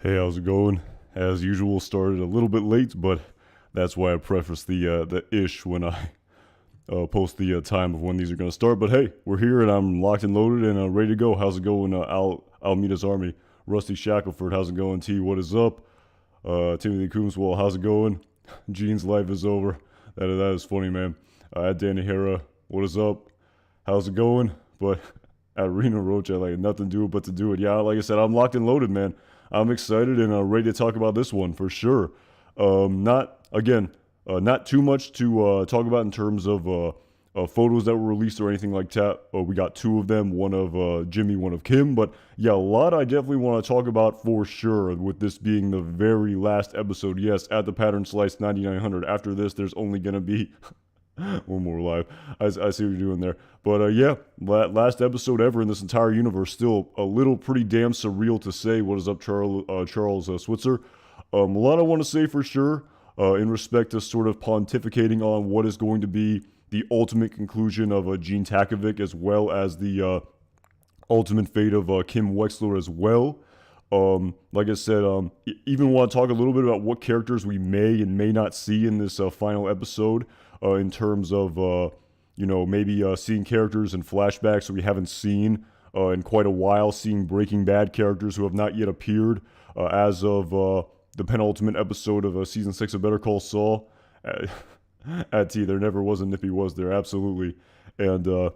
Hey, how's it going? As usual, started a little bit late, but that's why I preface the ish when I post the time of when these are going to start. But hey, we're here and I'm locked and loaded and ready to go. How's it going, Almeida's Army? Rusty Shackelford, how's it going? T, what is up? Timothy Coombswell, how's it going? Gene's life is over. That is funny, man. At Danny Hera, what is up? How's it going? But at Reno Roach, I like nothing to do but to do it. Yeah, like I said, I'm locked and loaded, man. I'm excited and ready to talk about this one for sure. Not too much to talk about in terms of photos that were released or anything like that. We got two of them, one of Jimmy, one of Kim. But yeah, a lot I definitely want to talk about for sure, with this being the very last episode. Yes, at the Pattern Slice 9900. After this, there's only going to be one more live. I see what you're doing there. But yeah, last episode ever in this entire universe. Still a little pretty damn surreal to say. What is up, Charles Switzer? A lot I want to say for sure in respect to sort of pontificating on what is going to be the ultimate conclusion of Gene Takovic, as well as the ultimate fate of Kim Wexler as well. Like I said, even want to talk a little bit about what characters we may and may not see in this final episode, in terms of, maybe seeing characters in flashbacks that we haven't seen in quite a while, seeing Breaking Bad characters who have not yet appeared as of the penultimate episode of Season 6 of Better Call Saul. At T, there never was a Nippy Was there, absolutely. And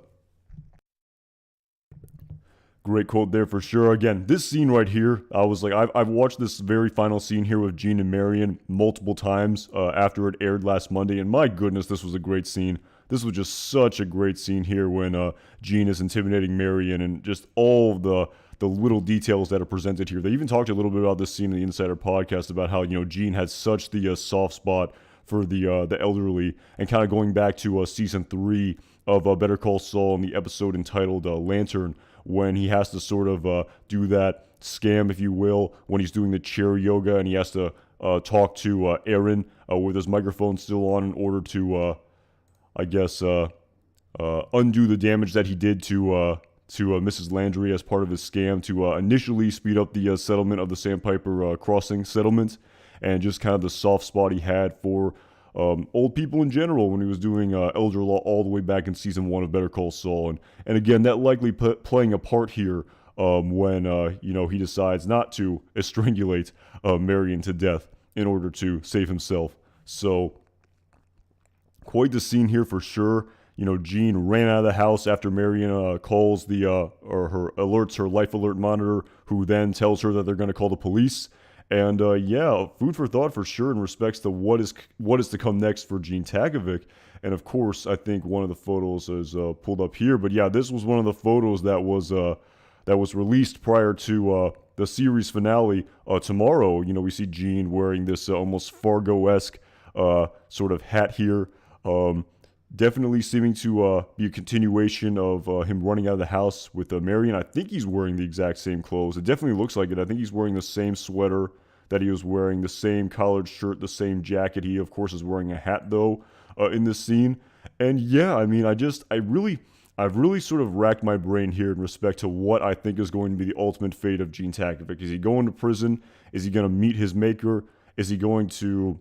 great quote there for sure. Again, this scene right here, I was like, I've watched this very final scene here with Gene and Marion multiple times after it aired last Monday, and my goodness, this was a great scene. This was just such a great scene here when Gene is intimidating Marion, and just all of the little details that are presented here. They even talked a little bit about this scene in the Insider podcast about how, Gene had such the soft spot for the elderly, and kind of going back to season 3 of Better Call Saul and the episode entitled Lantern, when he has to sort of do that scam, if you will, when he's doing the chair yoga and he has to talk to Aaron with his microphone still on in order to, undo the damage that he did to Mrs. Landry as part of his scam to initially speed up the settlement of the Sandpiper Crossing settlement, and just kind of the soft spot he had for old people in general when he was doing elder law all the way back in season 1 of Better Call Saul. And again, that likely playing a part here when he decides not to estrangulate Marion to death in order to save himself. So quite the scene here for sure. Gene ran out of the house after Marion calls alerts her life alert monitor, who then tells her that they're going to call the police. And food for thought for sure in respects to what is to come next for Gene Takovic. And of course, I think one of the photos is pulled up here. But yeah, this was one of the photos that was released prior to the series finale tomorrow. We see Gene wearing this almost Fargo-esque sort of hat here. Definitely seeming to be a continuation of him running out of the house with Marion. I think he's wearing the exact same clothes. It definitely looks like it. I think he's wearing the same sweater that he was wearing, the same collared shirt, the same jacket. He, of course, is wearing a hat, though, in this scene. And yeah, I mean, I've really sort of racked my brain here in respect to what I think is going to be the ultimate fate of Gene Takovic. Is he going to prison? Is he going to meet his maker? Is he going to,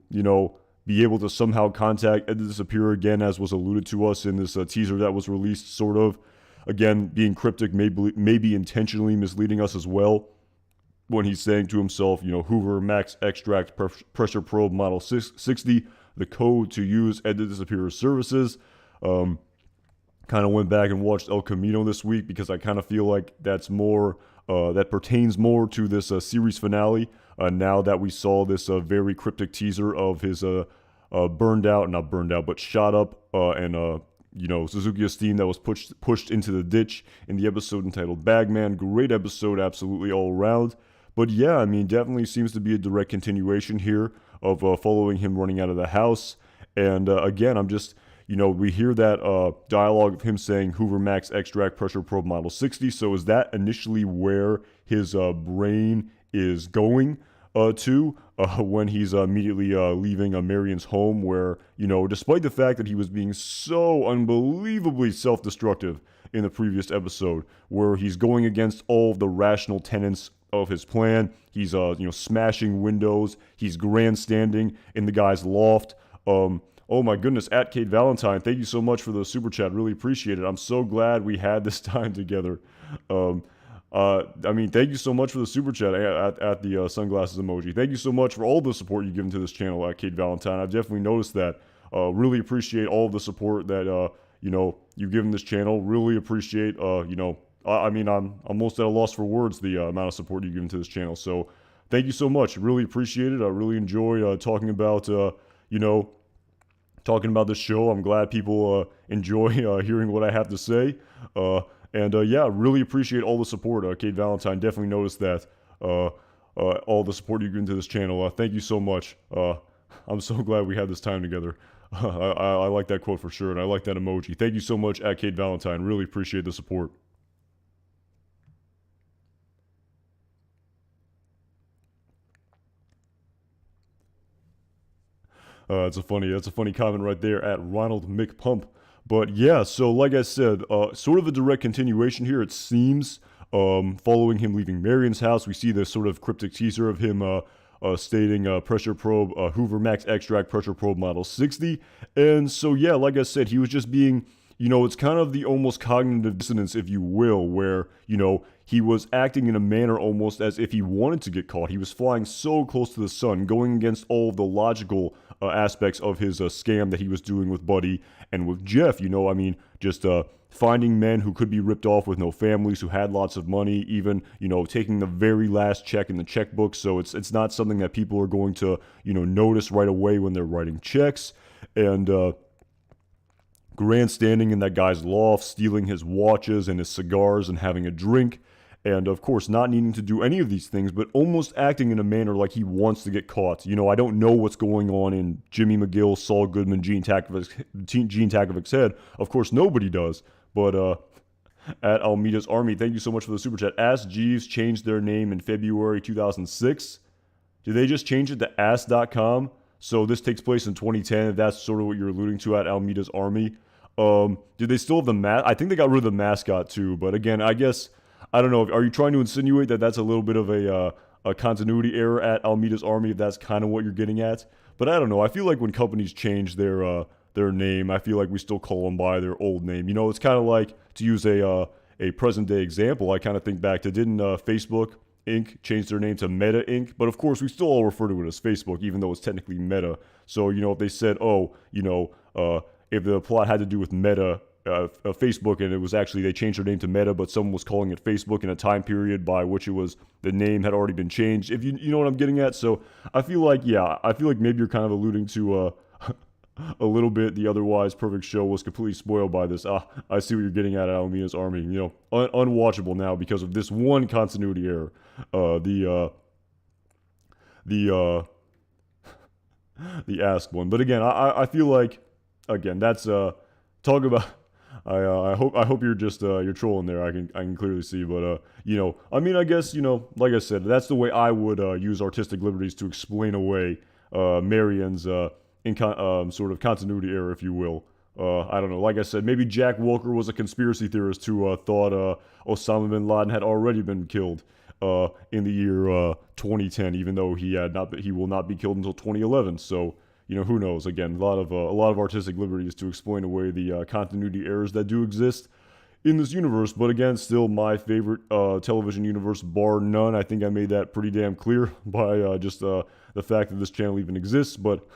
be able to somehow contact Ed the Disappearer again, as was alluded to us in this teaser that was released, sort of, again, being cryptic, maybe intentionally misleading us as well, when he's saying to himself, Hoover Max Extract Pressure Probe Model 60, the code to use Ed the Disappearer's services. Kind of went back and watched El Camino this week, because I kind of feel like that's more, that pertains more to this series finale, now that we saw this very cryptic teaser of his shot up and Suzuki Esteem that was pushed into the ditch in the episode entitled Bagman. Great episode, absolutely all around. But yeah, I mean, definitely seems to be a direct continuation here of following him running out of the house. And again, I'm just, we hear that dialogue of him saying Hoover Max Extract Pressure Probe Model 60. So is that initially where his brain is going to when he's immediately leaving Marion's home, where, despite the fact that he was being so unbelievably self-destructive in the previous episode, where he's going against all of the rational tenets of his plan. He's smashing windows. He's grandstanding in the guy's loft. Oh my goodness, at Kate Valentine, thank you so much for the super chat. Really appreciate it. I'm so glad we had this time together. Thank you so much for the super chat at the sunglasses emoji. Thank you so much for all the support you've given to this channel at Kate Valentine. I've definitely noticed that. Really appreciate all of the support that you've given this channel. Really appreciate I'm almost at a loss for words the amount of support you've given to this channel. So thank you so much. Really appreciate it. I really enjoy talking about this show. I'm glad people enjoy hearing what I have to say. Really appreciate all the support. Kate Valentine, definitely noticed that. All the support you've given to this channel. Thank you so much. I'm so glad we had this time together. I like that quote for sure, and I like that emoji. Thank you so much, at Kate Valentine. Really appreciate the support. That's a funny comment right there at Ronald McPump. But yeah, so like I said, sort of a direct continuation here, it seems. Following him leaving Marion's house, we see this sort of cryptic teaser of him stating pressure probe, Hoover Max Extract pressure probe model 60. And so yeah, like I said, he was just being, it's kind of the almost cognitive dissonance, if you will, where, he was acting in a manner almost as if he wanted to get caught. He was flying so close to the sun, going against all of the logical aspects of his scam that he was doing with Buddy and with Jeff. Just finding men who could be ripped off with no families, who had lots of money, even, taking the very last check in the checkbook. So it's not something that people are going to, notice right away when they're writing checks. And grandstanding in that guy's loft, stealing his watches and his cigars and having a drink. And of course, not needing to do any of these things, but almost acting in a manner like he wants to get caught. I don't know what's going on in Jimmy McGill, Saul Goodman, Gene Takovic's head. Of course, nobody does. But at Almeida's Army, thank you so much for the super chat. Ask Jeeves changed their name in February 2006. Did they just change it to Ask.com? So this takes place in 2010, if that's sort of what you're alluding to at Almeida's Army. Did they still have the I think they got rid of the mascot too, but again, I guess, I don't know. Are you trying to insinuate that that's a little bit of a continuity error at Almeida's Army, if that's kind of what you're getting at? But I don't know. I feel like when companies change their name, I feel like we still call them by their old name. It's kind of like, to use a present-day example, I kind of think back to, didn't Facebook Inc. change their name to Meta Inc.? But of course, we still all refer to it as Facebook, even though it's technically Meta. So, if they said, if the plot had to do with Meta, Facebook, and it was actually, they changed their name to Meta, but someone was calling it Facebook in a time period by which it was, the name had already been changed. If you know what I'm getting at. So I feel like maybe you're kind of alluding to a little bit. The otherwise perfect show was completely spoiled by this. I see what you're getting at Almeida's Army. Unwatchable now because of this one continuity error. The Ask one. But again, I feel like, again, that's talk about. I hope you're just you're trolling there. I can clearly see, but I guess, like I said, that's the way I would use artistic liberties to explain away Marion's sort of continuity error, if you will. I don't know. Like I said, maybe Jack Walker was a conspiracy theorist who thought Osama bin Laden had already been killed in the year 2010, even though he will not be killed until 2011. So, who knows? Again, a lot of artistic liberties to explain away the continuity errors that do exist in this universe. But again, still my favorite television universe, bar none. I think I made that pretty damn clear by just the fact that this channel even exists. But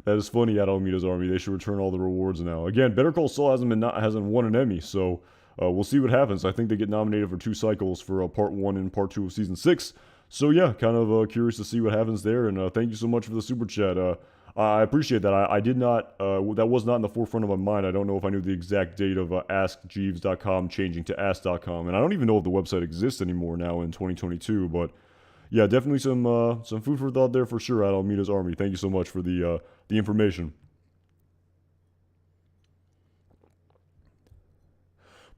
that is funny at Almeida's Army. They should return all the rewards now. Again, Better Call Saul hasn't won an Emmy, so we'll see what happens. I think they get nominated for 2 cycles for part 1 and part 2 of season 6. So yeah, kind of curious to see what happens there. And thank you so much for the super chat. I appreciate that. I did not, that was not in the forefront of my mind. I don't know if I knew the exact date of AskJeeves.com changing to Ask.com. And I don't even know if the website exists anymore now in 2022. But yeah, definitely some food for thought there for sure at Almeida's Army. Thank you so much for the information.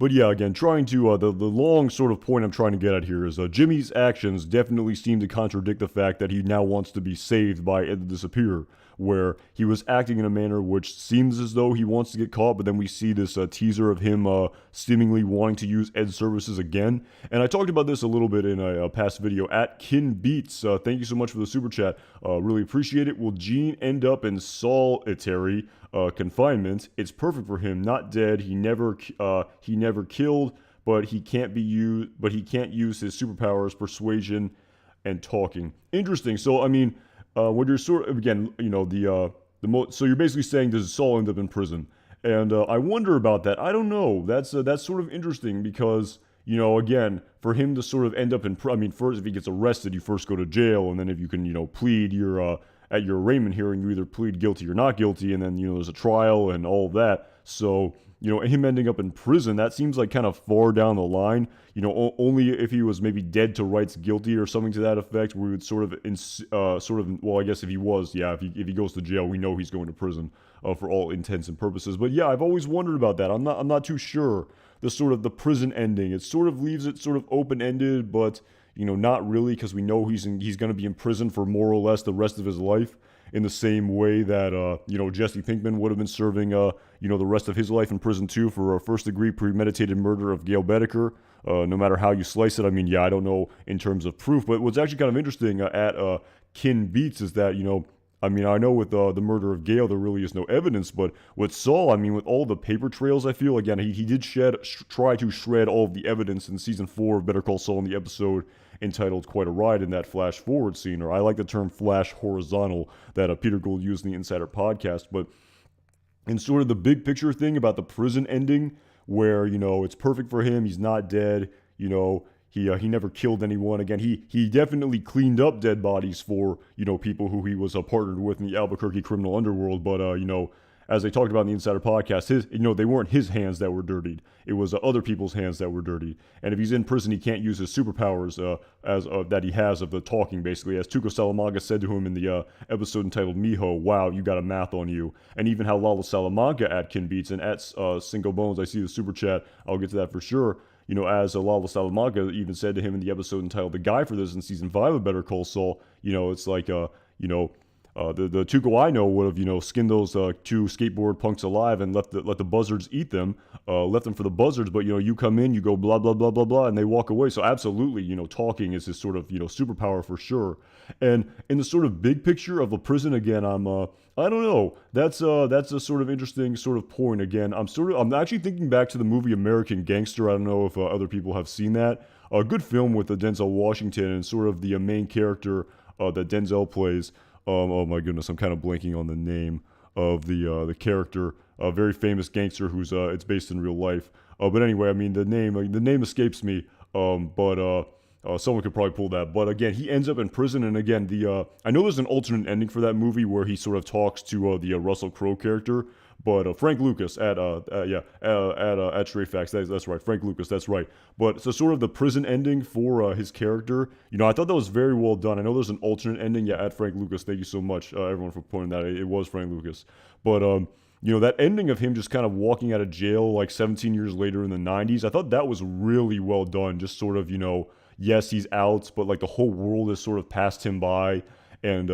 But yeah, again, trying to the long sort of point I'm trying to get at here is Jimmy's actions definitely seem to contradict the fact that he now wants to be saved by Ed the Disappearer, where he was acting in a manner which seems as though he wants to get caught, but then we see this teaser of him seemingly wanting to use Ed's services again. And I talked about this a little bit in a past video at Kin Beats. Thank you so much for the super chat. Really appreciate it. Will Gene end up in solitary confinement? It's perfect for him. Not dead. He never killed, but he can't use his superpowers, persuasion, and talking. Interesting. So I mean, when you're sort of, again, so you're basically saying, does Saul end up in prison? And I wonder about that. I don't know. That's sort of interesting because, again, for him to sort of end up in, first, if he gets arrested, you first go to jail, and then if you can, plead your, at your arraignment hearing, you either plead guilty or not guilty, and then, there's a trial and all of that. So, him ending up in prison, that seems like kind of far down the line. Only if he was maybe dead to rights guilty or something to that effect, we would well, I guess if he was, yeah, if he goes to jail, we know he's going to prison for all intents and purposes. But yeah, I've always wondered about that. I'm not too sure the prison ending. It sort of leaves it sort of open-ended, but not really, because we know he's going to be in prison for more or less the rest of his life, in the same way that Jesse Pinkman would have been serving the rest of his life in prison too for a first-degree premeditated murder of Gail Bedecker. No matter how you slice it, I don't know in terms of proof, but what's actually kind of interesting at Kin Beats is that I know with the murder of Gail, there really is no evidence, but with Saul, with all the paper trails, I feel, again, he did try to shred all of the evidence in season 4 of Better Call Saul in the episode entitled Quite a Ride in that flash forward scene, or I like the term flash horizontal that Peter Gould used in the Insider podcast. But in sort of the big picture thing about the prison ending, where, it's perfect for him, he's not dead, he never killed anyone. Again, he definitely cleaned up dead bodies for, people who he was partnered with in the Albuquerque criminal underworld. But, as they talked about in the Insider podcast, they weren't his hands that were dirtied. It was other people's hands that were dirtied. And if he's in prison, he can't use his superpowers that he has of the talking, basically. As Tuco Salamanca said to him in the episode entitled Mijo, wow, you got a math on you. And even how Lalo Salamanca at Kin Beats and at Single Bones, I see the super chat, I'll get to that for sure. As Lalo Salamanca even said to him in the episode entitled The Guy for This in season 5 of Better Call Saul, it's like, the Tuco I know would have, skinned those 2 skateboard punks alive and let the buzzards eat them, left them for the buzzards, but, you come in, you go blah, blah, blah, blah, blah, and they walk away. So absolutely, talking is his sort of, superpower for sure. And in the sort of big picture of the prison, again, I don't know. That's a sort of interesting sort of point. Again, I'm actually thinking back to the movie American Gangster. I don't know if other people have seen that. A good film with Denzel Washington and sort of the main character that Denzel plays. Oh my goodness, I'm kind of blanking on the name of the character. A very famous gangster who's it's based in real life. But anyway, the name escapes me. But someone could probably pull that. But again, he ends up in prison, and again, I know there's an alternate ending for that movie where he sort of talks to the Russell Crowe character. But Frank Lucas at Strayfax, that's right, Frank Lucas, that's right. But so sort of the prison ending for his character, I thought that was very well done. I know there's an alternate ending, at Frank Lucas. Thank you so much, everyone, for pointing that out. It was Frank Lucas. But that ending of him just kind of walking out of jail like 17 years later in the 90s, I thought that was really well done. Just sort of, yes, he's out, but like the whole world has sort of passed him by, and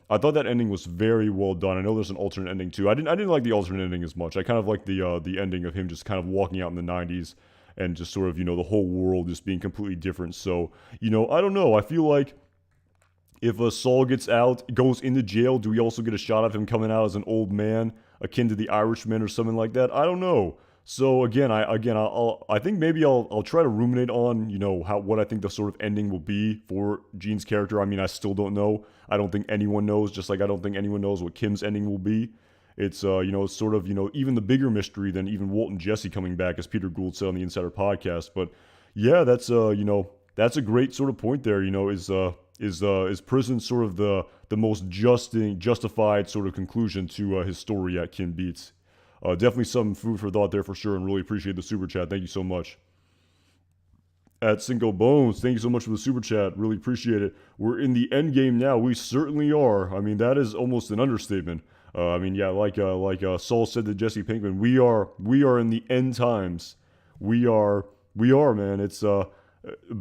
I thought that ending was very well done. I know there's an alternate ending too. I didn't like the alternate ending as much. I kind of like the ending of him just kind of walking out in the 90s and just sort of, the whole world just being completely different. So, I don't know. I feel like if Saul gets out, goes into jail, do we also get a shot of him coming out as an old man, akin to the Irishman or something like that? I don't know. So again, I think maybe I'll try to ruminate on, what I think the sort of ending will be for Gene's character. I still don't know. I don't think anyone knows, just like I don't think anyone knows what Kim's ending will be. It's, it's sort of, even the bigger mystery than even Walt and Jesse coming back, as Peter Gould said on the Insider podcast. But yeah, that's, that's a great sort of point there, is prison sort of the most justified sort of conclusion to his story at Kin Beats. Definitely some food for thought there for sure, and really appreciate the super chat. Thank you so much. At Single Bones, thank you so much for the super chat. Really appreciate it. We're in the end game now. We certainly are. That is almost an understatement. Like Saul said to Jesse Pinkman, we are in the end times. we are, man. It's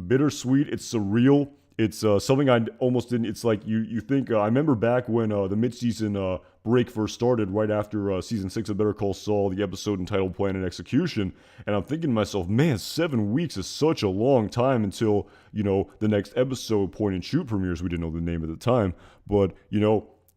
bittersweet. It's surreal. It's something I almost didn't. It's like you think. I remember back when the midseason break first started, right after season 6 of Better Call Saul, the episode entitled "Plan and Execution," and I'm thinking to myself, man, 7 weeks is such a long time until the next episode, Point and Shoot, premieres. We didn't know the name at the time, but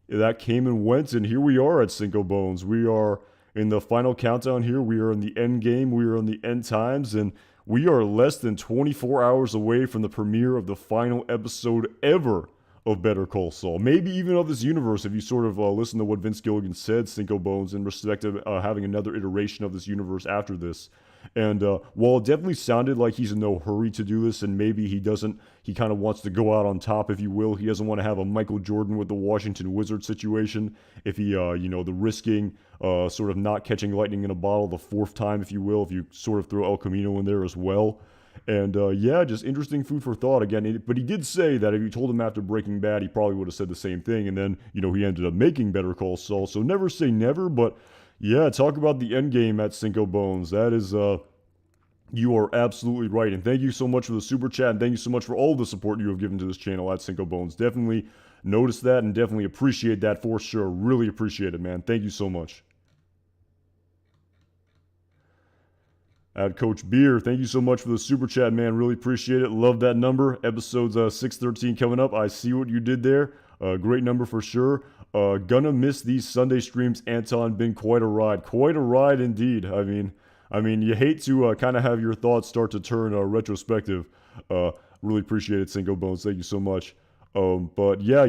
that came and went, and here we are at Cinco Bones. We are in the final countdown here. We are in the end game. We are in the end times, and we are less than 24 hours away from the premiere of the final episode ever of Better Call Saul. Maybe even of this universe, if you sort of listen to what Vince Gilligan said, Cinco Bones, in respect of having another iteration of this universe after this. And while it definitely sounded like he's in no hurry to do this, and maybe he kind of wants to go out on top, if you will. He doesn't want to have a Michael Jordan with the Washington Wizards situation. If he, the risking, sort of not catching lightning in a bottle the fourth time, if you will, if you sort of throw El Camino in there as well. And just interesting food for thought again. But he did say that if you told him after Breaking Bad, he probably would have said the same thing. And then, he ended up making Better Call Saul. So never say never, but yeah, talk about the end game at Cinco Bones. That is, you are absolutely right. And thank you so much for the super chat. And thank you so much for all the support you have given to this channel at Cinco Bones. Definitely notice that and definitely appreciate that for sure. Really appreciate it, man. Thank you so much. At Coach Beer, thank you so much for the super chat, man. Really appreciate it. Love that number. Episodes 613 coming up. I see what you did there. Great number for sure. Gonna miss these Sunday streams, Anton. Been quite a ride. Quite a ride indeed. I mean, you hate to kind of have your thoughts start to turn retrospective. Really appreciate it, Cinco Bones. Thank you so much. But yeah,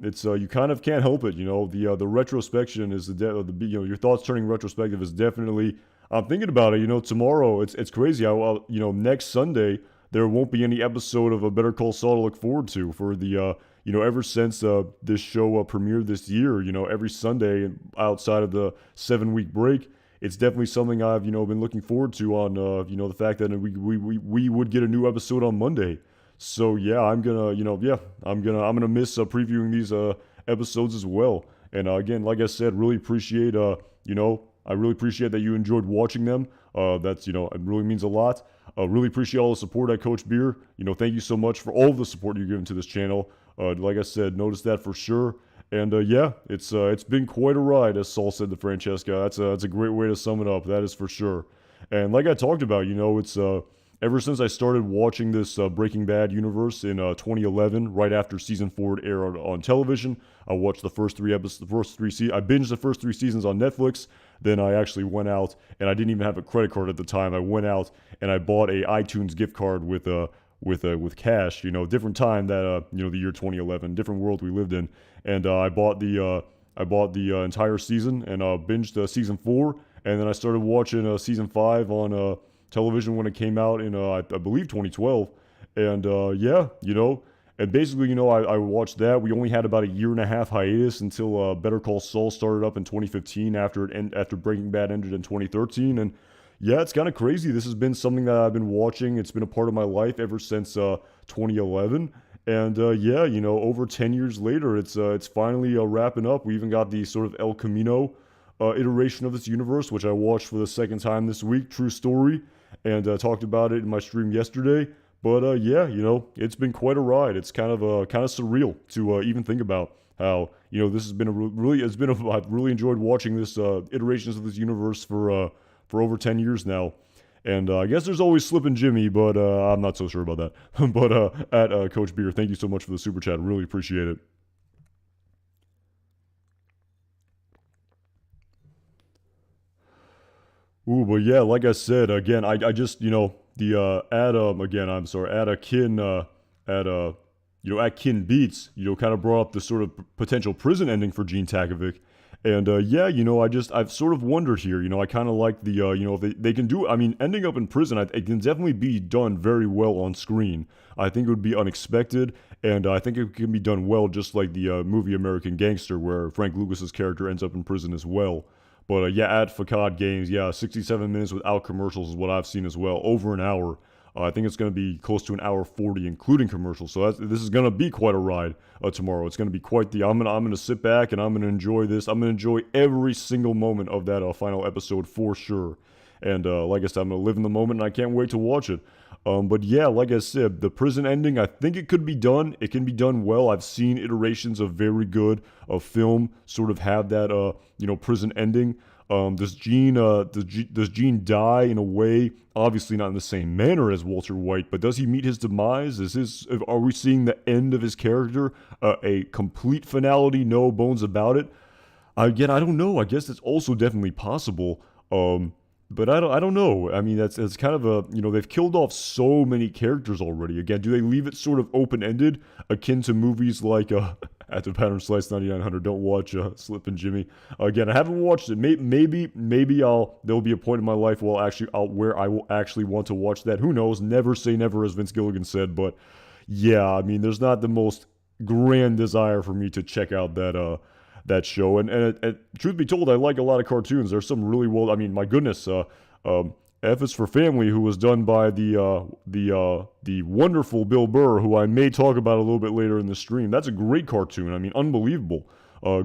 it's you kind of can't help it. The retrospection is your thoughts turning retrospective is definitely. I'm thinking about it. Tomorrow it's crazy. Next Sunday there won't be any episode of a Better Call Saul to look forward to for the ever since this show premiered this year. Every Sunday outside of the 7-week break, it's definitely something I've been looking forward to. On the fact that we would get a new episode on Monday. So yeah, I'm gonna miss previewing these episodes as well. And again, like I said, really appreciate I really appreciate that you enjoyed watching them. That's it really means a lot. Really appreciate all the support at Coach Beer. Thank you so much for all the support you've given to this channel. Like I said, notice that for sure. And it's been quite a ride, as Saul said to Francesca. That's a great way to sum it up. That is for sure. And like I talked about, it's ever since I started watching this Breaking Bad universe in 2011, right after season 4 aired on television. I watched the first 3 episodes, I binged the first 3 seasons on Netflix. Then I actually went out, and I didn't even have a credit card at the time. I went out and I bought a iTunes gift card with cash. Different time that the year 2011, different world we lived in. And I bought the entire season and binged season 4, and then I started watching season 5 on television when it came out in I believe 2012. And and basically, I watched that. We only had about a year and a half hiatus until Better Call Saul started up in 2015 after Breaking Bad ended in 2013. And yeah, it's kind of crazy. This has been something that I've been watching. It's been a part of my life ever since 2011. And over 10 years later, it's finally wrapping up. We even got the sort of El Camino iteration of this universe, which I watched for the second time this week. True story. And talked about it in my stream yesterday. But it's been quite a ride. It's kind of surreal to even think about how this has been I've really enjoyed watching this iterations of this universe for over 10 years now. And I guess there's always Slip and Jimmy, but I'm not so sure about that. But at Coach Beer, thank you so much for the super chat. Really appreciate it. Ooh, but yeah, like I said, again, I just at Kin Beats, kind of brought up the sort of potential prison ending for Gene Takovic. And I've sort of wondered here, I kind of like the, if they can do, ending up in prison, it can definitely be done very well on screen. I think it would be unexpected, and I think it can be done well, just like the movie American Gangster, where Frank Lucas's character ends up in prison as well. But at Facade Games, 67 minutes without commercials is what I've seen as well, over an hour. I think it's going to be close to an hour 40, including commercials. So this is going to be quite a ride tomorrow. It's going to be quite the. I'm going to sit back and I'm going to enjoy this. I'm going to enjoy every single moment of that final episode for sure. And like I said, I'm gonna live in the moment, and I can't wait to watch it. But yeah, like I said, the prison ending, I think it could be done. It can be done well. I've seen iterations of very good film sort of have that prison ending. Does Gene die in a way, obviously not in the same manner as Walter White, but does he meet his demise? Are we seeing the end of his character? A complete finality, no bones about it. Again, I don't know. I guess it's also definitely possible. But I don't know. I mean, that's kind of they've killed off so many characters already. Again, do they leave it sort of open-ended, akin to movies like Active Pattern Slice 9900? Don't watch Slip and Jimmy. Again, I haven't watched it. Maybe there'll be a point in my life where I will actually want to watch that. Who knows? Never say never, as Vince Gilligan said. But yeah, I mean, there's not the most grand desire for me to check out that show. And truth be told, I like a lot of cartoons. There's some really well. I mean, my goodness, F is for Family, who was done by the wonderful Bill Burr, who I may talk about a little bit later in the stream. That's a great cartoon. I mean, unbelievable.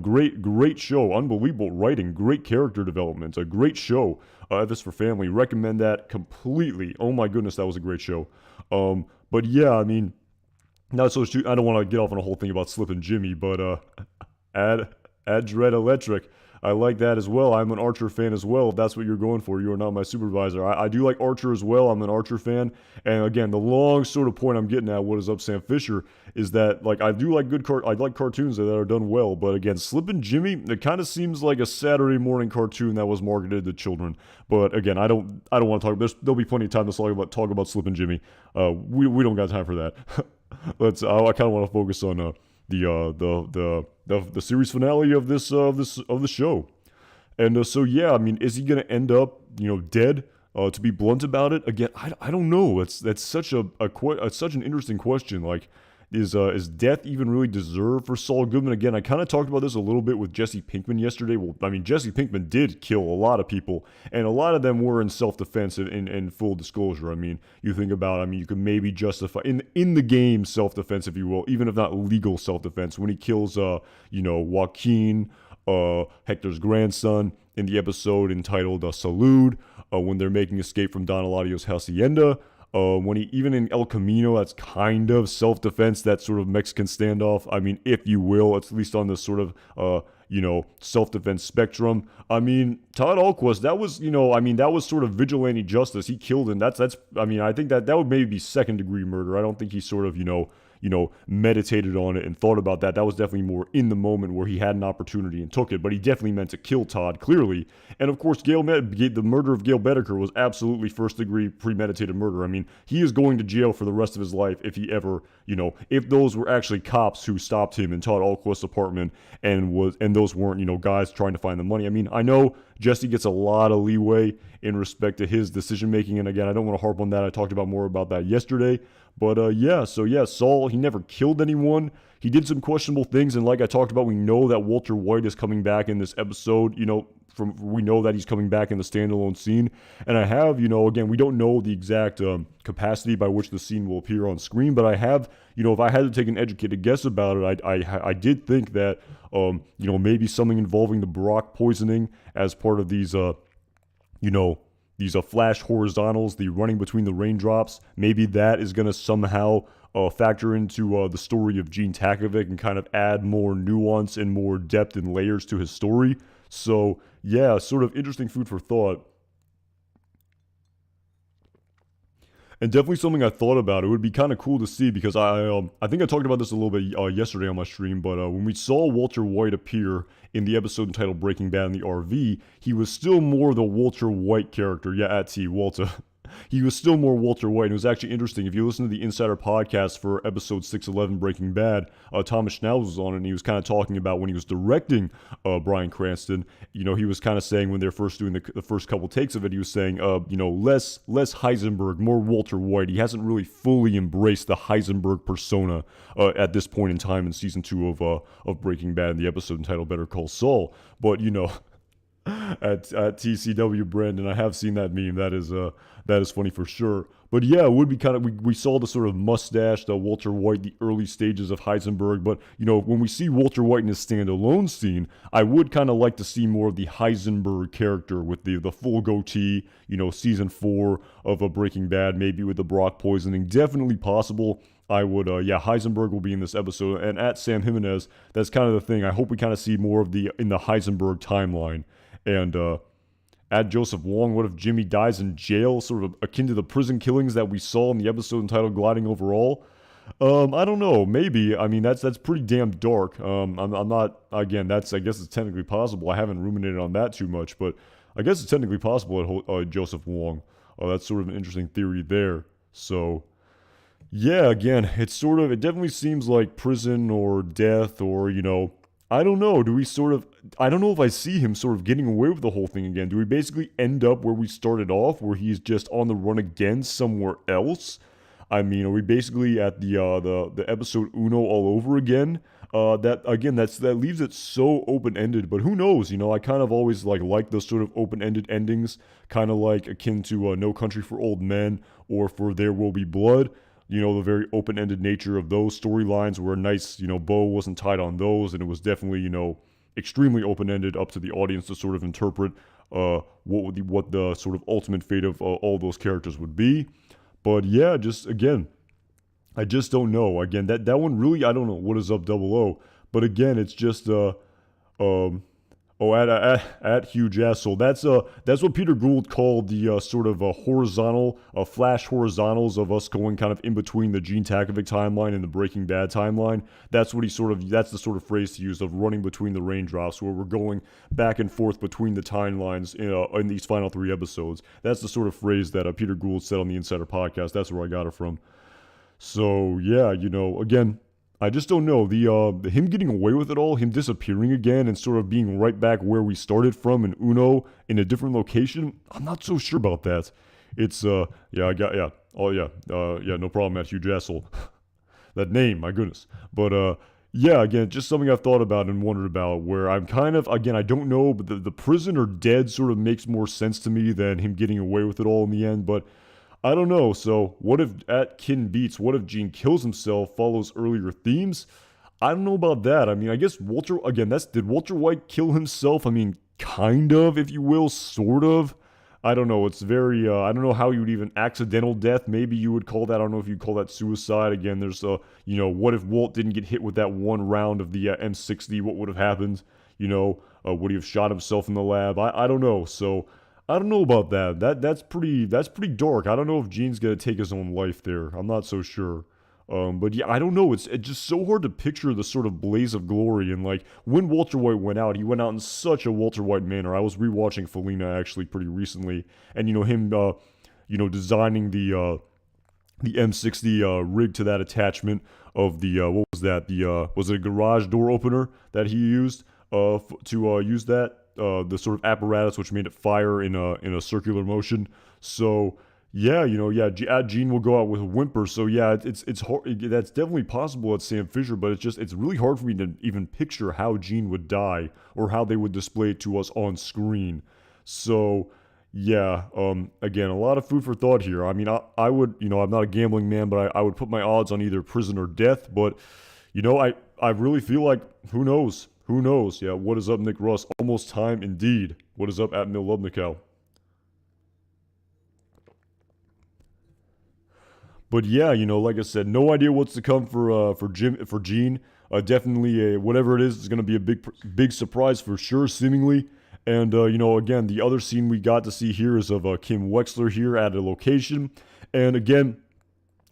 Great show. Unbelievable writing. Great character development. A great show. F is for Family. Recommend that completely. Oh my goodness, that was a great show. But yeah, I mean, not so. I don't want to get off on a whole thing about Slip and Jimmy, but Add Dread Electric. I like that as well. I'm an Archer fan as well. If that's what you're going for, you are not my supervisor. I do like Archer as well. I'm an Archer fan. And again, the long sort of point I'm getting at, what is up, Sam Fisher, is that like I do like I like cartoons that are done well. But again, Slip and Jimmy, it kind of seems like a Saturday morning cartoon that was marketed to children. But again, I don't want to talk. There'll be plenty of time to talk about Slip and Jimmy. We don't got time for that. I kind of want to focus on the series finale of the show. And so yeah, I mean, is he gonna end up dead? To be blunt about it, again, I don't know. That's such such an interesting question. Like, is death even really deserved for Saul Goodman? Again, I kind of talked about this a little bit with Jesse Pinkman yesterday. Well, I mean, Jesse Pinkman did kill a lot of people, and a lot of them were in self-defense. In full disclosure, I mean, you think about, I mean, you could maybe justify in the game self-defense, if you will, even if not legal self-defense, when he kills Joaquin, Hector's grandson, in the episode entitled Salud, when they're making escape from Don Eladio's hacienda. When he, even in El Camino, that's kind of self-defense, that sort of Mexican standoff. I mean, if you will, at least on this sort of, self-defense spectrum. I mean, Todd Alquist, that was sort of vigilante justice. He killed him. I mean, I think that would maybe be second-degree murder. I don't think he sort of, meditated on it and thought about that. That was definitely more in the moment where he had an opportunity and took it, but he definitely meant to kill Todd, clearly. And of course, the murder of Gail Bedecker was absolutely first-degree premeditated murder. I mean, he is going to jail for the rest of his life if he ever, if those were actually cops who stopped him in Todd Alquist's apartment and those weren't, guys trying to find the money. I mean, I know Jesse gets a lot of leeway in respect to his decision-making, and again, I don't want to harp on that. I talked more about that yesterday. But Saul, he never killed anyone. He did some questionable things, and like I talked about, we know that Walter White is coming back in this episode, we know that he's coming back in the standalone scene. And I have, again, we don't know the exact capacity by which the scene will appear on screen, but I have, if I had to take an educated guess about it, I did think that, maybe something involving the Brock poisoning as part of these, these flash horizontals, the running between the raindrops, maybe that is going to somehow factor into the story of Gene Takovic and kind of add more nuance and more depth and layers to his story. So, yeah, sort of interesting food for thought. And definitely something I thought about. It would be kind of cool to see because I think I talked about this a little bit yesterday on my stream, but when we saw Walter White appear in the episode entitled Breaking Bad in the RV, he was still more the Walter White character. Yeah, at T, Walter. He was still more Walter White. And it was actually interesting. If you listen to the Insider podcast for episode 611 Breaking Bad, Thomas Schnauz was on it, and he was kind of talking about when he was directing Bryan Cranston. He was kind of saying when they're first doing the first couple takes of it, he was saying, less Heisenberg, more Walter White. He hasn't really fully embraced the Heisenberg persona at this point in time in season 2 of Breaking Bad, in the episode entitled Better Call Saul. But at TCW Brandon. I have seen that meme. That is funny for sure. But yeah, it would be kind of we saw the sort of mustached Walter White, the early stages of Heisenberg. But when we see Walter White in his standalone scene, I would kind of like to see more of the Heisenberg character with the full goatee. Season 4 of a Breaking Bad, maybe with the Brock poisoning, definitely possible. I would, Heisenberg will be in this episode, and at Sam Jimenez, that's kind of the thing. I hope we kind of see more of in the Heisenberg timeline. And at Joseph Wong, what if Jimmy dies in jail, sort of akin to the prison killings that we saw in the episode entitled Gliding Overall? I don't know. Maybe. I mean, that's pretty damn dark. I'm not. Again, I guess it's technically possible. I haven't ruminated on that too much, but I guess it's technically possible at Joseph Wong. That's sort of an interesting theory there. So. Yeah, again, it definitely seems like prison or death or, I don't know. I don't know if I see him sort of getting away with the whole thing again. Do we basically end up where we started off, where he's just on the run again somewhere else? I mean, are we basically at the episode Uno all over again? That leaves it so open-ended, but who knows? I kind of always like those sort of open-ended endings, kind of like akin to No Country for Old Men or for There Will Be Blood. The very open-ended nature of those storylines where a nice, bow wasn't tied on those, and it was definitely, extremely open-ended up to the audience to sort of interpret what the sort of ultimate fate of all those characters would be. But yeah, I just don't know. Again, that one really, I don't know what is up 00. But again, it's just at Huge Asshole. That's what Peter Gould called the sort of horizontal, flash horizontals of us going kind of in between the Gene Takovic timeline and the Breaking Bad timeline. That's the sort of phrase to use of running between the raindrops, where we're going back and forth between the timelines in these final 3 episodes. That's the sort of phrase that Peter Gould said on the Insider Podcast. That's where I got it from. So yeah, again, I just don't know. The him getting away with it all, him disappearing again and sort of being right back where we started from in Uno in a different location, I'm not so sure about that. It's no problem at Huge Asshole. That name, my goodness. But again, just something I've thought about and wondered about, where I'm kind of, again, I don't know, but the prison or dead sort of makes more sense to me than him getting away with it all in the end, but I don't know. So what if at Kin Beats, what if Gene kills himself, follows earlier themes? I don't know about that. I mean, I guess did Walter White kill himself? I mean, kind of, if you will, sort of. I don't know. It's very, I don't know how you would even, accidental death, maybe you would call that. I don't know if you'd call that suicide. Again, there's, what if Walt didn't get hit with that one round of the M60? What would have happened? Would he have shot himself in the lab? I don't know. So, I don't know about that. That's pretty dark. I don't know if Gene's gonna take his own life there. I'm not so sure. But yeah, I don't know. It's just so hard to picture the sort of blaze of glory. And when Walter White went out, he went out in such a Walter White manner. I was rewatching Felina actually pretty recently, and him, designing the M60 rig to that attachment of the what was that? Was it a garage door opener that he used to use that? The sort of apparatus which made it fire in a circular motion. So yeah, Gene will go out with a whimper. So yeah, it's hard. That's definitely possible at Sam Fisher, but it's really hard for me to even picture how Gene would die or how they would display it to us on screen. So yeah, again, a lot of food for thought here. I mean, I would, I'm not a gambling man, but I would put my odds on either prison or death. But I really feel like who knows. Who knows? Yeah, what is up, Nick Russ? Almost time indeed. What is up at Mil Lubnikow? But yeah, like I said, no idea what's to come for Gene. Definitely whatever it is, it's going to be a big surprise for sure, seemingly. And again, the other scene we got to see here is of Kim Wexler here at a location. And again,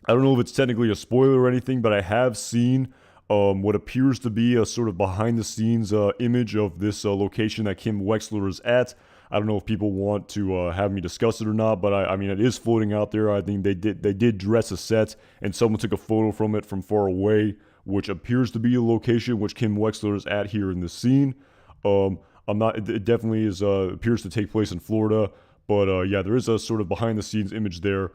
I don't know if it's technically a spoiler or anything, but I have seen what appears to be a sort of behind-the-scenes image of this location that Kim Wexler is at. I don't know if people want to have me discuss it or not, but I mean, it is floating out there. I think they did dress a set, and someone took a photo from it from far away, which appears to be a location which Kim Wexler is at here in this scene. It definitely is appears to take place in Florida, but yeah, there is a sort of behind-the-scenes image there.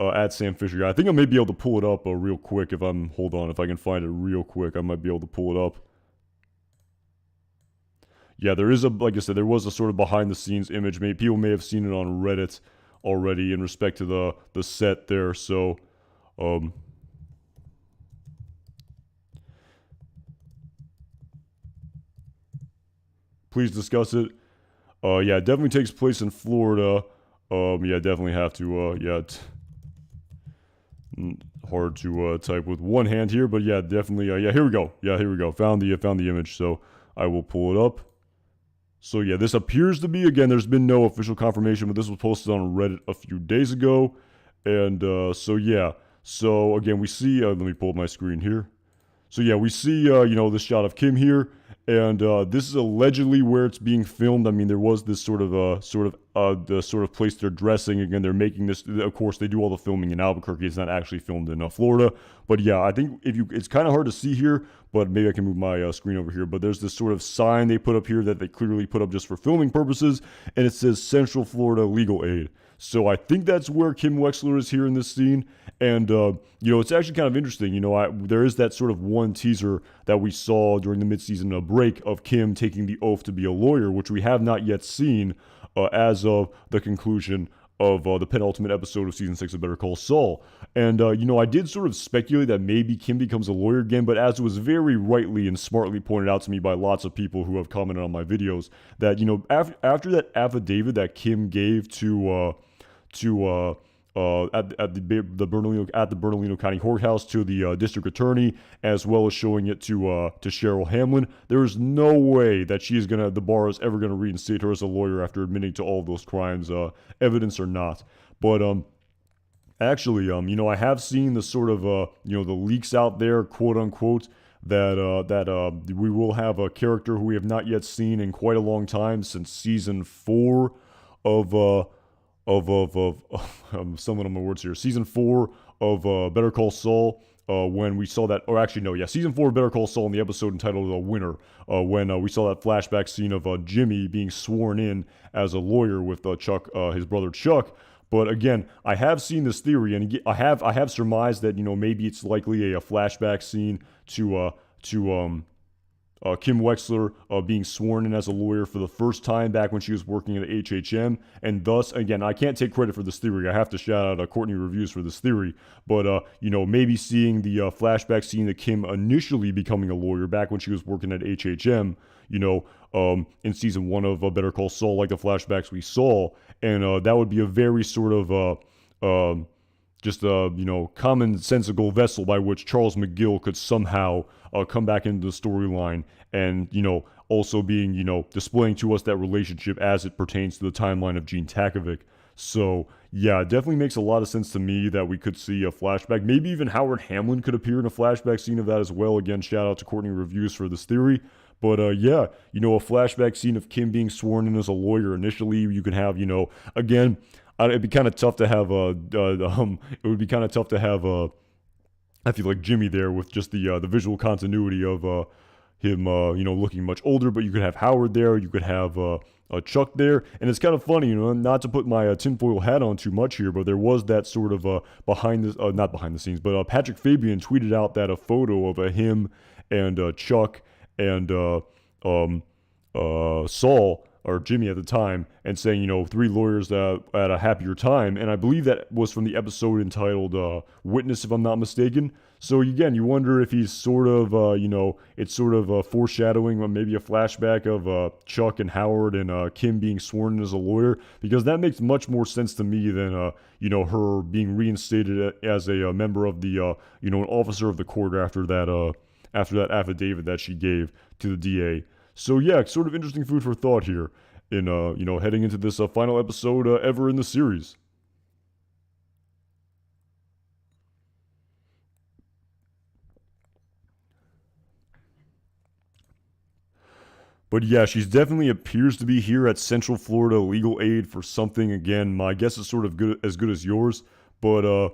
At Sam Fisher. I think I may be able to pull it up real quick if I can find it real quick. I might be able to pull it up. yeah, there is a, like I said, there was a sort of behind the scenes image. Maybe people may have seen it on Reddit already in respect to the set there. So, please discuss it. Yeah, it definitely takes place in Florida. Yeah, definitely have to. Yeah, hard to type with one hand here, but yeah, definitely. Yeah, here we go. Yeah, here we go. Found the image. So I will pull it up. So yeah, this appears to be, again, there's been no official confirmation, but this was posted on Reddit a few days ago. And so yeah, so again, we see, let me pull up my screen here. So yeah, we see, this shot of Kim here, and this is allegedly where it's being filmed. I mean, there was this the sort of place they're dressing. Again, they're making this. Of course, they do all the filming in Albuquerque. It's not actually filmed in Florida. But yeah, I think it's kind of hard to see here. But maybe I can move my screen over here. But there's this sort of sign they put up here that they clearly put up just for filming purposes, and it says Central Florida Legal Aid. So I think that's where Kim Wexler is here in this scene. And, it's actually kind of interesting. There is that sort of one teaser that we saw during the midseason break of Kim taking the oath to be a lawyer, which we have not yet seen as of the conclusion of the penultimate episode of season 6 of Better Call Saul. And, I did sort of speculate that maybe Kim becomes a lawyer again, but as it was very rightly and smartly pointed out to me by lots of people who have commented on my videos, that, after that affidavit that Kim gave at the Bernalillo County Courthouse to the district attorney, as well as showing it to Cheryl Hamlin, there is no way that the bar is ever gonna reinstate her as a lawyer after admitting to all of those crimes, evidence or not. But actually, I have seen the sort of the leaks out there, quote unquote, that we will have a character who we have not yet seen in quite a long time, since season 4 of I'm stumbling on my words here. Season 4 of Better Call Saul, when we saw that, or actually no, yeah, season 4 of Better Call Saul in the episode entitled "Winner," when we saw that flashback scene of Jimmy being sworn in as a lawyer with Chuck, his brother Chuck. But again, I have seen this theory, and I have surmised that maybe it's likely a flashback scene to Kim Wexler being sworn in as a lawyer for the first time back when she was working at HHM, and thus, again, I can't take credit for this theory. I have to shout out Courtney Reviews for this theory, but maybe seeing the flashback scene of Kim initially becoming a lawyer back when she was working at HHM, in season 1 of Better Call Saul, like the flashbacks we saw, and that would be a very sort of just a commonsensical vessel by which Charles McGill could somehow come back into the storyline, and also being displaying to us that relationship as it pertains to the timeline of Gene Takovic. So yeah, it definitely makes a lot of sense to me that we could see a flashback. Maybe even Howard Hamlin could appear in a flashback scene of that as well. Again, shout out to Courtney Reviews for this theory. But yeah, a flashback scene of Kim being sworn in as a lawyer initially. You could have, again, it'd be kind of tough to have it would be kind of tough to have I feel like Jimmy there with just the visual continuity of him looking much older. But you could have Howard there, you could have Chuck there, and it's kind of funny, not to put my tinfoil hat on too much here, but there was that sort of not behind the scenes, but Patrick Fabian tweeted out that a photo of him and Chuck and Saul, or Jimmy at the time, and saying, 3 lawyers at a happier time. And I believe that was from the episode entitled Witness, if I'm not mistaken. So again, you wonder if he's sort of, it's sort of foreshadowing maybe a flashback of Chuck and Howard and Kim being sworn in as a lawyer, because that makes much more sense to me than, her being reinstated as a member of the, an officer of the court after that affidavit that she gave to the DA. So yeah, sort of interesting food for thought here in, heading into this final episode ever in the series. But yeah, she's definitely appears to be here at Central Florida Legal Aid for something. Again, my guess is sort of good as yours. But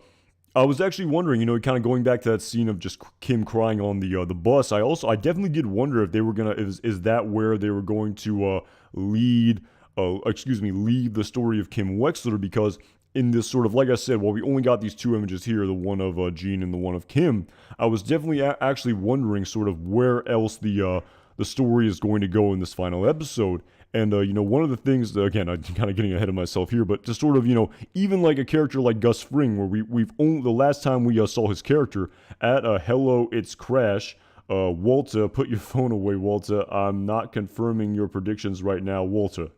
I was actually wondering, kind of going back to that scene of just Kim crying on the bus. I definitely did wonder if they were is that where they were going to leave the story of Kim Wexler, because in this sort of, like I said, while we only got these 2 images here, the one of Gene and the one of Kim, I was definitely actually wondering sort of where else the the story is going to go in this final episode. And, one of the things, again, I'm kind of getting ahead of myself here, but to sort of, even like a character like Gus Fring, where we've only, the last time we saw his character at Hello, It's Crash, Walter, put your phone away, Walter. I'm not confirming your predictions right now, Walter.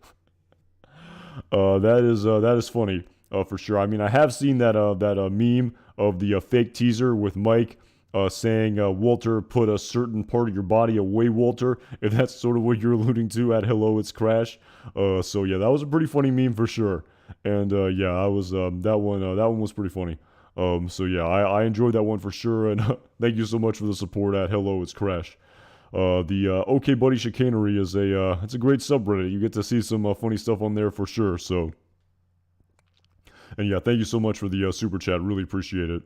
That is funny, for sure. I mean, I have seen that meme of the fake teaser with Mike saying, Walter, put a certain part of your body away, Walter, if that's sort of what you're alluding to at Hello, It's Crash. So yeah, that was a pretty funny meme for sure. And yeah, I was that one was pretty funny. So yeah, I enjoyed that one for sure, and thank you so much for the support at Hello, It's Crash. The OK Buddy Chicanery is it's a great subreddit. You get to see some funny stuff on there for sure. So, and yeah, thank you so much for the super chat. Really appreciate it.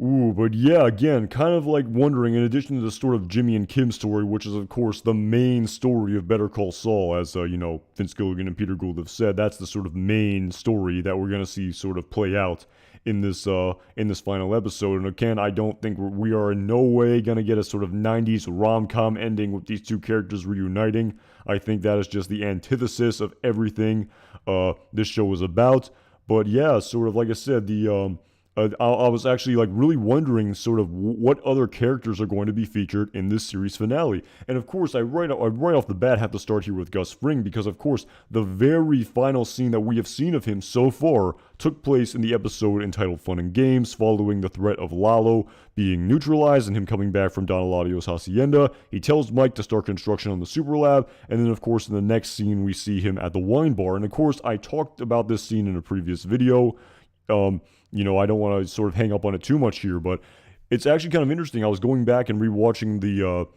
Ooh, but yeah, again, kind of like wondering, in addition to the sort of Jimmy and Kim story, which is, of course, the main story of Better Call Saul, as, Vince Gilligan and Peter Gould have said, that's the sort of main story that we're going to see sort of play out in this final episode. And again, I don't think we are in no way going to get a sort of 90s rom-com ending with these two characters reuniting. I think that is just the antithesis of everything this show is about. But yeah, sort of like I said, I was actually like really wondering sort of what other characters are going to be featured in this series finale. And of course, I right off the bat have to start here with Gus Fring, because of course, the very final scene that we have seen of him so far took place in the episode entitled Fun and Games, following the threat of Lalo being neutralized and him coming back from Don Eladio's hacienda. He tells Mike to start construction on the super lab, and then of course in the next scene we see him at the wine bar. And of course, I talked about this scene in a previous video. I don't want to sort of hang up on it too much here, but it's actually kind of interesting. I was going back and rewatching the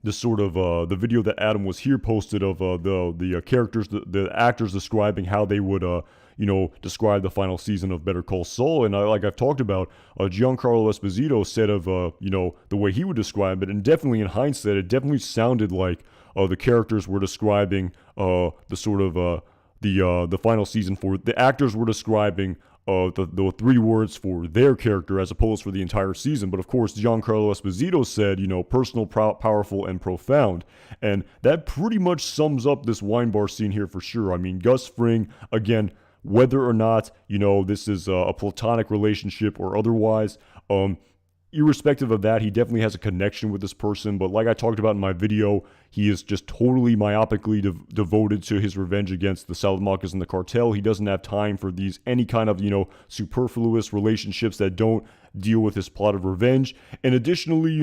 video that Adam was here posted of the characters, the actors describing how they would describe the final season of Better Call Saul. And like I've talked about, Giancarlo Esposito said of the way he would describe it, and definitely in hindsight, it definitely sounded like the characters were describing the final season for the actors were describing the three words for their character as opposed for the entire season. But of course, Giancarlo Esposito said, personal, powerful, and profound. And that pretty much sums up this wine bar scene here for sure. I mean, Gus Fring, again, whether or not, this is a platonic relationship or otherwise, irrespective of that, he definitely has a connection with this person. But like I talked about in my video, he is just totally myopically devoted to his revenge against the Salamancas and the cartel. He doesn't have time for any kind of, superfluous relationships that don't deal with his plot of revenge. And additionally,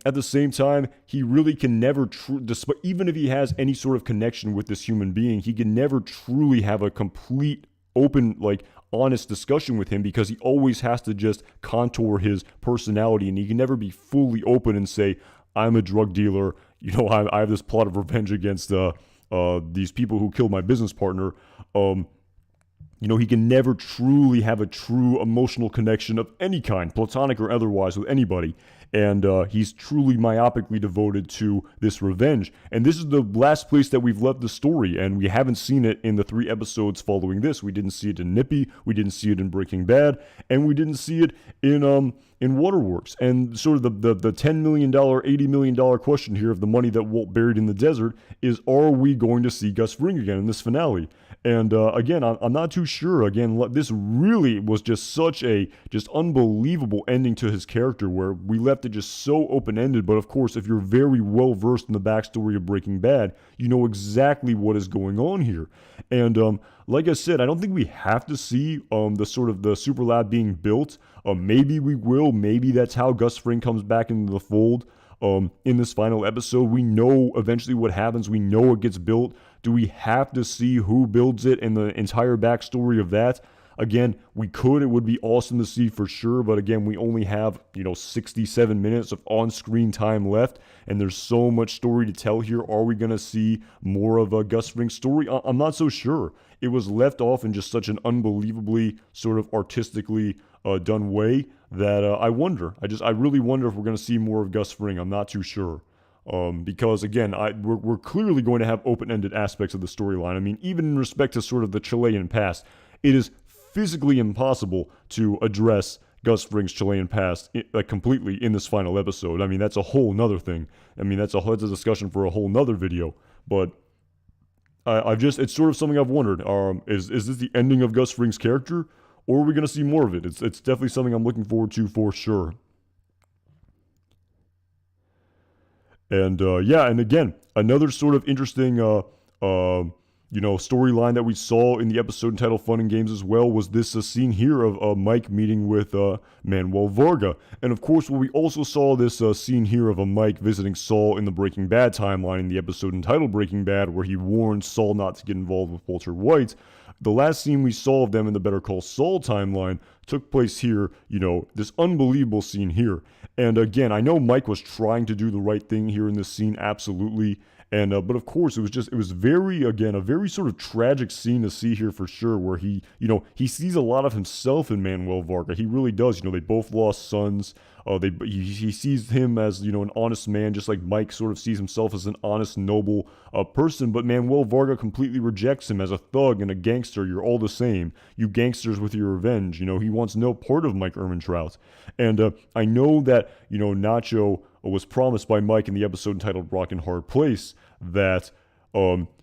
at the same time, he really can never, despite even if he has any sort of connection with this human being, he can never truly have a complete, open, honest discussion with him, because he always has to just contour his personality, and he can never be fully open and say, I'm a drug dealer, I have this plot of revenge against these people who killed my business partner. He can never truly have a true emotional connection of any kind, platonic or otherwise, with anybody. And he's truly myopically devoted to this revenge. And this is the last place that we've left the story, and we haven't seen it in the 3 episodes following this. We didn't see it in Nippy, we didn't see it in Breaking Bad, and we didn't see it in Waterworks. And sort of the $10 million, $80 million question here of the money that Walt buried in the desert is, are we going to see Gus Fring again in this finale? And again, I'm not too sure. Again, this really was just such a unbelievable ending to his character, where we left it just so open-ended. But of course, if you're very well versed in the backstory of Breaking Bad, you know exactly what is going on here. And like I said, I don't think we have to see the super lab being built. Maybe we will. Maybe that's how Gus Fring comes back into the fold. In this final episode, we know eventually what happens. We know it gets built. Do we have to see who builds it and the entire backstory of that? Again, we could. It would be awesome to see for sure. But again, we only have, 67 minutes of on-screen time left. And there's so much story to tell here. Are we going to see more of a Gus Fring story? I'm not so sure. It was left off in just such an unbelievably sort of artistically done way that I wonder. I really wonder if we're going to see more of Gus Fring. I'm not too sure. Because again, we're clearly going to have open-ended aspects of the storyline. I mean, even in respect to sort of the Chilean past, it is physically impossible to address Gus Fring's Chilean past like completely in this final episode. I mean, that's a whole nother thing. I mean, that's a discussion for a whole nother video. But it's sort of something I've wondered. Is this the ending of Gus Fring's character, or are we going to see more of it? It's definitely something I'm looking forward to for sure. And and again, another sort of interesting storyline that we saw in the episode entitled Fun and Games as well was this scene here of Mike meeting with Manuel Varga. And of course, we also saw this scene here of Mike visiting Saul in the Breaking Bad timeline in the episode entitled Breaking Bad, where he warned Saul not to get involved with Walter White. The last scene we saw of them in the Better Call Saul timeline took place here, this unbelievable scene here. And again, I know Mike was trying to do the right thing here in this scene, absolutely. And but of course, it was a very sort of tragic scene to see here for sure, where he sees a lot of himself in Manuel Varga. He really does. They both lost sons. He sees him as an honest man, just like Mike sort of sees himself as an honest, noble person. But Manuel Varga completely rejects him as a thug and a gangster. You're all the same. You gangsters with your revenge. He wants no part of Mike Ehrmantraut. And I know that Nacho was promised by Mike in the episode entitled Rock and Hard Place that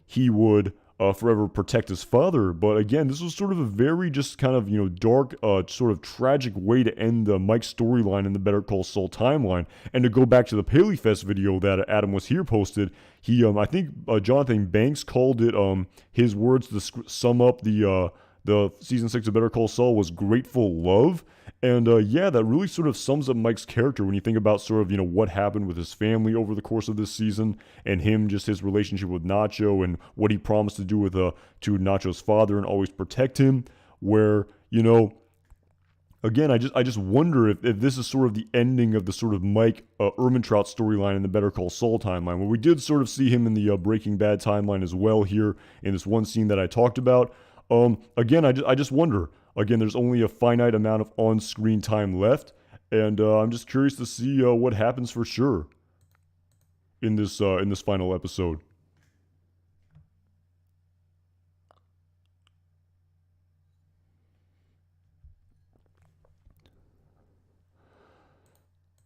he would forever protect his father. But again, this was sort of a very just kind of, dark, sort of tragic way to end Mike's storyline in the Better Call Saul timeline. And to go back to the Paley Fest video that Adam was here posted, I think Jonathan Banks called it, his words to sum up the season 6 of Better Call Saul was grateful love. And that really sort of sums up Mike's character when you think about sort of, what happened with his family over the course of this season, and him, just his relationship with Nacho and what he promised to do to Nacho's father and always protect him, where, again, I just wonder if this is sort of the ending of the sort of Mike Ehrmantraut storyline in the Better Call Saul timeline, where we did sort of see him in the Breaking Bad timeline as well here in this one scene that I talked about. Again, I just wonder. Again, there's only a finite amount of on-screen time left, and I'm just curious to see what happens for sure in this final episode.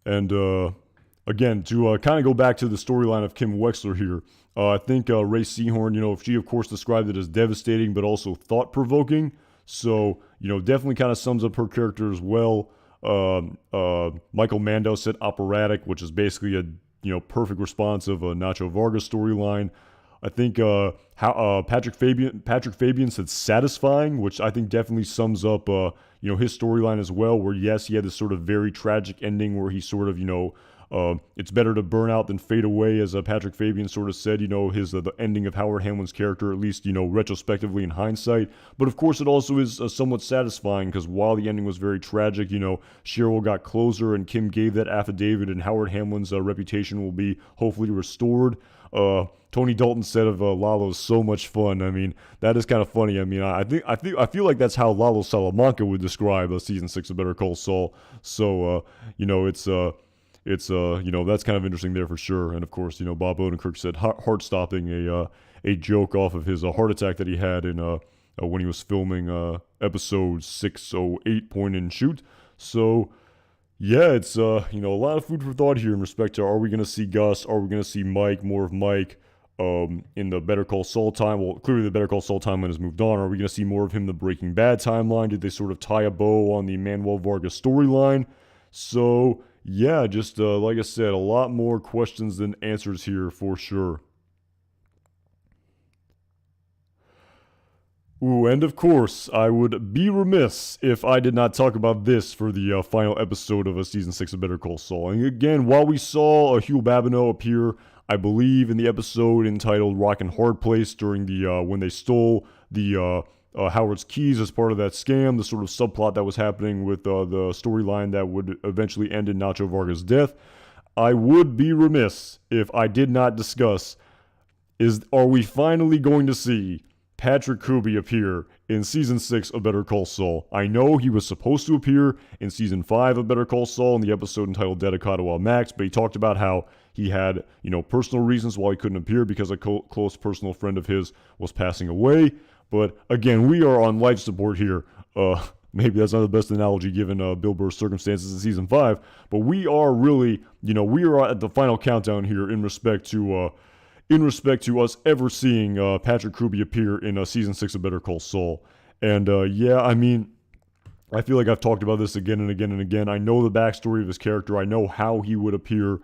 And again, to kind of go back to the storyline of Kim Wexler here, I think Ray Seahorn, she of course described it as devastating, but also thought-provoking. So, definitely kind of sums up her character as well. Michael Mando said operatic, which is basically a perfect response of a Nacho Vargas storyline. I think Patrick Fabian said satisfying, which I think definitely sums up his storyline as well. Where yes, he had this sort of very tragic ending where he sort of it's better to burn out than fade away, as Patrick Fabian sort of said, his the ending of Howard Hamlin's character, at least, retrospectively in hindsight. But of course, it also is somewhat satisfying, because while the ending was very tragic, Cheryl got closure and Kim gave that affidavit, and Howard Hamlin's reputation will be hopefully restored. Tony Dalton said of Lalo's so much fun. I mean, that is kind of funny. I mean, I feel like that's how Lalo Salamanca would describe season 6 of Better Call Saul. So, it's that's kind of interesting there for sure. And of course, Bob Odenkirk said heart-stopping, a joke off of his heart attack that he had in when he was filming episode 608 Point and Shoot. So yeah, it's a lot of food for thought here in respect to, are we going to see Gus? Are we going to see Mike, more of Mike in the Better Call Saul time? Well, clearly the Better Call Saul timeline has moved on. Are we going to see more of him in the Breaking Bad timeline? Did they sort of tie a bow on the Manuel Vargas storyline? So yeah, just like I said, a lot more questions than answers here for sure. Ooh, and of course, I would be remiss if I did not talk about this for the final episode of Season 6 of Better Call Saul. And again, while we saw Hugh Babineau appear, I believe, in the episode entitled Rock and Hard Place during the when they stole the Howard's keys as part of that scam, the sort of subplot that was happening with the storyline that would eventually end in Nacho Vargas' death, I would be remiss if I did not discuss, are we finally going to see Patrick Kuby appear in Season 6 of Better Call Saul? I know he was supposed to appear in Season 5 of Better Call Saul in the episode entitled Dedicado al Max, but he talked about how he had, personal reasons why he couldn't appear because a close personal friend of his was passing away. But again, we are on life support here. maybe that's not the best analogy given Bill Burr's circumstances in season 5, but we are really, we are at the final countdown here in respect to us ever seeing Patrick Kuby appear in season 6 of Better Call Saul. And yeah, I mean, I feel like I've talked about this again and again and again. I know the backstory of his character. I know how he would appear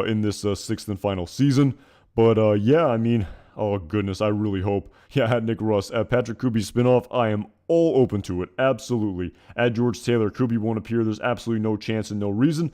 in this sixth and final season. But yeah, I mean, oh goodness, I really hope. Yeah, at Nick Russ, at Patrick Kuby's spinoff, I am all open to it. Absolutely. At George Taylor, Kuby won't appear. There's absolutely no chance and no reason.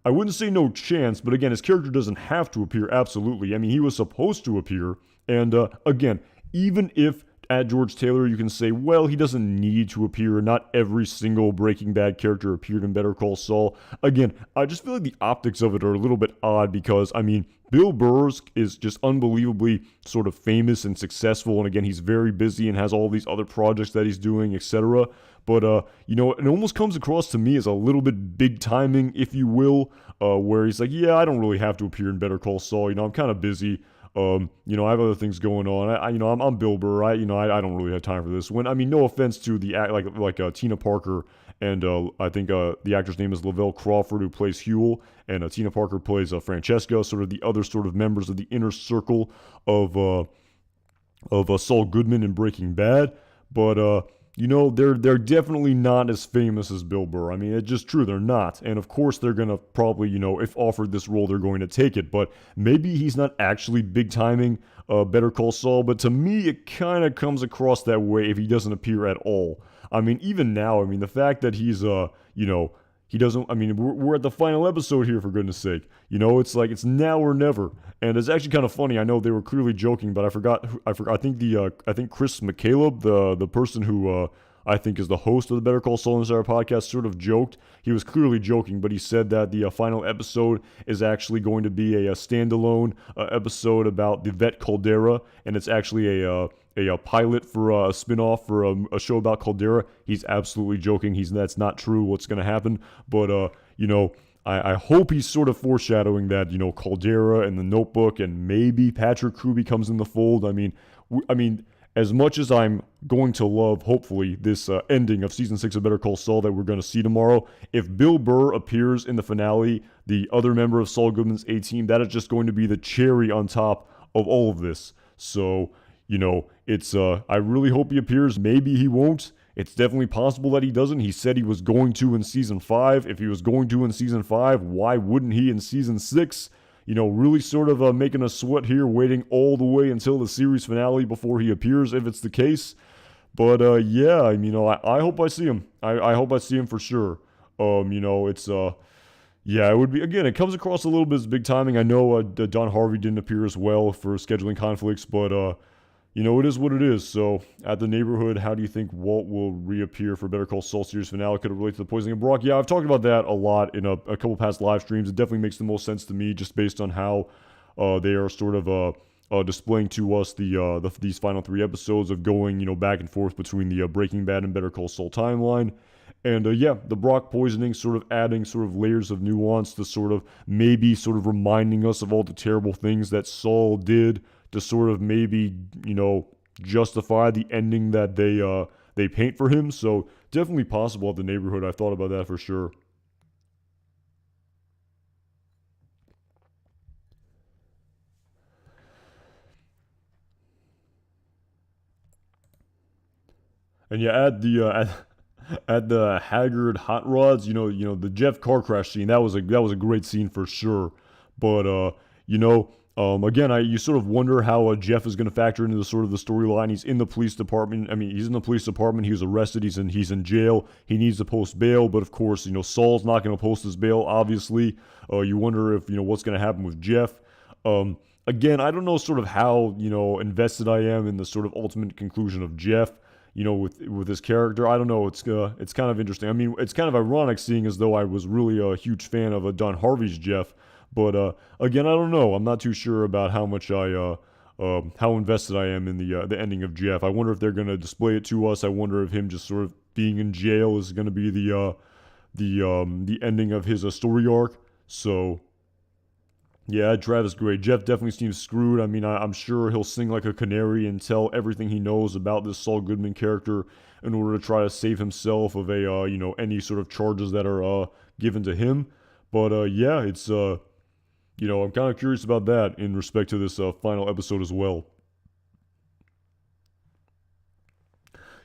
I wouldn't say no chance, but again, his character doesn't have to appear. Absolutely. I mean, he was supposed to appear. And again, even if at George Taylor, you can say, well, he doesn't need to appear. Not every single Breaking Bad character appeared in Better Call Saul. Again, I just feel like the optics of it are a little bit odd because, I mean, Bill Burr is just unbelievably sort of famous and successful. And again, he's very busy and has all these other projects that he's doing, etc. But, it almost comes across to me as a little bit big timing, if you will, where he's like, yeah, I don't really have to appear in Better Call Saul. I'm kind of busy. I have other things going on. I'm Bill Burr. I don't really have time for this. No offense to the like Tina Parker and I think the actor's name is Lavelle Crawford, who plays Huel, and Tina Parker plays Francesca, sort of the other sort of members of the inner circle of Saul Goodman in Breaking Bad. But they're definitely not as famous as Bill Burr. I mean, it's just true, they're not. And of course, they're going to probably, if offered this role, they're going to take it. But maybe he's not actually big timing Better Call Saul. But to me, it kind of comes across that way if he doesn't appear at all. I mean, even now, I mean, the fact that he's, he doesn't, I mean, we're at the final episode here, for goodness sake. It's like, it's now or never. And it's actually kind of funny. I know they were clearly joking, but I forgot, I think Chris McCaleb, the person who, I think is the host of the Better Call Saul Insider podcast, sort of joked. He was clearly joking, but he said that the final episode is actually going to be a standalone episode about the vet Caldera, and it's actually a pilot for a spinoff for a show about Caldera. He's absolutely joking. That's not true what's going to happen, but I hope he's sort of foreshadowing that, Caldera and the Notebook and maybe Patrick Kuby comes in the fold. I mean, as much as I'm going to love, hopefully, this ending of Season 6 of Better Call Saul that we're going to see tomorrow, if Bill Burr appears in the finale, the other member of Saul Goodman's A-Team, that is just going to be the cherry on top of all of this. So, it's I really hope he appears. Maybe he won't. It's definitely possible that he doesn't. He said he was going to in Season 5. If he was going to in Season 5, why wouldn't he in Season 6? Really sort of making us sweat here, waiting all the way until the series finale before he appears, if it's the case. But, yeah, I hope I see him. I hope I see him for sure. It's, yeah, it would be, again, it comes across a little bit as big timing. I know Don Harvey didn't appear as well for scheduling conflicts, but, it is what it is. So, at the neighborhood, how do you think Walt will reappear for Better Call Saul series finale? Could it relate to the poisoning of Brock? Yeah, I've talked about that a lot in a couple past live streams. It definitely makes the most sense to me, just based on how they are sort of displaying to us these final 3 episodes of going, back and forth between the Breaking Bad and Better Call Saul timeline. And yeah, the Brock poisoning sort of adding sort of layers of nuance to sort of maybe sort of reminding us of all the terrible things that Saul did to sort of maybe, justify the ending that they paint for him. So definitely possible at the neighborhood. I've thought about that for sure. And yeah, at the Haggard hot rods, the Jeff car crash scene, that was a great scene for sure. But again, you sort of wonder how Jeff is going to factor into the sort of the storyline. He's in the police department. I mean, he's in the police department. He was arrested. He's in jail. He needs to post bail, but of course, Saul's not going to post his bail. Obviously, you wonder if what's going to happen with Jeff. Again, I don't know sort of how invested I am in the sort of ultimate conclusion of Jeff. With his character, I don't know. It's kind of interesting. I mean, it's kind of ironic seeing as though I was really a huge fan of Don Harvey's Jeff. But again, I don't know. I'm not too sure about how much how invested I am in the ending of Jeff. I wonder if they're going to display it to us. I wonder if him just sort of being in jail is going to be the ending of his story arc. So yeah, Travis great. Jeff definitely seems screwed. I mean, I'm sure he'll sing like a canary and tell everything he knows about this Saul Goodman character in order to try to save himself of a any sort of charges that are given to him. But yeah, it's I'm kind of curious about that in respect to this final episode as well.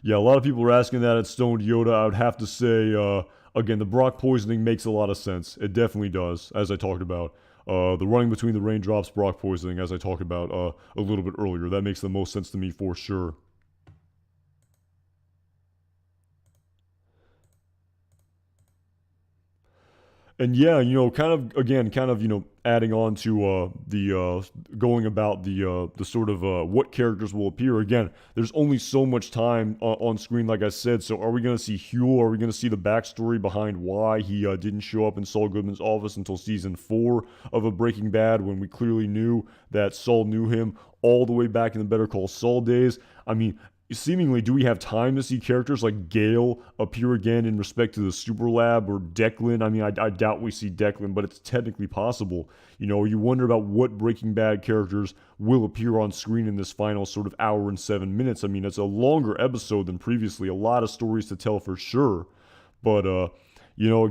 Yeah, a lot of people are asking that at Stoned Yoda. I would have to say, again, the Brock poisoning makes a lot of sense. It definitely does, as I talked about. The running between the raindrops, Brock poisoning, as I talked about a little bit earlier. That makes the most sense to me for sure. And yeah, adding on to the going about the sort of what characters will appear. Again, there's only so much time on screen, like I said. So, are we going to see Huel? Are we going to see the backstory behind why he didn't show up in Saul Goodman's office until season 4 of a Breaking Bad, when we clearly knew that Saul knew him all the way back in the Better Call Saul days? I mean, seemingly, do we have time to see characters like Gale appear again in respect to the Super Lab, or Declan? I mean, I doubt we see Declan, but it's technically possible. You wonder about what Breaking Bad characters will appear on screen in this final sort of hour and 7 minutes. I mean, it's a longer episode than previously, a lot of stories to tell for sure. But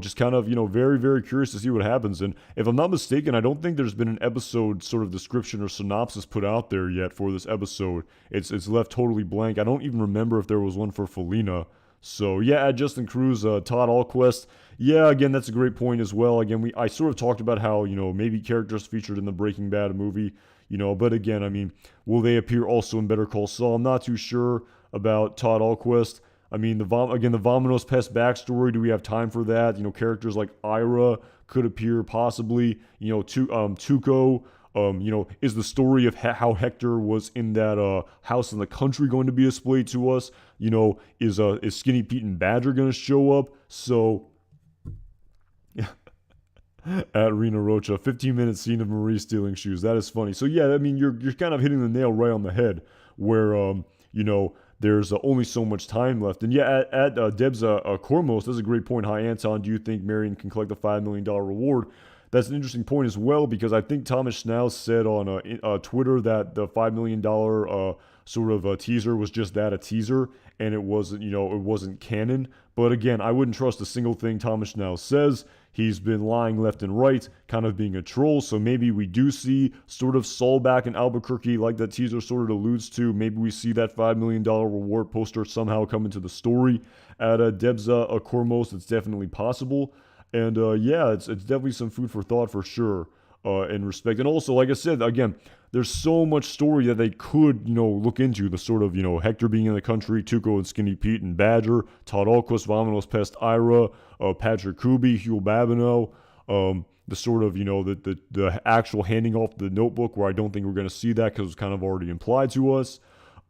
just kind of, very, very curious to see what happens. And if I'm not mistaken, I don't think there's been an episode sort of description or synopsis put out there yet for this episode. It's left totally blank. I don't even remember if there was one for Felina. So yeah, Justin Cruz, Todd Alquist. Yeah, again, that's a great point as well. Again, I sort of talked about how, maybe characters featured in the Breaking Bad movie, but again, I mean, will they appear also in Better Call Saul? I'm not too sure about Todd Alquist. I mean, the Vominos Pest backstory, do we have time for that? Characters like Ira could appear possibly. Tuco. Is the story of how Hector was in that house in the country going to be displayed to us? Is Skinny Pete and Badger going to show up? So, yeah. At Rena Rocha, 15-minute scene of Marie stealing shoes. That is funny. So yeah, I mean, you're kind of hitting the nail right on the head, where there's only so much time left. And yeah, at Deb's Cormos, that's a great point. Hi, Anton. Do you think Marion can collect the $5 million reward? That's an interesting point as well, because I think Thomas Schnauz said on Twitter that the $5 million sort of teaser was just that, a teaser, and it wasn't canon. But again, I wouldn't trust a single thing Thomas Schnauz says. He's been lying left and right, kind of being a troll. So maybe we do see sort of Saul back in Albuquerque, like that teaser sort of alludes to. Maybe we see that $5 million reward poster somehow come into the story at Debza Cormos. It's definitely possible. And yeah, it's definitely some food for thought for sure in respect. And also, like I said, again, there's so much story that they could, look into. The sort of, Hector being in the country, Tuco and Skinny Pete and Badger, Todd Alquist, Vominos Pest Ira, Patrick Kuby, Huel Babineau, the sort of, the actual handing off the notebook, where I don't think we're going to see that because it's kind of already implied to us.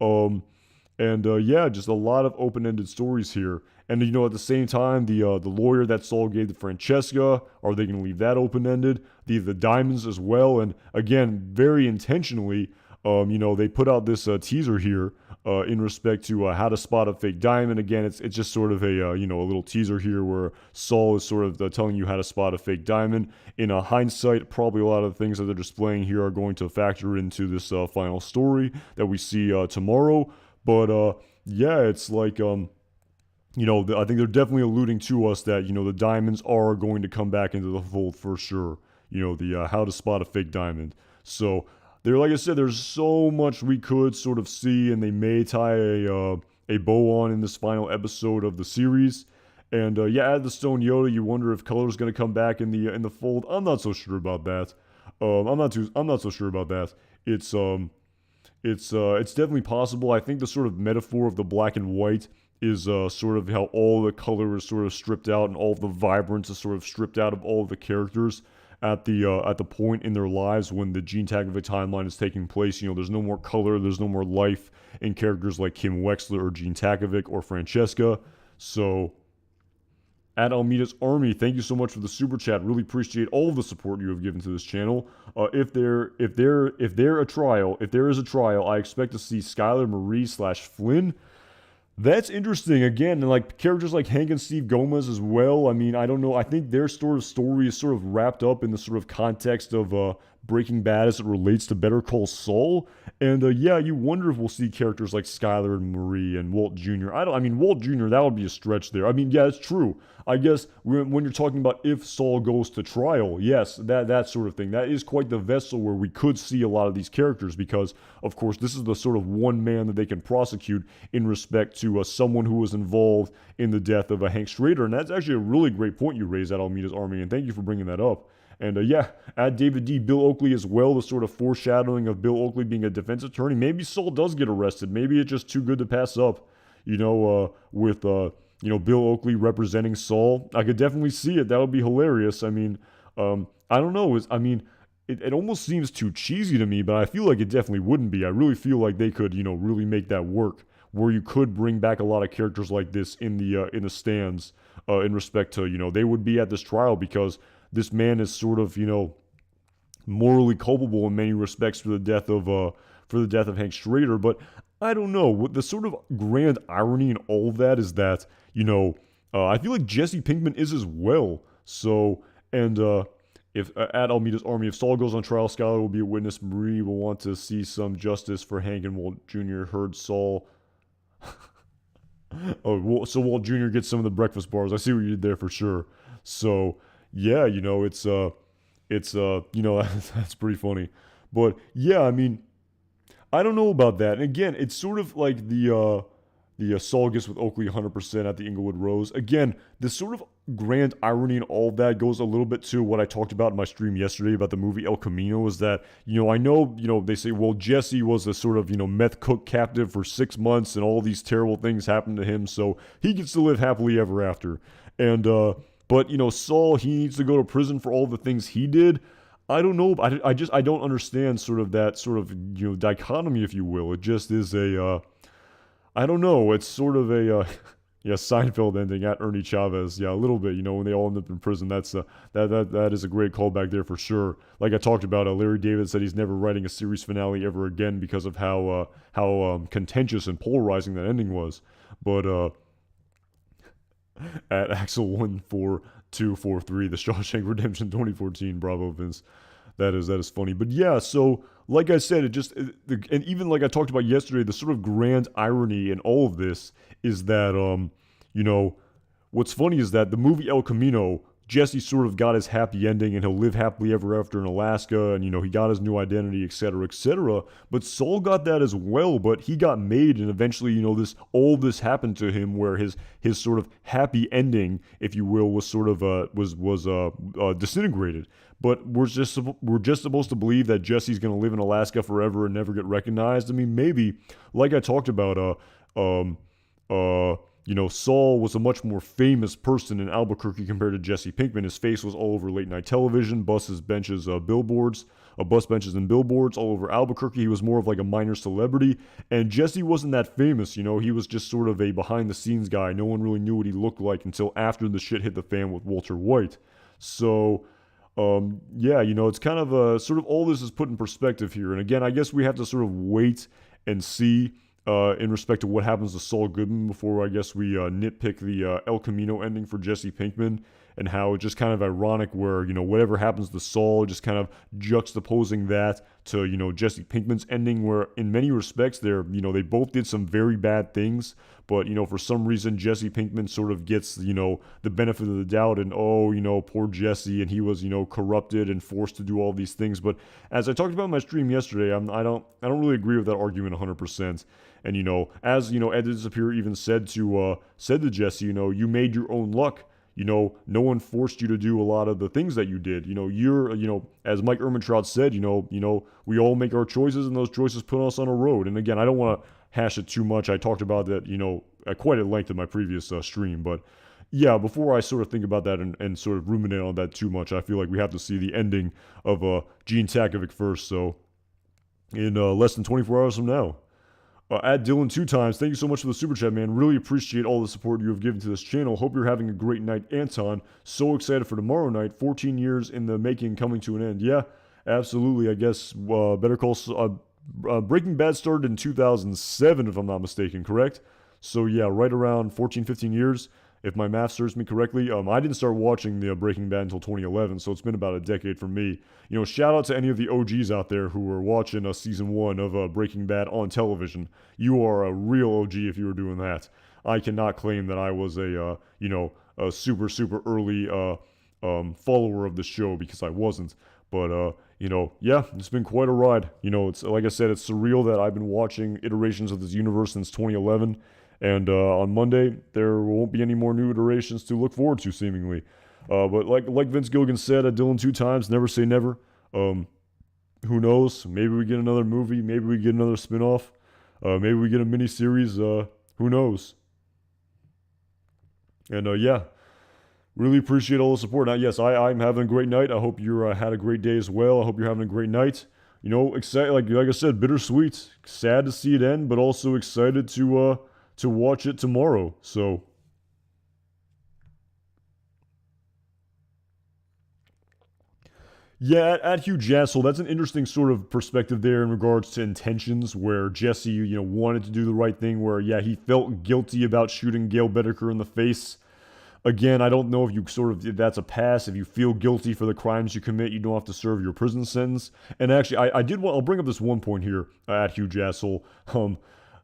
Yeah, just a lot of open-ended stories here. And, at the same time, the lawyer that Saul gave to Francesca, are they going to leave that open-ended? The diamonds as well. And, again, very intentionally, they put out this teaser here in respect to how to spot a fake diamond. Again, it's just sort of a little teaser here where Saul is sort of telling you how to spot a fake diamond. In hindsight, probably a lot of the things that they're displaying here are going to factor into this final story that we see tomorrow. But, yeah, it's like... I think they're definitely alluding to us that, the diamonds are going to come back into the fold for sure. The how to spot a fake diamond. So, like I said, there's so much we could sort of see, and they may tie a bow on in this final episode of the series. And yeah, at the Stone Yoda, you wonder if color's going to come back in the fold. I'm not so sure about that. I'm not so sure about that. It's definitely possible. I think the sort of metaphor of the black and white is sort of how all the color is sort of stripped out, and all of the vibrance is sort of stripped out of all of the characters at the point in their lives when the Gene Takovic timeline is taking place. There's no more color, there's no more life in characters like Kim Wexler or Gene Takovic or Francesca. So, at Almeida's Army, thank you so much for the super chat. Really appreciate all of the support you have given to this channel. If there is a trial, I expect to see Skylar Marie / Flynn. That's interesting. Again, like characters like Hank and Steve Gomez as well. I mean, I don't know. I think their sort of story is sort of wrapped up in the sort of context of Breaking Bad as it relates to Better Call Saul. And yeah, you wonder if we'll see characters like Skyler and Marie and Walt Jr. I mean, Walt Jr., that would be a stretch there. I mean, yeah, it's true. I guess when you're talking about if Saul goes to trial, yes, that sort of thing. That is quite the vessel where we could see a lot of these characters because, of course, this is the sort of one man that they can prosecute in respect to someone who was involved in the death of Hank Schrader. And that's actually a really great point you raised at Almeida's Army, and thank you for bringing that up. And yeah, add David D. Bill Oakley as well, the sort of foreshadowing of Bill Oakley being a defense attorney. Maybe Saul does get arrested. Maybe it's just too good to pass up, with Bill Oakley representing Saul. I could definitely see it. That would be hilarious. I mean, I don't know. It almost seems too cheesy to me, but I feel like it definitely wouldn't be. I really feel like they could, really make that work, where you could bring back a lot of characters like this in the stands, in respect to, they would be at this trial because this man is sort of, morally culpable in many respects for the death of Hank Schrader. But I don't know. What the sort of grand irony in all of that is that, I feel like Jesse Pinkman is as well. So, and if at Almeida's Army, if Saul goes on trial, Skyler will be a witness. Marie will want to see some justice for Hank, and Walt Jr. heard Saul. So Walt Jr. gets some of the breakfast bars. I see what you did there for sure. So yeah, that's pretty funny. But yeah, I mean, I don't know about that. And again, it's sort of like the Saul gets with Oakley 100% at the Inglewood Rose. Again, this sort of grand irony in all of that goes a little bit to what I talked about in my stream yesterday about the movie El Camino, is that, I know, they say, well, Jesse was a sort of, meth cook captive for 6 months and all these terrible things happened to him, so he gets to live happily ever after. And, but, Saul, he needs to go to prison for all the things he did. I don't know. I don't understand sort of that sort of, dichotomy, if you will. It just is I don't know. It's sort of a, Seinfeld ending at Ernie Chavez. Yeah, a little bit, when they all end up in prison. That's, that is a great callback there for sure. Like I talked about, Larry David said he's never writing a series finale ever again because of how contentious and polarizing that ending was. But, at Axel 14243, the Shawshank Redemption 2014. Bravo, Vince. That is funny. But yeah, so like I said, and even like I talked about yesterday, the sort of grand irony in all of this is that, what's funny is that the movie El Camino, Jesse sort of got his happy ending and he'll live happily ever after in Alaska, and he got his new identity, etc., etc. But Saul got that as well, but he got made, and eventually, all this happened to him where his sort of happy ending, if you will, was sort of disintegrated. But we're just supposed to believe that Jesse's gonna live in Alaska forever and never get recognized. I mean, maybe, like I talked about, Saul was a much more famous person in Albuquerque compared to Jesse Pinkman. His face was all over late night television, bus benches, and billboards all over Albuquerque. He was more of like a minor celebrity. And Jesse wasn't that famous, he was just sort of a behind the scenes guy. No one really knew what he looked like until after the shit hit the fan with Walter White. So, it's kind of sort of all this is put in perspective here. And again, I guess we have to sort of wait and see in respect to what happens to Saul Goodman before I guess we nitpick the El Camino ending for Jesse Pinkman, and how it's just kind of ironic where, whatever happens to Saul, just kind of juxtaposing that to, Jesse Pinkman's ending, where in many respects they both did some very bad things, but, for some reason Jesse Pinkman sort of gets, the benefit of the doubt, and poor Jesse, and he was, corrupted and forced to do all these things. But as I talked about in my stream yesterday, I don't really agree with that argument 100%. And, as, Ed Disappear even said to Jesse, you made your own luck. No one forced you to do a lot of the things that you did. You're, as Mike Ehrmantraut said, we all make our choices, and those choices put us on a road. And again, I don't want to hash it too much. I talked about that, quite at length in my previous stream. But yeah, before I sort of think about that and sort of ruminate on that too much, I feel like we have to see the ending of Gene Takovic first. So in less than 24 hours from now. At Dylan 2 times, thank you so much for the super chat, man. Really appreciate all the support you have given to this channel. Hope you're having a great night, Anton. So excited for tomorrow night. 14 years in the making, coming to an end. Yeah, absolutely. I guess Better Call Breaking Bad started in 2007, if I'm not mistaken, correct? So yeah, right around 14, 15 years. if my math serves me correctly. I didn't start watching the Breaking Bad until 2011, so it's been about a decade for me. Shout out to any of the OGs out there who were watching season 1 of Breaking Bad on television. You are a real OG if you were doing that. I cannot claim that I was a super, super early follower of the show, because I wasn't. But, yeah, it's been quite a ride. It's like I said, it's surreal that I've been watching iterations of this universe since 2011. And on Monday, there won't be any more new iterations to look forward to, seemingly. But like Vince Gilligan said at Dylan 2 times, never say never. Who knows? Maybe we get another movie. Maybe we get another spinoff. Maybe we get a miniseries. Who knows? And yeah, really appreciate all the support. Now, yes, I'm having a great night. I hope you had a great day as well. I hope you're having a great night. Excited, like I said, bittersweet. Sad to see it end, but also excited to watch it tomorrow. So, yeah, at Hugh Jassel, that's an interesting sort of perspective there in regards to intentions, where Jesse, wanted to do the right thing, where, yeah, he felt guilty about shooting Gail Bedecker in the face. Again, I don't know if that's a pass. If you feel guilty for the crimes you commit, you don't have to serve your prison sentence. And actually, I'll bring up this one point here at Hugh Jassel.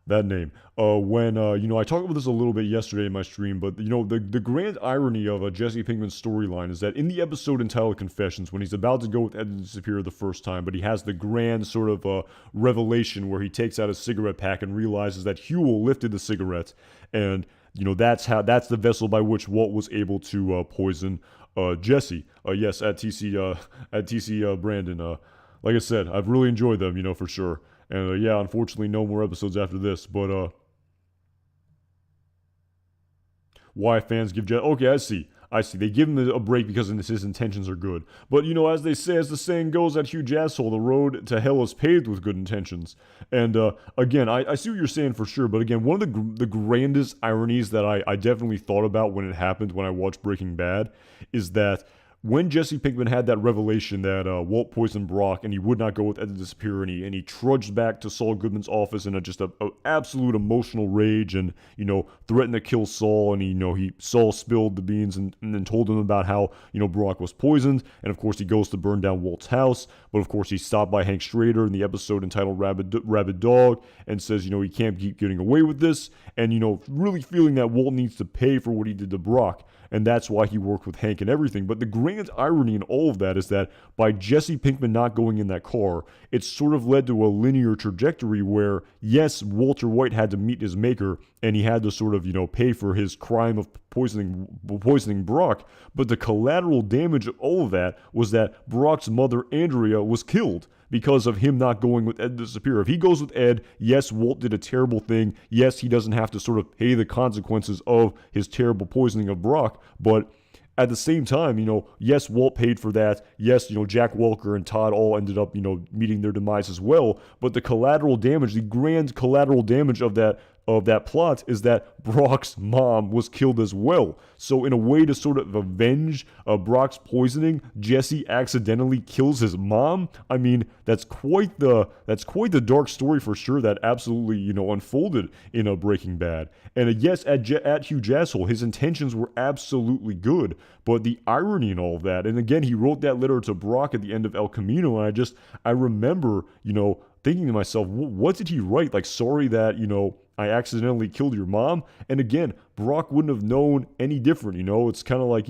That name. When I talked about this a little bit yesterday in my stream, but the grand irony of Jesse Pinkman's storyline is that in the episode entitled Confessions, when he's about to go with Ed to disappear the first time, but he has the grand sort of revelation where he takes out a cigarette pack and realizes that Huell lifted the cigarette, and that's the vessel by which Walt was able to poison Jesse. Yes, at TC Brandon. Like I said, I've really enjoyed them, for sure. And yeah, unfortunately, no more episodes after this. But why fans give Jesse? Okay, I see. They give him a break because his intentions are good. But as they say, as the saying goes at Hugh Jassel, the road to hell is paved with good intentions. And again, I see what you're saying for sure. But again, one of the grandest ironies that I definitely thought about when it happened, when I watched Breaking Bad, is that when Jesse Pinkman had that revelation that Walt poisoned Brock and he would not go with Ed to disappear, and he trudged back to Saul Goodman's office in just a absolute emotional rage, and threatened to kill Saul, and Saul spilled the beans and then told him about how Brock was poisoned, and of course he goes to burn down Walt's house, but of course he's stopped by Hank Schrader in the episode entitled Rabid Dog, and says he can't keep getting away with this, and really feeling that Walt needs to pay for what he did to Brock. And that's why he worked with Hank and everything. But the grand irony in all of that is that by Jesse Pinkman not going in that car, it sort of led to a linear trajectory where, yes, Walter White had to meet his maker, and he had to sort of, pay for his crime of poisoning Brock. But the collateral damage of all of that was that Brock's mother, Andrea, was killed because of him not going with Ed to disappear. If he goes with Ed, yes, Walt did a terrible thing. Yes, he doesn't have to sort of pay the consequences of his terrible poisoning of Brock, but at the same time, yes, Walt paid for that. Yes, Jack Welker and Todd all ended up, meeting their demise as well. But the collateral damage, the grand collateral damage of that plot is that Brock's mom was killed as well. So in a way to sort of avenge Brock's poisoning, Jesse accidentally kills his mom. I mean, that's quite the dark story for sure that absolutely, unfolded in Breaking Bad. And yes, at Hugh Jassel, his intentions were absolutely good, but the irony in all of that, and again, he wrote that letter to Brock at the end of El Camino, and I remember, thinking to myself, what did he write? Like, sorry that, I accidentally killed your mom. And again, Brock wouldn't have known any different, It's kind of like,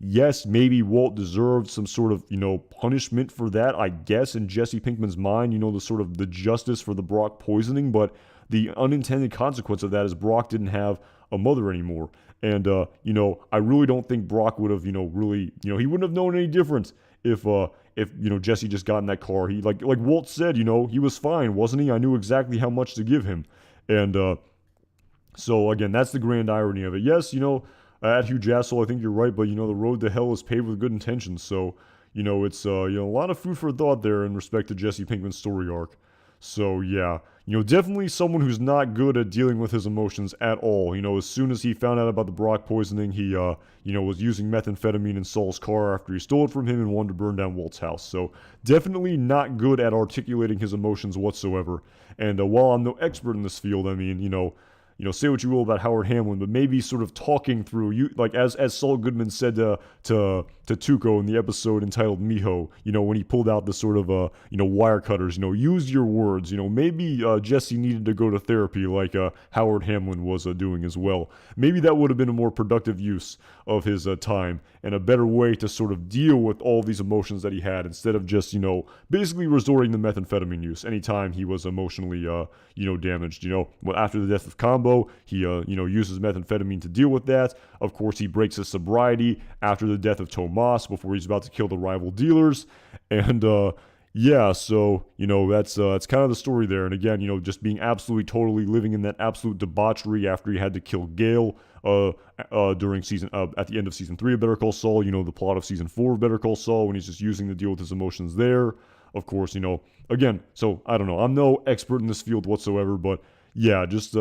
yes, maybe Walt deserved some sort of, punishment for that, I guess, in Jesse Pinkman's mind, the sort of the justice for the Brock poisoning. But the unintended consequence of that is Brock didn't have a mother anymore. And, I really don't think Brock would have, really, he wouldn't have known any difference if Jesse just got in that car. He, like Walt said, he was fine, wasn't he? I knew exactly how much to give him. And so, again, that's the grand irony of it. Yes, at Hugh Jassel, I think you're right, but, the road to hell is paved with good intentions. So, it's, a lot of food for thought there in respect to Jesse Pinkman's story arc. So, yeah, definitely someone who's not good at dealing with his emotions at all. As soon as he found out about the Brock poisoning, he, was using methamphetamine in Saul's car after he stole it from him and wanted to burn down Walt's house. So, definitely not good at articulating his emotions whatsoever. And while I'm no expert in this field, I mean, say what you will about Howard Hamlin, but maybe sort of talking through you, like as Saul Goodman said to Tuco in the episode entitled Miho, when he pulled out the sort of wire cutters, use your words. Maybe Jesse needed to go to therapy like Howard Hamlin was doing as well. Maybe that would have been a more productive use of his time and a better way to sort of deal with all these emotions that he had, instead of just basically resorting to methamphetamine use anytime he was emotionally damaged. Well, after the death of Combo, he uses methamphetamine to deal with that. Of course, he breaks his sobriety after the death of Tomas, before he's about to kill the rival dealers. And yeah, so that's kind of the story there. And again, just being absolutely totally living in that absolute debauchery after he had to kill Gale during season at the end of season 3 of Better Call Saul. The plot of season 4 of Better Call Saul, when he's just using to deal with his emotions there. Of course, again, so I don't know. I'm no expert in this field whatsoever, but yeah, just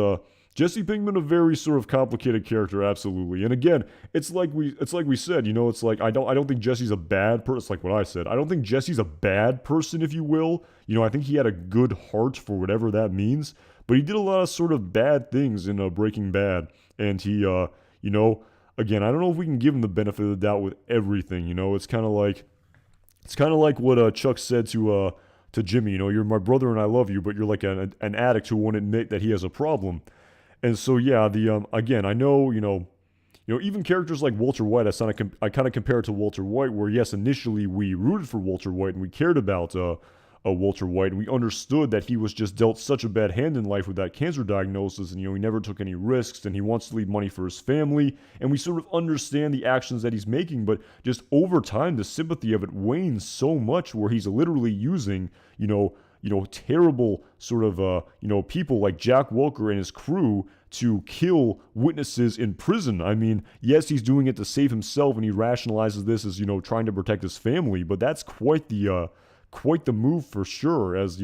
Jesse Pinkman, a very sort of complicated character, absolutely. And again, it's like we said, it's like I don't think Jesse's a bad person. It's like what I said. I don't think Jesse's a bad person, if you will. I think he had a good heart, for whatever that means. But he did a lot of sort of bad things in Breaking Bad, and he, again, I don't know if we can give him the benefit of the doubt with everything. It's kind of like what Chuck said to Jimmy. You're my brother and I love you, but you're like an addict who won't admit that he has a problem. And so yeah, again, I know even characters like Walter White, I kind of compare it to Walter White, where yes, initially we rooted for Walter White and we cared about Walter White, and we understood that he was just dealt such a bad hand in life with that cancer diagnosis, and he never took any risks, and he wants to leave money for his family, and we sort of understand the actions that he's making. But just over time, the sympathy of it wanes so much, where he's literally using terrible sort of, people like Jack Welker and his crew to kill witnesses in prison. I mean, yes, he's doing it to save himself, and he rationalizes this as, trying to protect his family, but that's quite the move for sure, as,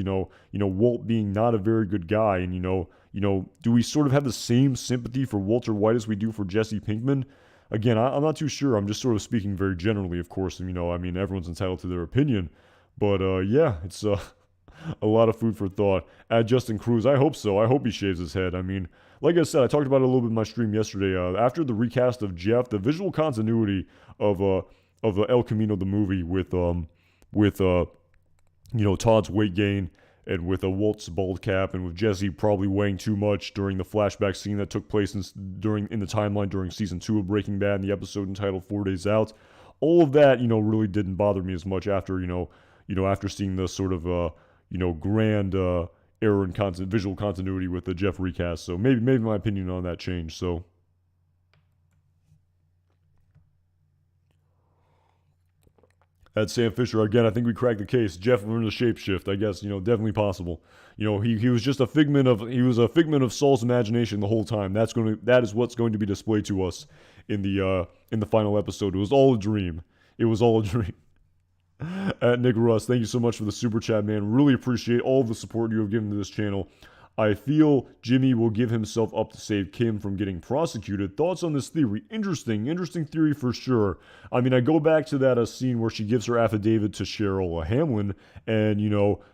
Walt being not a very good guy. And, do we sort of have the same sympathy for Walter White as we do for Jesse Pinkman? Again, I'm not too sure. I'm just sort of speaking very generally, of course, and, everyone's entitled to their opinion. But, yeah, it's, a lot of food for thought. At Justin Cruz, I hope so. I hope he shaves his head. I mean, like I said, I talked about it a little bit in my stream yesterday. After the recast of Jeff, the visual continuity of El Camino, the movie, with Todd's weight gain, and with Walt's bald cap, and with Jesse probably weighing too much during the flashback scene that took place in the timeline during season 2 of Breaking Bad, in the episode entitled 4 Days Out. All of that, really didn't bother me as much after after seeing the sort of grand error in visual continuity with the Jeff recast. So maybe my opinion on that changed. So at Sam Fisher, again, I think we cracked the case. Jeff learned the shapeshift. I guess definitely possible. He was just a figment of Saul's imagination the whole time. That is what's going to be displayed to us in the final episode. It was all a dream. It was all a dream. At Nick Russ, thank you so much for the super chat, man. Really appreciate all the support you have given to this channel. I feel Jimmy will give himself up to save Kim from getting prosecuted. Thoughts on this theory? Interesting theory for sure. I mean, I go back to that scene where she gives her affidavit to Cheryl Hamlin, and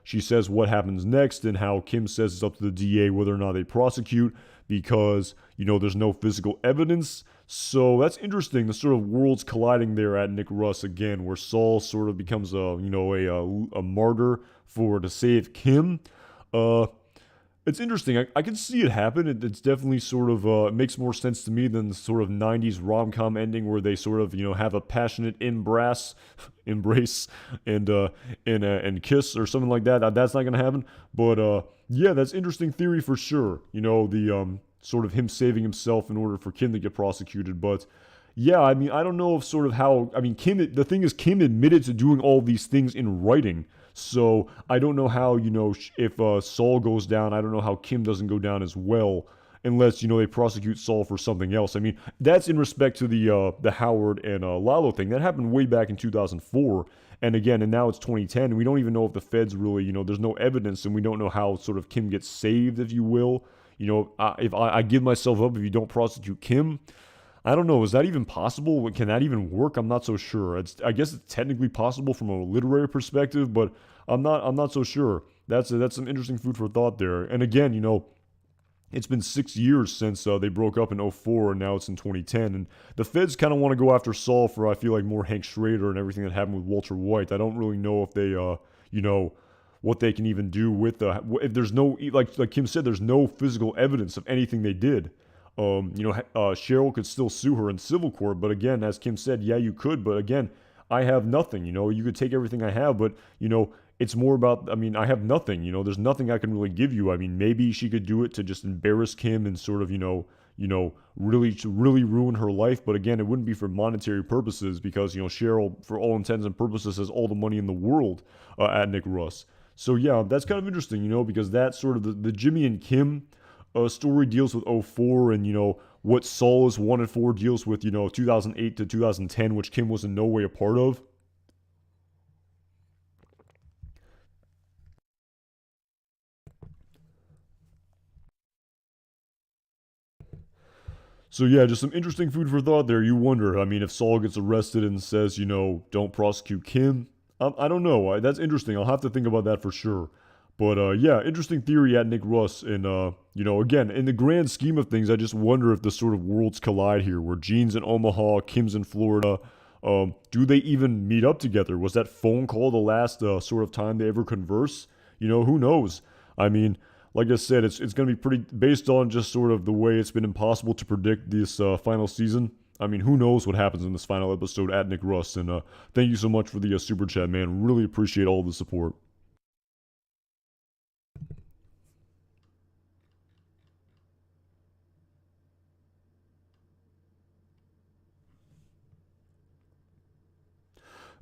she says what happens next, and how Kim says it's up to the DA whether or not they prosecute, because there's no physical evidence. So that's interesting, the sort of worlds colliding there at Nick Russ again, where Saul sort of becomes a martyr to save Kim. It's interesting. I can see it happen. It's definitely sort of it makes more sense to me than the sort of 90s rom-com ending where they sort of have a passionate embrace and kiss or something like that. That's not gonna happen. But yeah, that's interesting theory for sure. The sort of him saving himself in order for Kim to get prosecuted. But yeah, I mean, I don't know if sort of how, I mean, the thing is, Kim admitted to doing all these things in writing. So I don't know how, if Saul goes down, I don't know how Kim doesn't go down as well, unless, they prosecute Saul for something else. I mean, that's in respect to the Howard and Lalo thing. That happened way back in 2004. And again, and now it's 2010, and we don't even know if the feds really, there's no evidence, and we don't know how sort of Kim gets saved, if you will. If I give myself up if you don't prosecute Kim, I don't know. Is that even possible? Can that even work? I'm not so sure. I guess it's technically possible from a literary perspective, but I'm not so sure. That's some interesting food for thought there. And again, it's been 6 years since they broke up in '04, and now it's in 2010. And the feds kind of want to go after Saul for, I feel like, more Hank Schrader and everything that happened with Walter White. I don't really know if they, what they can even do with if there's no, like Kim said, there's no physical evidence of anything they did. Cheryl could still sue her in civil court, but again, as Kim said, yeah, you could, but again, I have nothing. You could take everything I have, but it's more about, I have nothing. There's nothing I can really give you. Maybe she could do it to just embarrass Kim and sort of, really ruin her life. But again, it wouldn't be for monetary purposes because, Cheryl, for all intents and purposes, has all the money in the world at Nick Russ. So yeah, that's kind of interesting, because that sort of the Jimmy and Kim story deals with '04, and what Saul is wanted for deals with 2008 to 2010, which Kim was in no way a part of. So yeah, just some interesting food for thought there. You wonder, if Saul gets arrested and says, don't prosecute Kim, I don't know. That's interesting. I'll have to think about that for sure. But yeah, interesting theory at Nick Russ. And again, in the grand scheme of things, I just wonder if the sort of worlds collide here, where Gene's in Omaha, Kim's in Florida. Do they even meet up together? Was that phone call the last sort of time they ever converse? Who knows? Like I said, it's going to be pretty based on just sort of the way it's been impossible to predict this final season. Who knows what happens in this final episode at Nick Russ. And thank you so much for the super chat, man. Really appreciate all the support.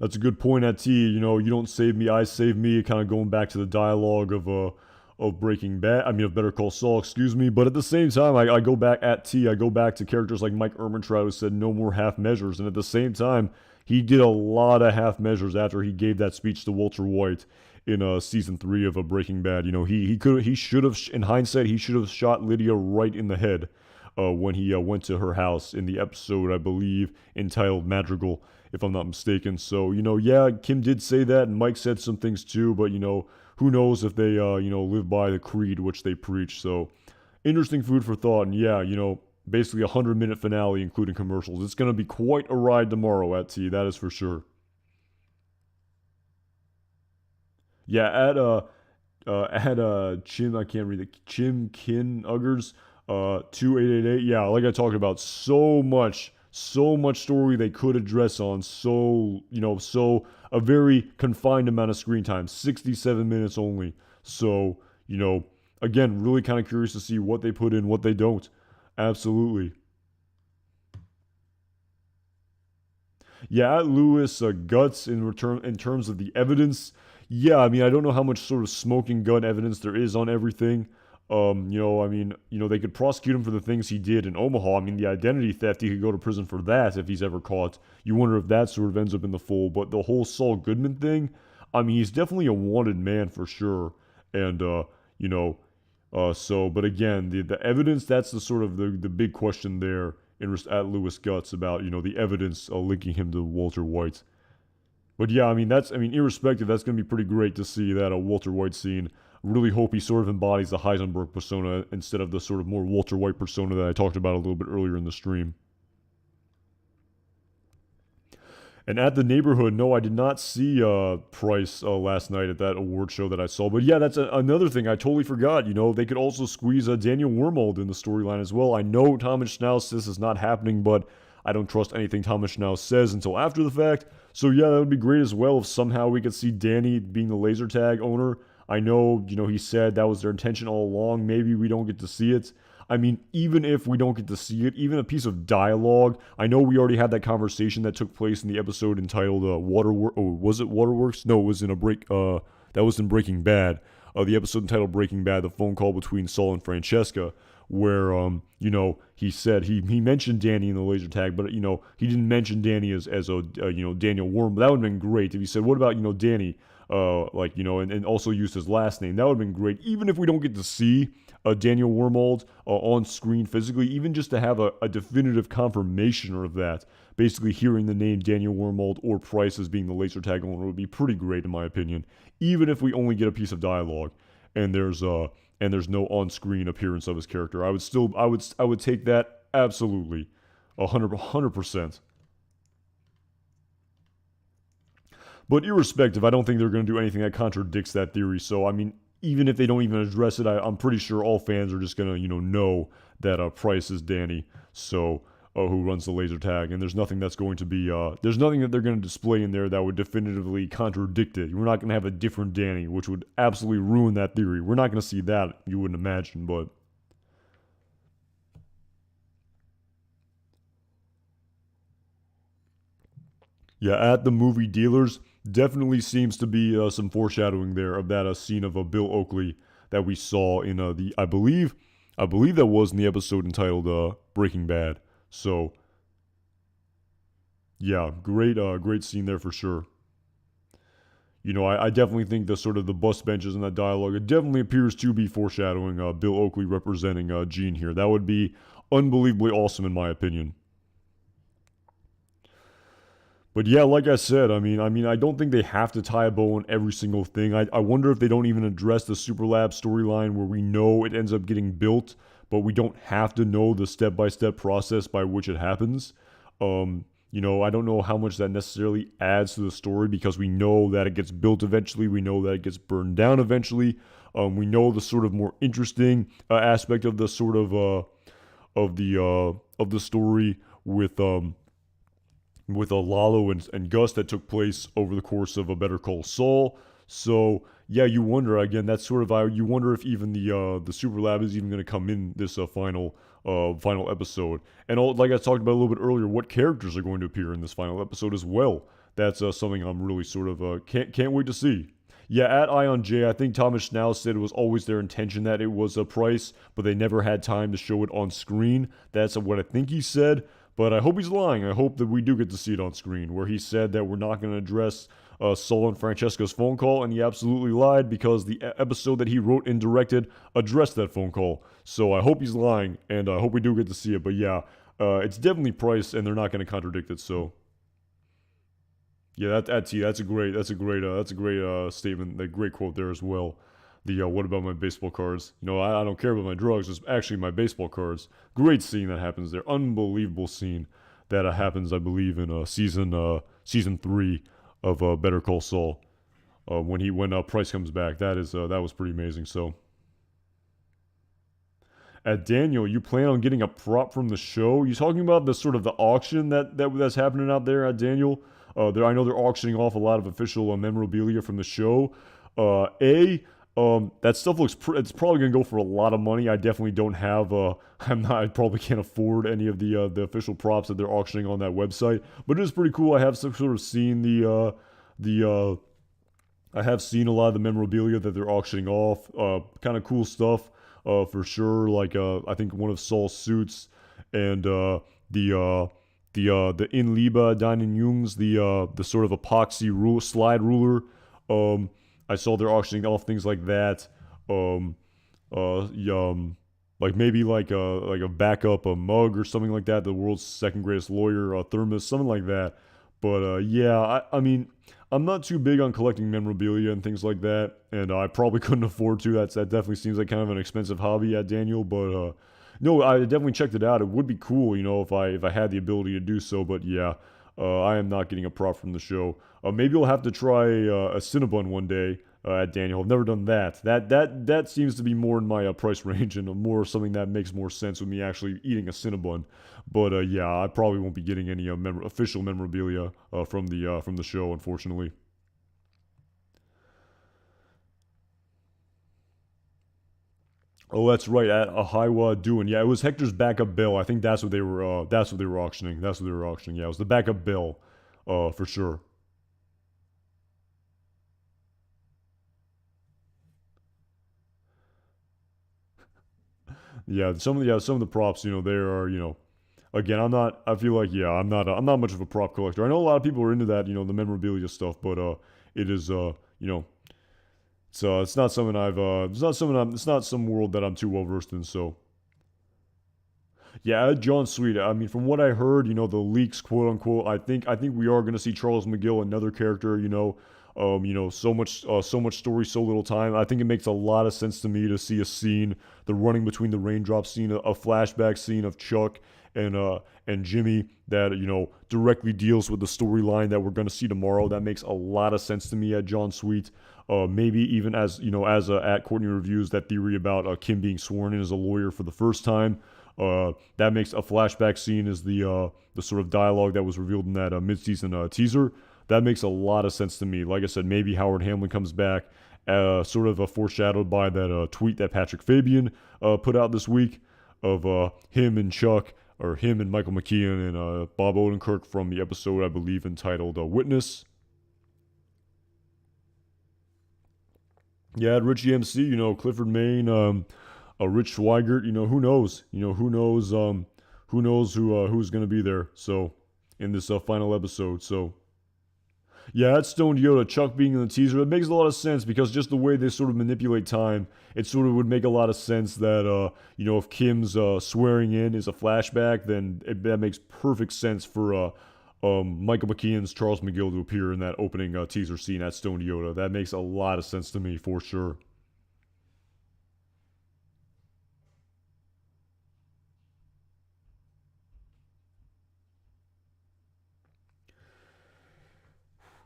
That's a good point at T. You don't save me, I save me. Kind of going back to the dialogue of Breaking Bad. Of Better Call Saul, excuse me. But at the same time, I go back at T. I go back to characters like Mike Ehrmantraut, who said no more half measures. And at the same time, he did a lot of half measures after he gave that speech to Walter White in season 3 of Breaking Bad. He should have, in hindsight, he should have shot Lydia right in the head when he went to her house in the episode, I believe, entitled Madrigal, if I'm not mistaken. So, yeah, Kim did say that, and Mike said some things too, but, who knows if they, live by the creed which they preach. So, interesting food for thought, and yeah, basically a 100-minute finale, including commercials. It's going to be quite a ride tomorrow at T, that is for sure. Yeah, at Chim, I can't read it, Chim Kin Uggers, 2888. Yeah, like I talked about, so much story they could address on so a very confined amount of screen time, 67 minutes only. So, again, really kind of curious to see what they put in, what they don't. Absolutely. Yeah, at Lewis, guts in terms of the evidence. Yeah, I don't know how much sort of smoking gun evidence there is on everything. They could prosecute him for the things he did in Omaha. The identity theft, he could go to prison for that if he's ever caught. You wonder if that sort of ends up in the fold. But the whole Saul Goodman thing, he's definitely a wanted man for sure. And, but again, the evidence, that's the sort of the big question there at Lewis Guts about, the evidence linking him to Walter White. But yeah, irrespective, that's going to be pretty great to see that Walter White scene. Really hope he sort of embodies the Heisenberg persona instead of the sort of more Walter White persona that I talked about a little bit earlier in the stream. And at the neighborhood, no, I did not see Price last night at that award show that I saw. But yeah, that's another thing I totally forgot. They could also squeeze Daniel Wormold in the storyline as well. I know Thomas Schnauz says it's not happening, but I don't trust anything Thomas Schnauz says until after the fact. So yeah, that would be great as well if somehow we could see Danny being the laser tag owner. I know, he said that was their intention all along. Maybe we don't get to see it. Even if we don't get to see it, even a piece of dialogue. I know we already had that conversation that took place in the episode entitled Waterworks. Oh, was it Waterworks? No, it was in that was in Breaking Bad. The episode entitled Breaking Bad, the phone call between Saul and Francesca, where he said he mentioned Danny in the laser tag, but he didn't mention Danny as Daniel Worm. That would have been great if he said, what about Danny? And also used his last name. That would have been great, even if we don't get to see Daniel Wormold on screen physically, even just to have a definitive confirmation of that. Basically, hearing the name Daniel Wormold or Price as being the laser tag owner would be pretty great, in my opinion, even if we only get a piece of dialogue. And there's and there's no on-screen appearance of his character. I would take that absolutely, 100%. But irrespective, I don't think they're going to do anything that contradicts that theory. So I mean, even if they don't even address it, I'm pretty sure all fans are just gonna know that Price is Danny. So who runs the laser tag, and there's nothing that's going to be there's nothing that they're going to display in there that would definitively contradict it. We're not going to have a different Danny, which would absolutely ruin that theory. We're not going to see that, you wouldn't imagine, but yeah, at the movie dealers, definitely seems to be some foreshadowing there of that scene of Bill Oakley that we saw in the I believe that was in the episode entitled Breaking Bad. So yeah, great scene there for sure. I definitely think the sort of the bus benches and that dialogue, it definitely appears to be foreshadowing Bill Oakley representing Gene here. That would be unbelievably awesome in my opinion. But yeah, like I said, I mean, I don't think they have to tie a bow on every single thing. I wonder if they don't even address the Super Lab storyline where we know it ends up getting built, but we don't have to know the step-by-step process by which it happens. I don't know how much that necessarily adds to the story because we know that it gets built eventually. We know that it gets burned down eventually. We know the sort of more interesting aspect of the sort of the story with Lalo and Gus that took place over the course of a Better Call Saul. So yeah, you wonder again. That's sort of you wonder if even the Super Lab is even going to come in this final episode. And like I talked about a little bit earlier, what characters are going to appear in this final episode as well. That's something I'm really sort of can't wait to see. Yeah, at Ion J, I think Thomas Schnauz said it was always their intention that it was a Price, but they never had time to show it on screen. That's what I think he said. But I hope he's lying. I hope that we do get to see it on screen, where he said that we're not going to address Saul and Francesca's phone call, and he absolutely lied because the episode that he wrote and directed addressed that phone call. So I hope he's lying, and I hope we do get to see it. But yeah, it's definitely Price, and they're not going to contradict it. So yeah, that's a great statement, a great quote there as well. The what about my baseball cards? I don't care about my drugs. It's actually my baseball cards. Great scene that happens there. Unbelievable scene that happens, I believe, in season 3 of Better Call Saul. When Price comes back, that was pretty amazing. So at Daniel, you plan on getting a prop from the show? You talking about the sort of the auction that's happening out there at Daniel? I know they're auctioning off a lot of official memorabilia from the show. That stuff it's probably gonna go for a lot of money. I definitely don't have I probably can't afford any of the official props that they're auctioning on that website. But it is pretty cool. I have sort of seen I have seen a lot of the memorabilia that they're auctioning off. Kind of cool stuff. For sure. Like I think one of Saul's suits and the In Liba Dining Jungs, the sort of epoxy slide ruler. I saw they're auctioning off things like that. Like maybe like a backup a mug or something like that. The world's second greatest lawyer, thermos, something like that. But yeah, I mean, I'm not too big on collecting memorabilia and things like that, and I probably couldn't afford to. That definitely seems like kind of an expensive hobby at Daniel. But no, I definitely checked it out. It would be cool, if I had the ability to do so. But yeah, I am not getting a prop from the show. Maybe I'll have to try a Cinnabon one day at Daniel. I've never done that. That seems to be more in my price range and more something that makes more sense with me actually eating a Cinnabon. But yeah, I probably won't be getting any official memorabilia from the show, unfortunately. Oh, that's right. At Ahiwa doing. Yeah, it was Hector's backup bill. I think that's what they were. That's what they were auctioning. That's what they were auctioning. Yeah, it was the backup bill. For sure. Yeah, some of the props. There are. Again, I'm not. I feel like yeah, I'm not. I'm not much of a prop collector. I know a lot of people are into that. The memorabilia stuff, but it is. It's not something I've. It's not some world that I'm too well versed in. So yeah, John Sweet. I mean, from what I heard, the leaks, quote unquote. I think we are going to see Charles McGill, another character. So much story, so little time. I think it makes a lot of sense to me to see a scene, the running between the raindrops scene, a flashback scene of Chuck and Jimmy that directly deals with the storyline that we're going to see tomorrow. That makes a lot of sense to me at John Sweet. Maybe even as at Courtney Reviews, that theory about Kim being sworn in as a lawyer for the first time. That makes a flashback scene is the sort of dialogue that was revealed in that mid-season teaser. That makes a lot of sense to me. Like I said, maybe Howard Hamlin comes back, sort of foreshadowed by that tweet that Patrick Fabian put out this week of him and Chuck, or him and Michael McKeon and Bob Odenkirk from the episode, I believe, entitled Witness. Yeah, Richie MC, Clifford Maine, Rich Swigert, who knows? Who knows who's going to be there, so, in this final episode, so. Yeah, that's Stone Yoda. Chuck being in the teaser. It makes a lot of sense because just the way they sort of manipulate time, it sort of would make a lot of sense that, if Kim's swearing in is a flashback, then that makes perfect sense for Michael McKeon's Charles McGill to appear in that opening teaser scene at Stone Yoda. That makes a lot of sense to me, for sure.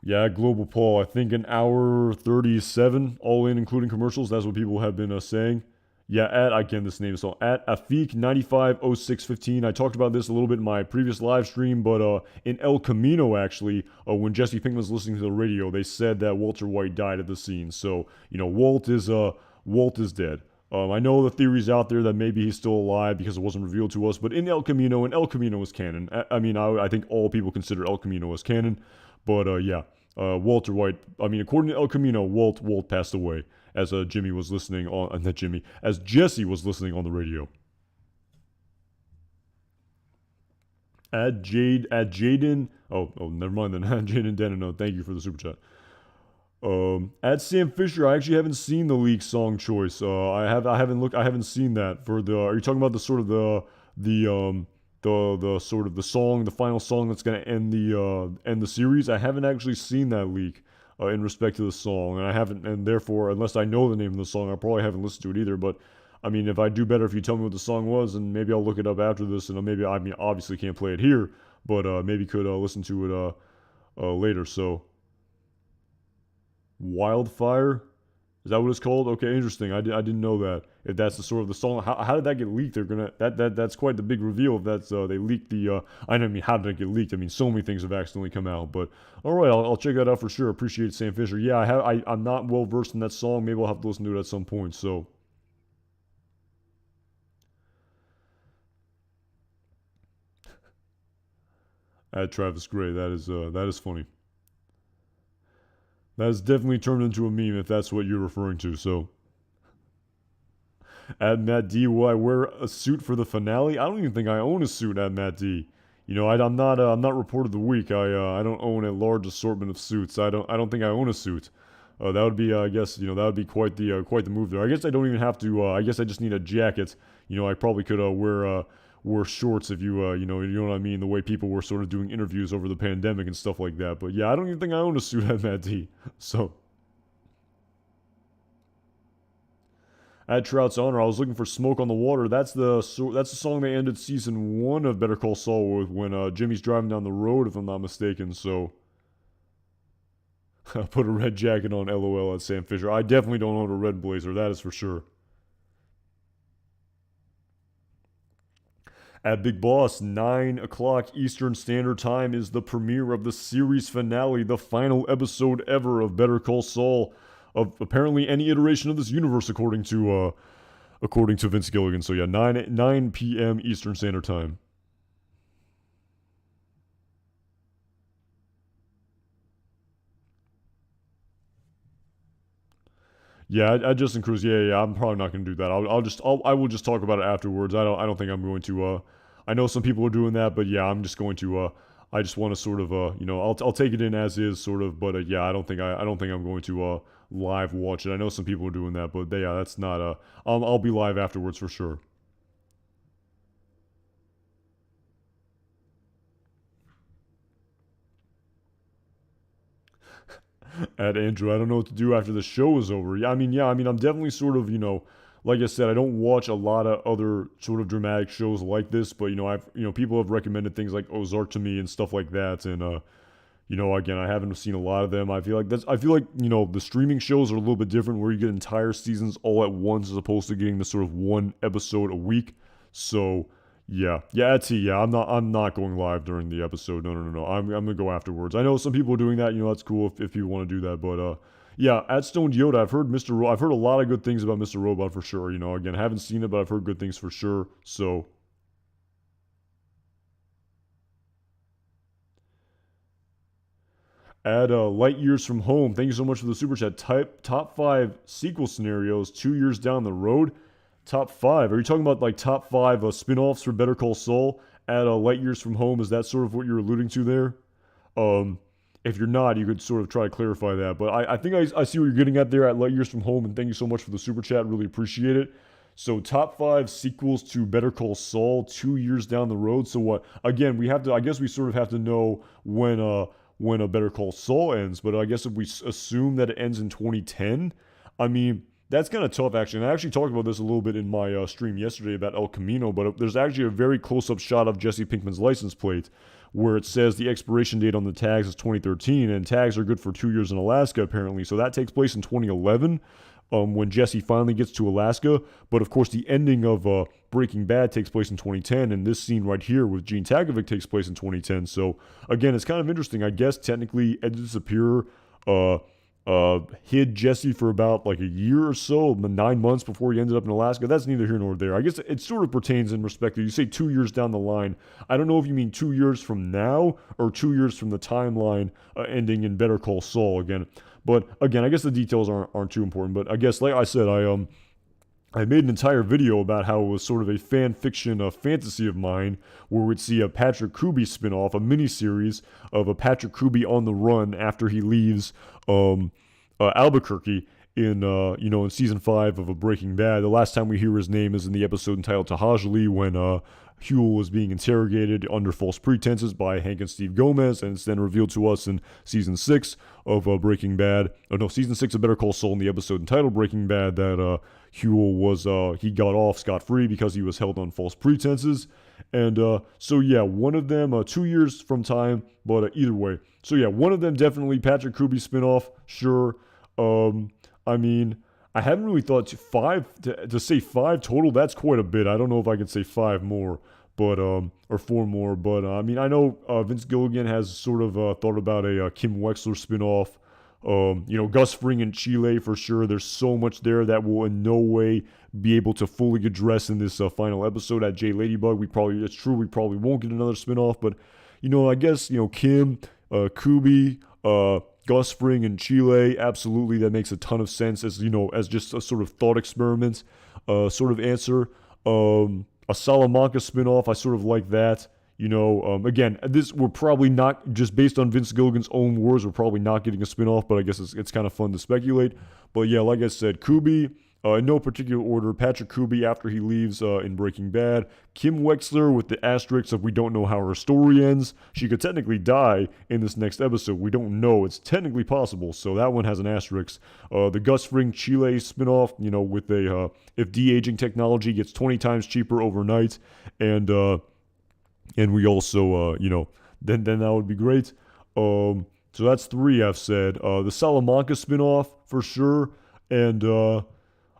Yeah, Global Paul, I think an hour 37, all in, including commercials. That's what people have been saying. Yeah, again, this name is so at Afik950615. I talked about this a little bit in my previous live stream, but in El Camino, actually, when Jesse Pinkman was listening to the radio, they said that Walter White died at the scene. So, Walt is dead. I know the theory's out there that maybe he's still alive because it wasn't revealed to us, but in El Camino, and El Camino is canon. I think all people consider El Camino as canon, but yeah. Walter White, according to El Camino, Walt passed away as Jimmy was listening on, not Jimmy, as Jesse was listening on the radio. At Jaden, never mind then. Jaden Denino, thank you for the super chat. At Sam Fisher, I actually haven't seen the leak song choice. I haven't seen that for the. Are you talking about the sort of the sort of the song, the final song that's going to end the series? I haven't actually seen that leak in respect to the song, and I haven't, and therefore, unless I know the name of the song, I probably haven't listened to it either. But if I do better if you tell me what the song was, and maybe I'll look it up after this, and maybe obviously can't play it here, but maybe could listen to it later. So, Wildfire. Is that what it's called? Okay, interesting. I didn't know that. If that's the sort of the song, how did that get leaked? They're gonna that's quite the big reveal. If that's they leaked the. I don't mean how did it get leaked? So many things have accidentally come out. But all right, I'll check that out for sure. Appreciate Sam Fisher. Yeah, I'm not well versed in that song. Maybe I'll have to listen to it at some point. So. At Travis Gray, that is funny. That has definitely turned into a meme if that's what you're referring to. So. At Matt D, will I wear a suit for the finale? I don't even think I own a suit at Matt D. I'm not report of the week. I don't own a large assortment of suits. I don't think I own a suit. That would be I guess that would be quite the move there. I guess I don't even have to. I guess I just need a jacket. I probably could wear shorts if you know what I mean. The way people were sort of doing interviews over the pandemic and stuff like that. But yeah, I don't even think I own a suit at Matt D. So. At Trout's Honor, I was looking for Smoke on the Water. That's the song they ended season 1 of Better Call Saul with when Jimmy's driving down the road, if I'm not mistaken. So, I put a red jacket on, LOL, at Sam Fisher. I definitely don't own a red blazer, that is for sure. At Big Boss, 9 o'clock Eastern Standard Time is the premiere of the series finale, the final episode ever of Better Call Saul, of apparently any iteration of this universe, according to Vince Gilligan. So yeah, 9 p.m. Eastern Standard Time. Yeah, at Justin Cruz. Yeah. I'm probably not going to do that. I will just talk about it afterwards. I don't think I'm going to. I know some people are doing that, but yeah, I'm just going to. I just want to sort of. I'll take it in as is, sort of. But yeah, I don't think I'm going to live watch it. I know some people are doing that, but yeah, that's not. I'll be live afterwards for sure. At Andrew, I don't know what to do after the show is over. Yeah, I'm definitely sort of, like I said, I don't watch a lot of other sort of dramatic shows like this, but people have recommended things like Ozark to me and stuff like that, and again, I haven't seen a lot of them. I feel like the streaming shows are a little bit different, where you get entire seasons all at once as opposed to getting the sort of one episode a week. So yeah, I'm not going live during the episode. No. I'm gonna go afterwards. I know some people are doing that. That's cool if people want to do that. But yeah, at Stoned Yoda, I've heard a lot of good things about Mr. Robot for sure. Again, I haven't seen it, but I've heard good things for sure. So at Light Years from Home, thank you so much for the super chat. Top 5 sequel scenarios 2 years down the road. Top 5. Are you talking about like top 5 spin-offs for Better Call Saul at Light Years from Home? Is that sort of what you're alluding to there? Um, if you're not, you could sort of try to clarify that. But I think I see what you're getting at there at Light Years from Home, and thank you so much for the super chat. Really appreciate it. So top 5 sequels to Better Call Saul 2 years down the road. So what? Again, we have to. I guess we sort of have to know when a Better Call Saul ends. But I guess if we assume that it ends in 2010, I mean, that's kind of tough, actually. And I actually talked about this a little bit in my stream yesterday about El Camino, but there's actually a very close-up shot of Jesse Pinkman's license plate where it says the expiration date on the tags is 2013, and tags are good for 2 years in Alaska, apparently. So that takes place in 2011 when Jesse finally gets to Alaska. But, of course, the ending of Breaking Bad takes place in 2010, and this scene right here with Gene Takovic takes place in 2010. So, again, it's kind of interesting. I guess, technically, Ed the Disappearer hid Jesse for about like a year or so, 9 months before he ended up in Alaska. That's neither here nor there. I guess it sort of pertains in respect to, you say 2 years down the line. I don't know if you mean 2 years from now or 2 years from the timeline ending in Better Call Saul again. But again, I guess the details aren't too important. But I guess, like I said, I made an entire video about how it was sort of a fan fiction, a fantasy of mine, where we'd see a Patrick Kuby spinoff, a miniseries of a Patrick Kuby on the run after he leaves Albuquerque in season 5 of a Breaking Bad. The last time we hear his name is in the episode entitled Tahajli, when Huel was being interrogated under false pretenses by Hank and Steve Gomez, and it's then revealed to us in season 6 of Breaking Bad. Season 6 of Better Call Saul, in the episode entitled Breaking Bad, that Huel was he got off scot-free because he was held on false pretenses. And so yeah, one of them 2 years from time, but either way. So yeah, one of them definitely Patrick Kuby spinoff, sure. I mean, I haven't really thought to say 5 total. That's quite a bit. I don't know if I could say 5 more, but or 4 more. But I mean, I know Vince Gilligan has sort of thought about a Kim Wexler spinoff. Gus Fring in Chile for sure. There's so much there that will in no way be able to fully address in this final episode. At J Ladybug, it's true we probably won't get another spinoff, but I guess Kim, Kuby, Gus Fring in Chile, absolutely, that makes a ton of sense as as just a sort of thought experiment sort of answer. A Salamanca spinoff, I sort of like that. Again, we're probably not, just based on Vince Gilligan's own words, we're probably not getting a spinoff, but I guess it's kind of fun to speculate. But yeah, like I said, Kuby, in no particular order, Patrick Kuby after he leaves in Breaking Bad, Kim Wexler with the asterisk of we don't know how her story ends. She could technically die in this next episode. We don't know. It's technically possible, so that one has an asterisk. The Gus Fring Chile spinoff, with if de-aging technology gets 20 times cheaper overnight, and we also, then that would be great. So that's 3 I've said. The Salamanca spinoff for sure, and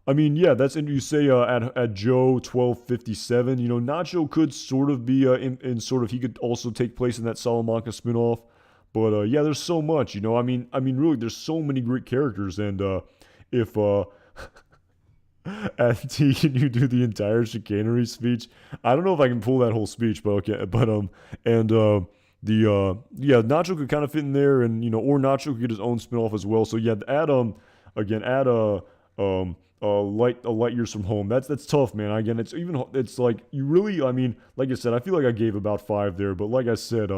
I mean, yeah, that's you say at Joe 1257. Nacho could sort of be in sort of, he could also take place in that Salamanca spinoff. But yeah, there's so much. I mean, really, there's so many great characters, and if at T, can you do the entire chicanery speech? I don't know if I can pull that whole speech, but okay. But Nacho could kind of fit in there, and or Nacho could get his own spinoff as well. So yeah, add Light Years from Home. That's tough, man. Again, it's like you really. I mean, like I said, I feel like I gave about 5 there, but like I said,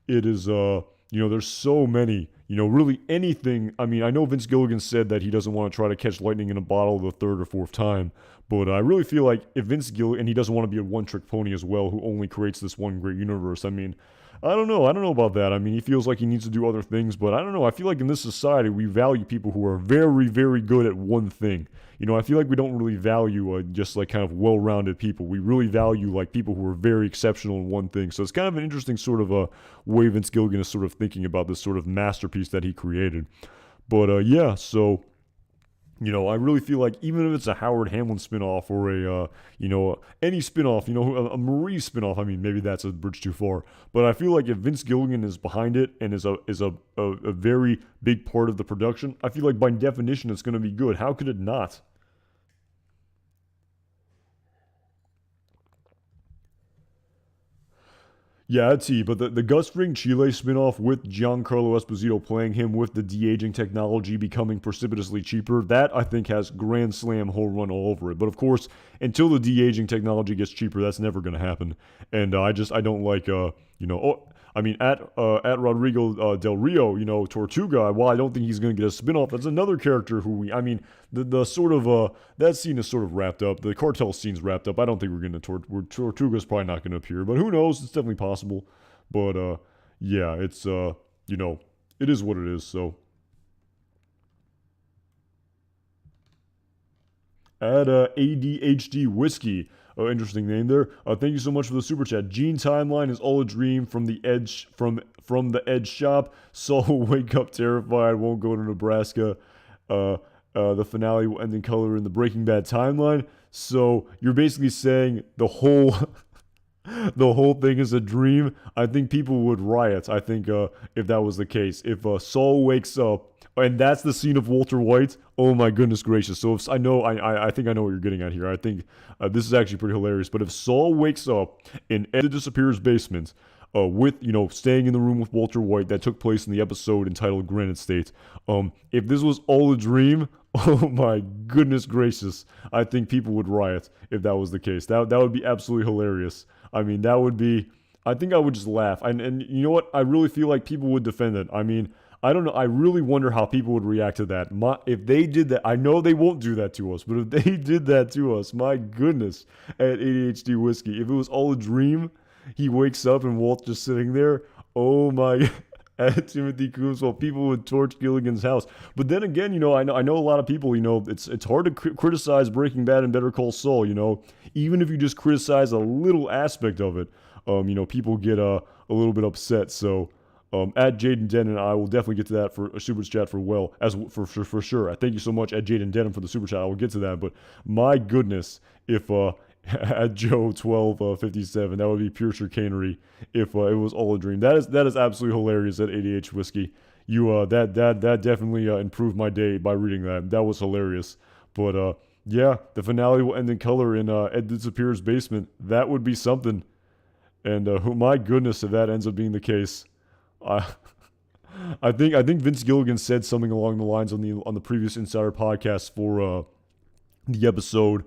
it is there's so many. Really anything. I mean, I know Vince Gilligan said that he doesn't want to try to catch lightning in a bottle the 3rd or 4th time, but I really feel like if Vince Gilligan, and he doesn't want to be a one-trick pony as well, who only creates this one great universe. I mean, I don't know about that. I mean, he feels like he needs to do other things, but I don't know. I feel like in this society, we value people who are very, very good at one thing. You know, I feel like we don't really value just like kind of well-rounded people. We really value like people who are very exceptional in one thing. So it's kind of an interesting sort of a way Vince Gilligan is sort of thinking about this sort of masterpiece that he created. But yeah, so you know, I really feel like even if it's a Howard Hamlin spinoff or you know, any spinoff, you know, a Marie spinoff, I mean, maybe that's a bridge too far. But I feel like if Vince Gilligan is behind it and is a very big part of the production, I feel like by definition it's going to be good. How could it not? Yeah, I'd see, but the Gus Fring Chile spinoff with Giancarlo Esposito playing him with the de-aging technology becoming precipitously cheaper, that I think has grand slam home run all over it. But of course, until the de-aging technology gets cheaper, that's never going to happen. And I don't like you know, I mean, at Rodrigo Del Rio, you know, Tortuga. While I don't think he's going to get a spinoff, that's another character who I mean, the sort of that scene is sort of wrapped up. The cartel scene's wrapped up. I don't think we're going to Tortuga's probably not going to appear, but who knows? It's definitely possible. But yeah, it's you know, it is what it is. So at ADHD Whiskey. Oh, interesting name there. Thank you so much for the super chat. Gene timeline is all a dream from the edge from the edge shop. Saul will wake up terrified, won't go to Nebraska. Uh, the finale will end in color in the Breaking Bad timeline. So you're basically saying the whole the whole thing is a dream. I think people would riot. I think if that was the case, if Saul wakes up and that's the scene of Walter White, oh my goodness gracious. So if I know, I think I know what you're getting at here. I think this is actually pretty hilarious. But if Saul wakes up in Ed the Disappear's basement, with you know staying in the room with Walter White that took place in the episode entitled Granite State, if this was all a dream, oh my goodness gracious, I think people would riot if that was the case. That would be absolutely hilarious. I mean, that would be. I think I would just laugh. And you know what? I really feel like people would defend it. I mean, I don't know. I really wonder how people would react to that. If they did that, I know they won't do that to us, but if they did that to us, my goodness, at ADHD Whiskey, if it was all a dream, he wakes up and Walt's just sitting there. Oh my. At Timothy Coombs, while people would torch Gilligan's house. But then again, you know, I know a lot of people, you know, it's hard to criticize Breaking Bad and Better Call Saul, you know, even if you just criticize a little aspect of it, you know, people get a little bit upset. So, at Jaden Denton, I will definitely get to that for a super chat for well as for sure. I thank you so much at Jaden Denton for the super chat. I will get to that, but my goodness, if at Joe 1257, that would be pure chicanery if it was all a dream. That is absolutely hilarious at ADH Whiskey. You that definitely improved my day by reading that. That was hilarious. But yeah, the finale will end in color in Ed Disappear's basement. That would be something. And my goodness, if that ends up being the case, I I think Vince Gilligan said something along the lines on the previous Insider podcast for the episode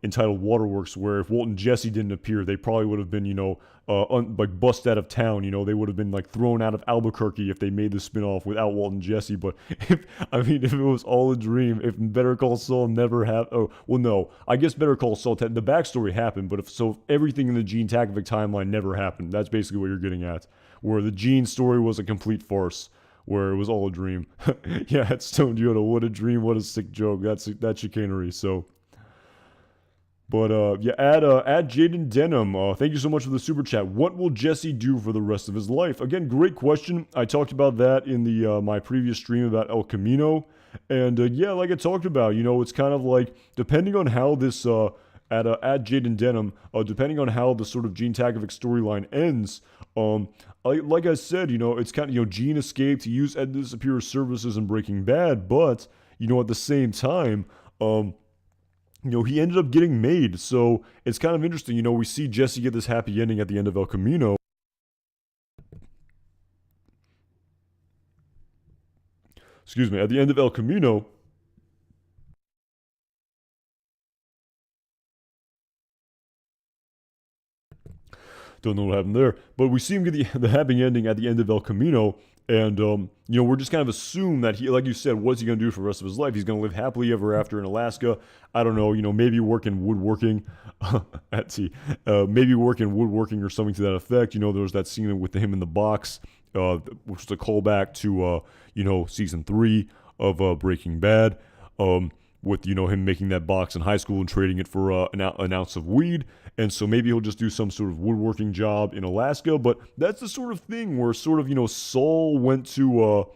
entitled Waterworks, where if Walt and Jesse didn't appear, they probably would have been, you know, like bust out of town. You know, they would have been like thrown out of Albuquerque if they made the spinoff without Walt and Jesse. But if it was all a dream, if Better Call Saul never happened, oh well, no, I guess Better Call Saul, the backstory happened, but if everything in the Gene Takovic timeline never happened. That's basically what you're getting at, where the Gene story was a complete farce. Where it was all a dream. Yeah, it's Stone Yoda. What a dream. What a sick joke. That's chicanery. So, but yeah, add Jaden Denham. Thank you so much for the super chat. What will Jesse do for the rest of his life? Again, great question. I talked about that in the my previous stream about El Camino, and yeah, like I talked about, you know, it's kind of like depending on how this at Jaden Denham, depending on how the sort of Gene Takovic storyline ends, like I said, you know, it's kind of, you know, Gene escaped to use Ed Disappear's services in Breaking Bad, but you know, at the same time, you know, he ended up getting made. So it's kind of interesting. You know, we see Jesse get this happy ending at the end of El Camino. Excuse me, at the end of El Camino. Don't know what happened there. But we see him get the happy ending at the end of El Camino. And, we're just kind of assume that he, like you said, what's he going to do for the rest of his life? He's going to live happily ever after in Alaska. I don't know, maybe work in woodworking at sea. Maybe work in woodworking or something to that effect. There was that scene with him in the box, which was a callback to, season 3 of Breaking Bad. With him making that box in high school and trading it for an ounce of weed. And so maybe he'll just do some sort of woodworking job in Alaska. But that's the sort of thing where sort of Saul went to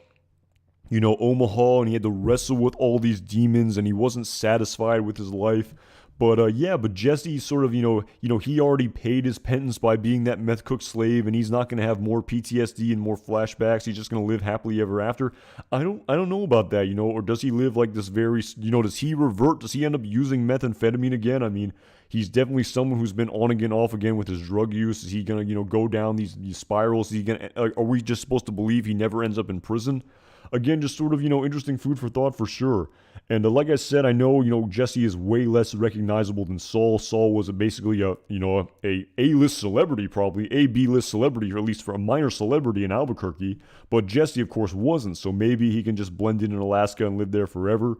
Omaha, and he had to wrestle with all these demons, and he wasn't satisfied with his life. But Jesse sort of, he already paid his penance by being that meth cook slave, and he's not going to have more PTSD and more flashbacks. He's just going to live happily ever after. I don't know about that, or does he live like this very, does he revert? Does he end up using methamphetamine again? I mean, he's definitely someone who's been on again, off again with his drug use. Is he going to, go down these spirals? Is he going to, are we just supposed to believe he never ends up in prison? Again, just sort of, interesting food for thought for sure. And like I said, I know, Jesse is way less recognizable than Saul. Saul was basically a A-list celebrity, probably, a B-list celebrity, or at least for a minor celebrity in Albuquerque. But Jesse, of course, wasn't. So maybe he can just blend in Alaska and live there forever.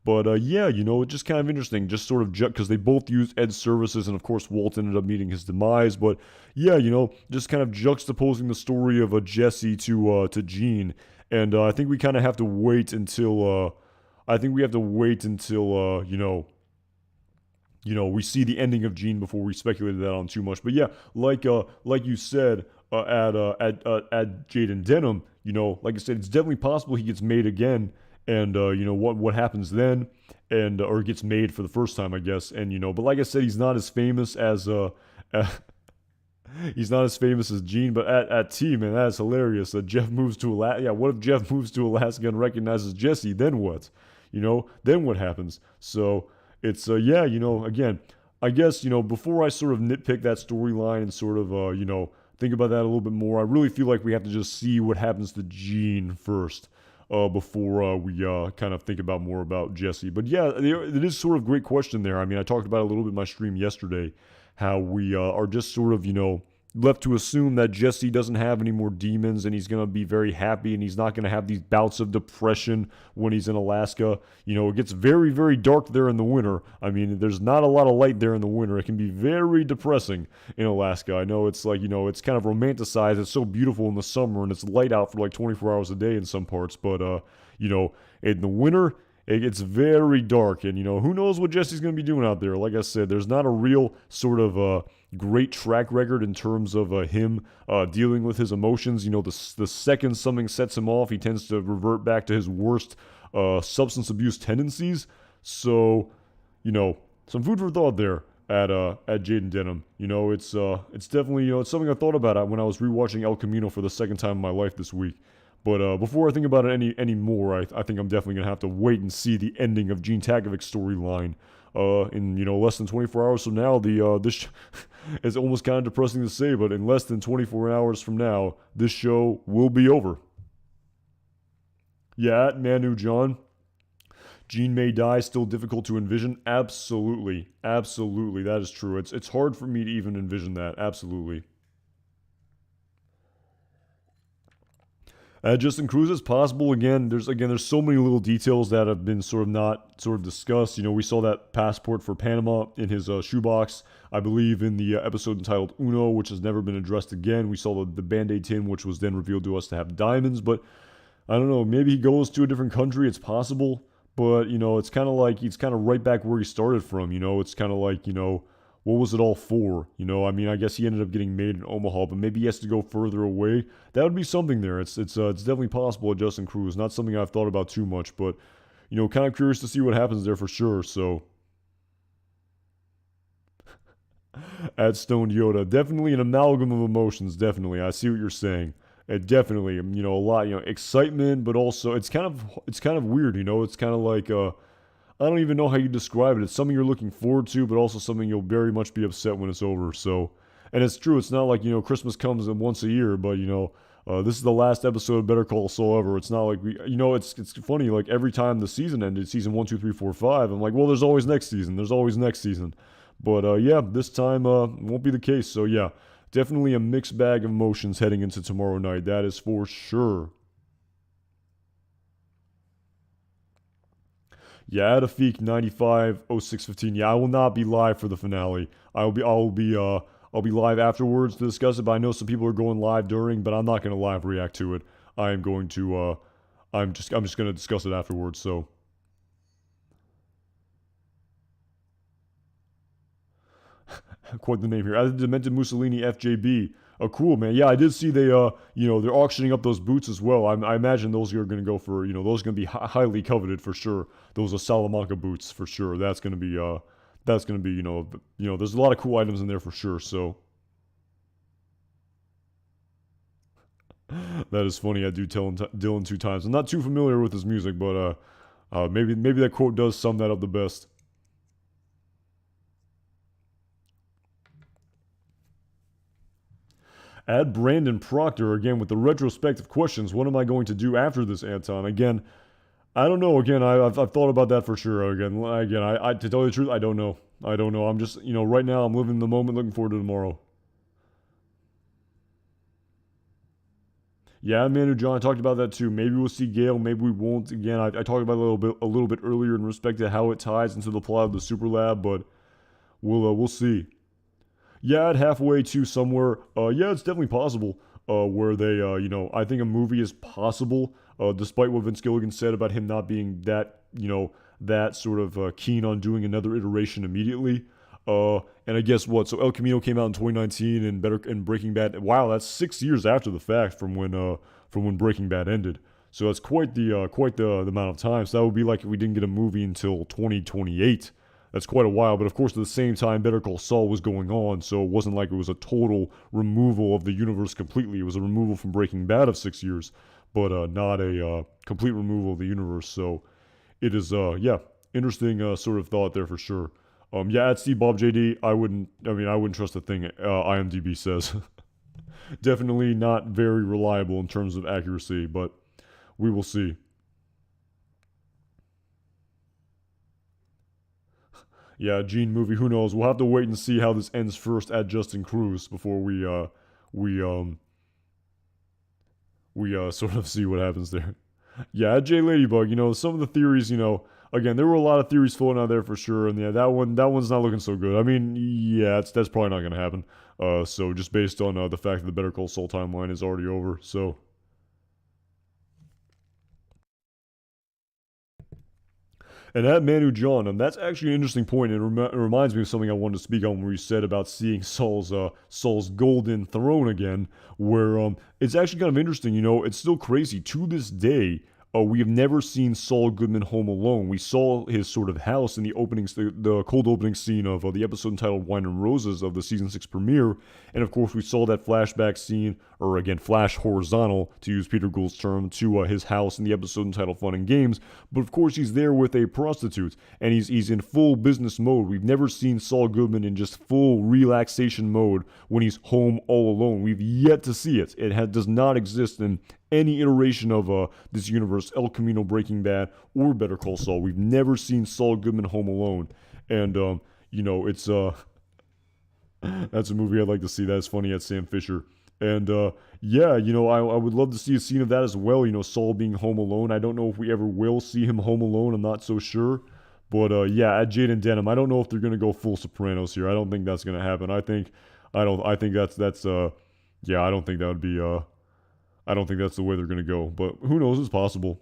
But it's just kind of interesting, just sort of, because they both used Ed's services, and of course Walt ended up meeting his demise. But yeah, just kind of juxtaposing the story of Jesse to Gene. And I think we kind of have to wait until, we see the ending of Gene before we speculate that on too much. But yeah, like you said, at Jaden Denham, like I said, it's definitely possible he gets made again. And, what happens then, and, or gets made for the first time, I guess. And, but like I said, he's not as famous as, he's not as famous as Gene, but at T, man, that's hilarious. Jeff moves to Alaska. Yeah, what if Jeff moves to Alaska and recognizes Jesse? Then what? Then what happens? So it's, again, I guess, before I sort of nitpick that storyline and sort of, think about that a little bit more, I really feel like we have to just see what happens to Gene first. Before we kind of think about more about Jesse. But yeah, it is sort of a great question there. I mean, I talked about it a little bit in my stream yesterday, how we are just sort of, left to assume that Jesse doesn't have any more demons and he's going to be very happy and he's not going to have these bouts of depression when he's in Alaska. It gets very, very dark there in the winter. I mean, there's not a lot of light there in the winter. It can be very depressing in Alaska. I know it's like, it's kind of romanticized. It's so beautiful in the summer and it's light out for like 24 hours a day in some parts. But, in the winter, it gets very dark, and who knows what Jesse's going to be doing out there. Like I said, there's not a real sort of great track record in terms of him dealing with his emotions. The second something sets him off, he tends to revert back to his worst substance abuse tendencies. So, some food for thought there at Jaden Denham. It's definitely it's something I thought about when I was rewatching El Camino for the second time in my life this week. But before I think about it any more, I think I'm definitely going to have to wait and see the ending of Gene Takovic's storyline. In less than 24 hours from now, this it's almost kind of depressing to say, but in less than 24 hours from now, this show will be over. Yeah, at Manu John, Gene may die, still difficult to envision. Absolutely, that is true. It's hard for me to even envision that. Absolutely. Justin Cruz is possible. There's so many little details that have been not discussed. We saw that passport for Panama in his shoebox, I believe, in the episode entitled Uno, which has never been addressed again. We saw the Band-Aid tin, which was then revealed to us to have diamonds, but I don't know, maybe he goes to a different country. It's possible, but, it's kind of like he's kind of right back where he started from. It's kind of like, what was it all for? I mean, I guess he ended up getting made in Omaha, but maybe he has to go further away. That would be something there. It's definitely possible at Justin Cruz. Not something I've thought about too much, but, kind of curious to see what happens there for sure. So, at Stoned Yoda, definitely an amalgam of emotions. Definitely, I see what you're saying. Definitely, a lot, excitement, but also it's kind of weird. It's kind of like I don't even know how you describe it. It's something you're looking forward to, but also something you'll very much be upset when it's over. So, and it's true. It's not like, Christmas comes once a year, but, this is the last episode of Better Call Saul ever. It's not like it's funny. Like every time the season ended, season 1, 2, 3, 4, 5, I'm like, well, there's always next season. There's always next season. But, yeah, this time, won't be the case. So, yeah, definitely a mixed bag of emotions heading into tomorrow night. That is for sure. Yeah, Takovic 950615. Yeah, I will not be live for the finale. I'll be live afterwards to discuss it, but I know some people are going live during, but I'm not going to live react to it. I am going to I'm just going to discuss it afterwards, so quite the name here. As Demented Mussolini FJB. Oh, cool, man. Yeah, I did see they're auctioning up those boots as well. I imagine those are going to go for, those are going to be highly coveted for sure. Those are Salamanca boots for sure. That's going to be, there's a lot of cool items in there for sure. So that is funny. I do tell Dylan 2 times. I'm not too familiar with his music, but maybe that quote does sum that up the best. Add Brandon Proctor again with the retrospective questions. What am I going to do after this, Anton? Again, I don't know. Again, I've thought about that for sure. I to tell you the truth, I don't know. I don't know. I'm just, right now I'm living the moment, looking forward to tomorrow. Yeah, Manu John, I talked about that too. Maybe we'll see Gale, maybe we won't. Again, I talked about it a little bit earlier in respect to how it ties into the plot of the Super Lab, but we'll see. Yeah, at halfway to somewhere. Yeah, it's definitely possible. Where they, I think a movie is possible. Despite what Vince Gilligan said about him not being that, that sort of keen on doing another iteration immediately. And I guess what? So El Camino came out in 2019, and Breaking Bad. Wow, that's 6 years after the fact from when Breaking Bad ended. So that's quite the amount of time. So that would be like if we didn't get a movie until 2028. That's quite a while, but of course at the same time Better Call Saul was going on, so it wasn't like it was a total removal of the universe completely. It was a removal from Breaking Bad of 6 years, but not a complete removal of the universe. So it is, interesting sort of thought there for sure. Yeah, at Steve Bob JD, I wouldn't trust a thing IMDb says. Definitely not very reliable in terms of accuracy, but we will see. Yeah, Gene movie. Who knows? We'll have to wait and see how this ends first at Justin Cruz before we sort of see what happens there. Yeah, at J Ladybug. Some of the theories. Again, there were a lot of theories floating out there for sure, and yeah, that one's not looking so good. I mean, yeah, that's probably not gonna happen. So just based on the fact that the Better Call Saul timeline is already over, so. And at Manu John, and that's actually an interesting point. It reminds me of something I wanted to speak on where you said about seeing Saul's golden throne again, where it's actually kind of interesting. It's still crazy to this day. We have never seen Saul Goodman home alone. We saw his sort of house in the cold opening scene of the episode entitled Wine and Roses of the season 6 premiere, and of course we saw that flashback scene, or again flash horizontal to use Peter Gould's term, to his house in the episode entitled Fun and Games. But of course he's there with a prostitute, and he's in full business mode. We've never seen Saul Goodman in just full relaxation mode when he's home all alone. We've yet to see it. It does not exist in any iteration of this universe, El Camino, Breaking Bad, or Better Call Saul. We've never seen Saul Goodman home alone, and it's that's a movie I'd like to see. That's funny at Sam Fisher, and yeah, I would love to see a scene of that as well. Saul being home alone. I don't know if we ever will see him home alone. I'm not so sure, but yeah, at Jaden Denham, I don't know if they're gonna go full Sopranos here. I don't think that's gonna happen. I think that's yeah, I don't think that would be I don't think that's the way they're going to go, but who knows? It's possible.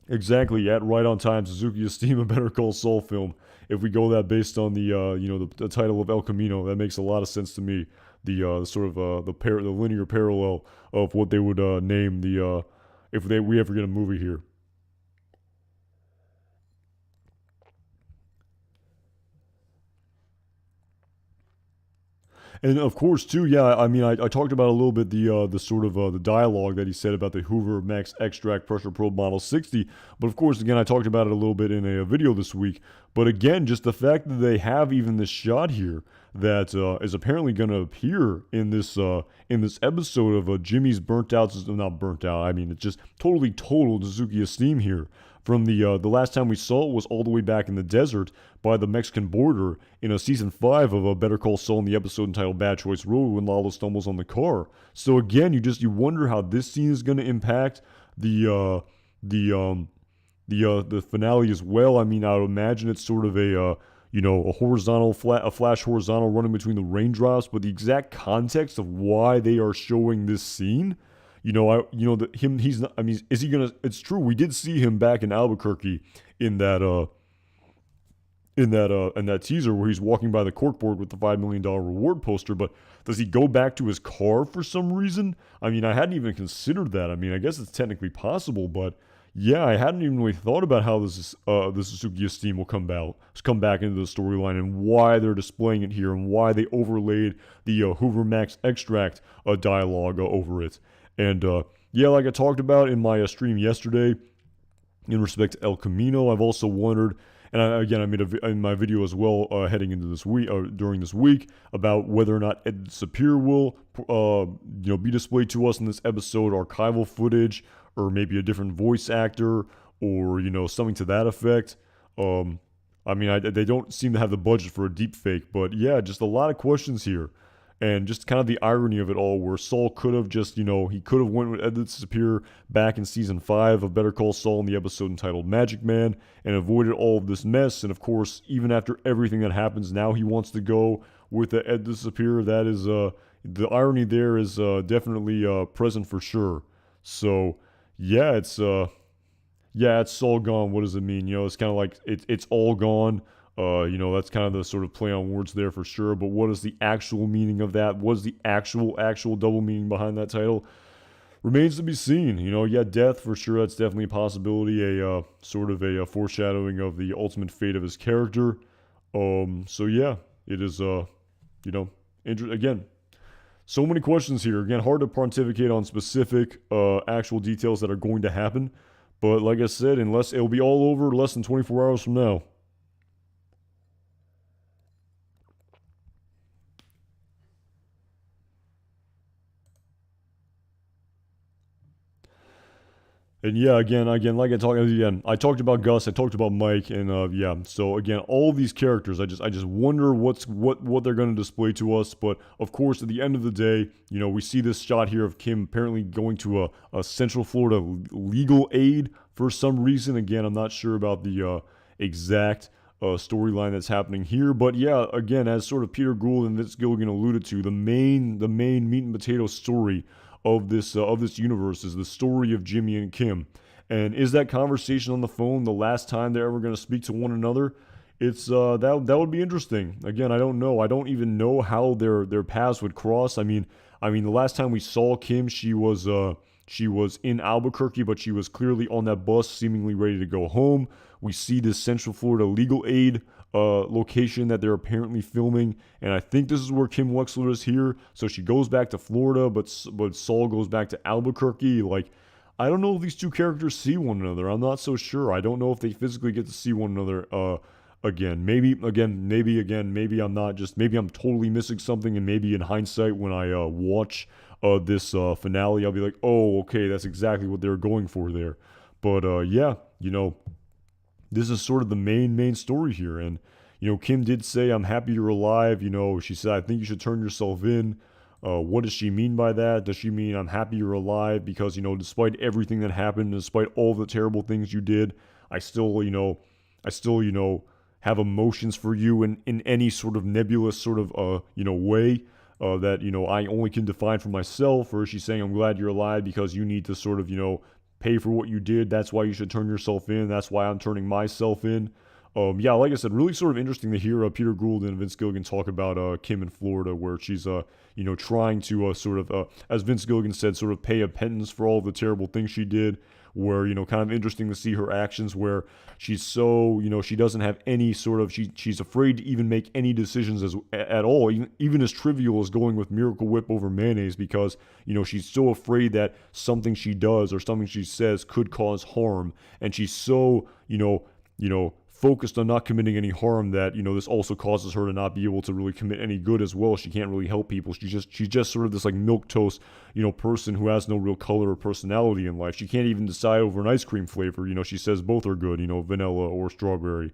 Exactly, at Right on Time, Suzuki Esteem a Better Call Saul film. If we go that based on the title of El Camino, that makes a lot of sense to me. The sort of the linear parallel of what they would name the if we ever get a movie here. And of course, too, yeah. I mean, I talked about a little bit the sort of the dialogue that he said about the Hoover Max Extract Pressure Probe Model 60. But of course, again, I talked about it a little bit in a video this week. But again, just the fact that they have even this shot here that is apparently going to appear in this episode of Jimmy's burnt out, not burnt out. I mean, it's just totally total Suzuki Esteem here. From the last time we saw it was all the way back in the desert by the Mexican border in a season 5 of Better Call Saul in the episode entitled Bad Choice Road when Lalo stumbles on the car. So again, you wonder how this scene is going to impact the the finale as well. I mean, I would imagine it's sort of a flash horizontal running between the raindrops, but the exact context of why they are showing this scene, he's not. I mean, is he gonna? It's true. We did see him back in Albuquerque in that teaser where he's walking by the corkboard with the $5 million reward poster, but does he go back to his car for some reason? I mean, I hadn't even considered that. I mean, I guess it's technically possible, but yeah, I hadn't even really thought about how the Suzuki Esteem will come back into the storyline and why they're displaying it here and why they overlaid the Hoover Max extract dialogue over it. And yeah, like I talked about in my stream yesterday, in respect to El Camino, I've also wondered, and I made in my video as well heading into this week, during this week, about whether or not Ed Sapir will, be displayed to us in this episode, archival footage, or maybe a different voice actor, or something to that effect. I mean, they don't seem to have the budget for a deep fake, but yeah, just a lot of questions here. And just kind of the irony of it all, where Saul could have just, he could have went with Ed Sapir back in season 5 of Better Call Saul in the episode entitled Magic Man and avoided all of this mess. And of course, even after everything that happens, now he wants to go with Ed Sapir. That is, the irony there is definitely present for sure. So, yeah, it's Saul gone. What does it mean? It's kind of like it's all gone. That's kind of the sort of play on words there for sure. But what is the actual meaning of that? What is the actual double meaning behind that title? Remains to be seen. Death for sure. That's definitely a possibility. A sort of a foreshadowing of the ultimate fate of his character. So yeah, it is. Again, so many questions here. Again, hard to pontificate on specific actual details that are going to happen. But like I said, unless it'll be all over less than 24 hours from now. And yeah, again, like I talked about Gus, I talked about Mike, and yeah. So again, all of these characters, I just wonder what they're going to display to us. But of course, at the end of the day, we see this shot here of Kim apparently going to a Central Florida legal aid for some reason. Again, I'm not sure about the exact storyline that's happening here, but yeah, again, as sort of Peter Gould and Vince Gilligan alluded to, the main meat and potato story of this universe is the story of Jimmy and Kim. And is that conversation on the phone the last time they're ever going to speak to one another? It's that would be interesting. Again, I don't know. I don't even know how their paths would cross. I mean, the last time we saw Kim, she was in Albuquerque, but she was clearly on that bus, seemingly ready to go home. We see this Central Florida legal aid location that they're apparently filming, and I think this is where Kim Wexler is here. So she goes back to Florida, but Saul goes back to Albuquerque. Like, I don't know if these two characters see one another. I'm not so sure. I don't know if they physically get to see one another again. Maybe I'm not just. Maybe I'm totally missing something, and maybe in hindsight, when I watch this finale, I'll be like, oh, okay, that's exactly what they're going for there. But yeah, this is sort of the main story here. And, Kim did say, I'm happy you're alive. She said, I think you should turn yourself in. What does she mean by that? Does she mean I'm happy you're alive because, despite everything that happened, despite all the terrible things you did, I still, have emotions for you in any sort of nebulous sort of, way that, I only can define for myself? Or is she saying, I'm glad you're alive because you need to sort of, pay for what you did? That's why you should turn yourself in. That's why I'm turning myself in. Yeah, like I said, really sort of interesting to hear Peter Gould and Vince Gilligan talk about Kim in Florida, where she's, trying to sort of, as Vince Gilligan said, sort of pay a penance for all the terrible things she did. Where, kind of interesting to see her actions, where she's so, she doesn't have any sort of, she's afraid to even make any decisions at all, even as trivial as going with Miracle Whip over mayonnaise, because, she's so afraid that something she does or something she says could cause harm, and she's so, focused on not committing any harm that, this also causes her to not be able to really commit any good as well. She can't really help people. She's just sort of this like milquetoast, person who has no real color or personality in life. She can't even decide over an ice cream flavor. She says both are good, vanilla or strawberry.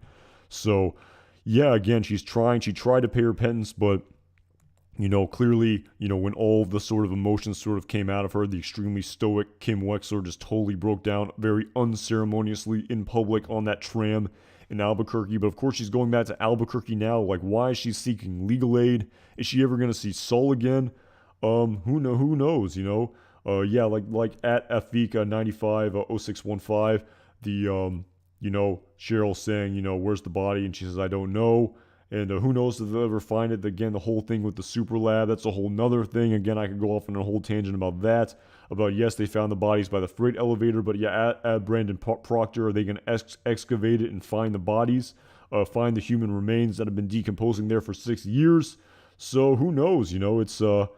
So, yeah, again, she tried to pay her penance, but Clearly, when all the sort of emotions sort of came out of her, the extremely stoic Kim Wexler just totally broke down very unceremoniously in public on that tram in Albuquerque. But of course, she's going back to Albuquerque now. Like, why is she seeking legal aid? Is she ever going to see Saul again? Who knows? Yeah, like at Afika 950615, Cheryl saying, where's the body? And she says, I don't know. And who knows if they'll ever find it. Again, the whole thing with the super lab, that's a whole nother thing. Again, I could go off on a whole tangent about that. About, yes, they found the bodies by the freight elevator, but yeah, at Brandon Proctor, are they going to excavate it and find the bodies? Find the human remains that have been decomposing there for 6 years? So who knows? It's a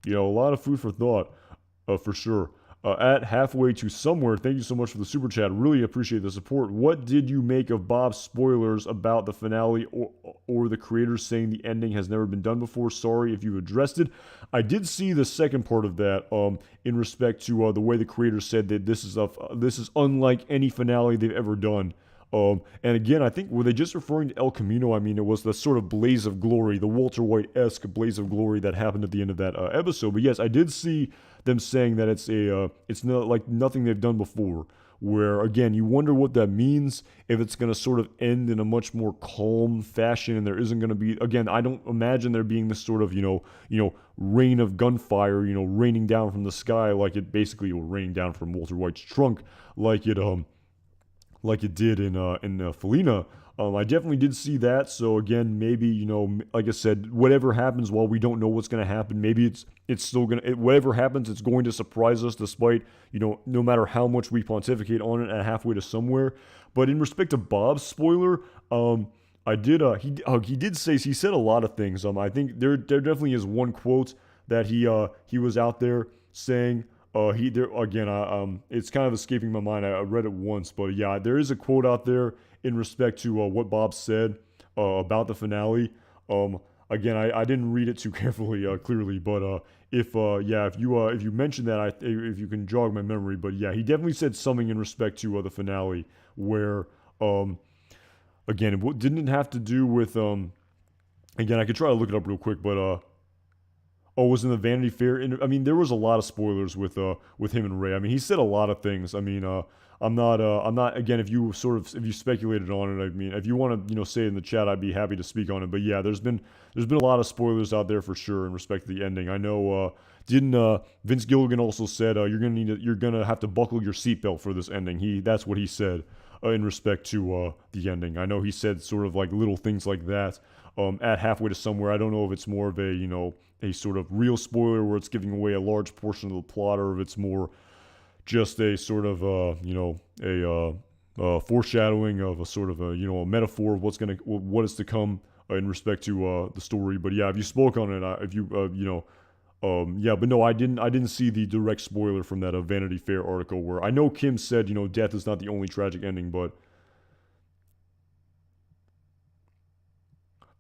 lot of food for thought, for sure. At halfway to somewhere, thank you so much for the super chat. Really appreciate the support. What did you make of Bob's spoilers about the finale, or the creators saying the ending has never been done before? Sorry if you addressed it. I did see the second part of that, in respect to the way the creators said that this is unlike any finale they've ever done. And again, I think, were they just referring to El Camino? I mean, it was the sort of blaze of glory, the Walter White-esque blaze of glory that happened at the end of that episode. But yes, I did see them saying that it's not like nothing they've done before. Where again, you wonder what that means, if it's going to sort of end in a much more calm fashion, and there isn't going to be, again, I don't imagine there being this sort of rain of gunfire, raining down from the sky like it basically, or raining down from Walter White's trunk, like it did in Felina. I definitely did see that. So again, maybe, like I said, whatever happens, while we don't know what's going to happen, maybe it's still going to, whatever happens, it's going to surprise us, despite, no matter how much we pontificate on it at halfway to somewhere. But in respect to Bob's spoiler, I did, he did say, he said a lot of things. I think there definitely is one quote that he was out there saying. It's kind of escaping my mind. I read it once, but yeah, there is a quote out there in respect to what Bob said about the finale. Again, I didn't read it too carefully, clearly, but if you mention that, if you can jog my memory, but yeah, he definitely said something in respect to the finale where, again, it didn't have to do with again, I could try to look it up real quick, but oh, was in the Vanity Fair? I mean, there was a lot of spoilers with him and Ray. I mean, he said a lot of things. I mean, I'm not. Again, if you speculated on it, I mean, if you want to, say it in the chat, I'd be happy to speak on it. But yeah, there's been a lot of spoilers out there for sure in respect to the ending. I know. Didn't Vince Gilligan also said you're gonna have to buckle your seatbelt for this ending? That's what he said in respect to the ending. I know he said sort of like little things like that. At halfway to somewhere, I don't know if it's more of a sort of real spoiler where it's giving away a large portion of the plot, or if it's more just a sort of foreshadowing of a sort of a metaphor of what is to come in respect to the story. But yeah, if you spoke on it, but no, I didn't see the direct spoiler from that Vanity Fair article, where I know Kim said death is not the only tragic ending, but.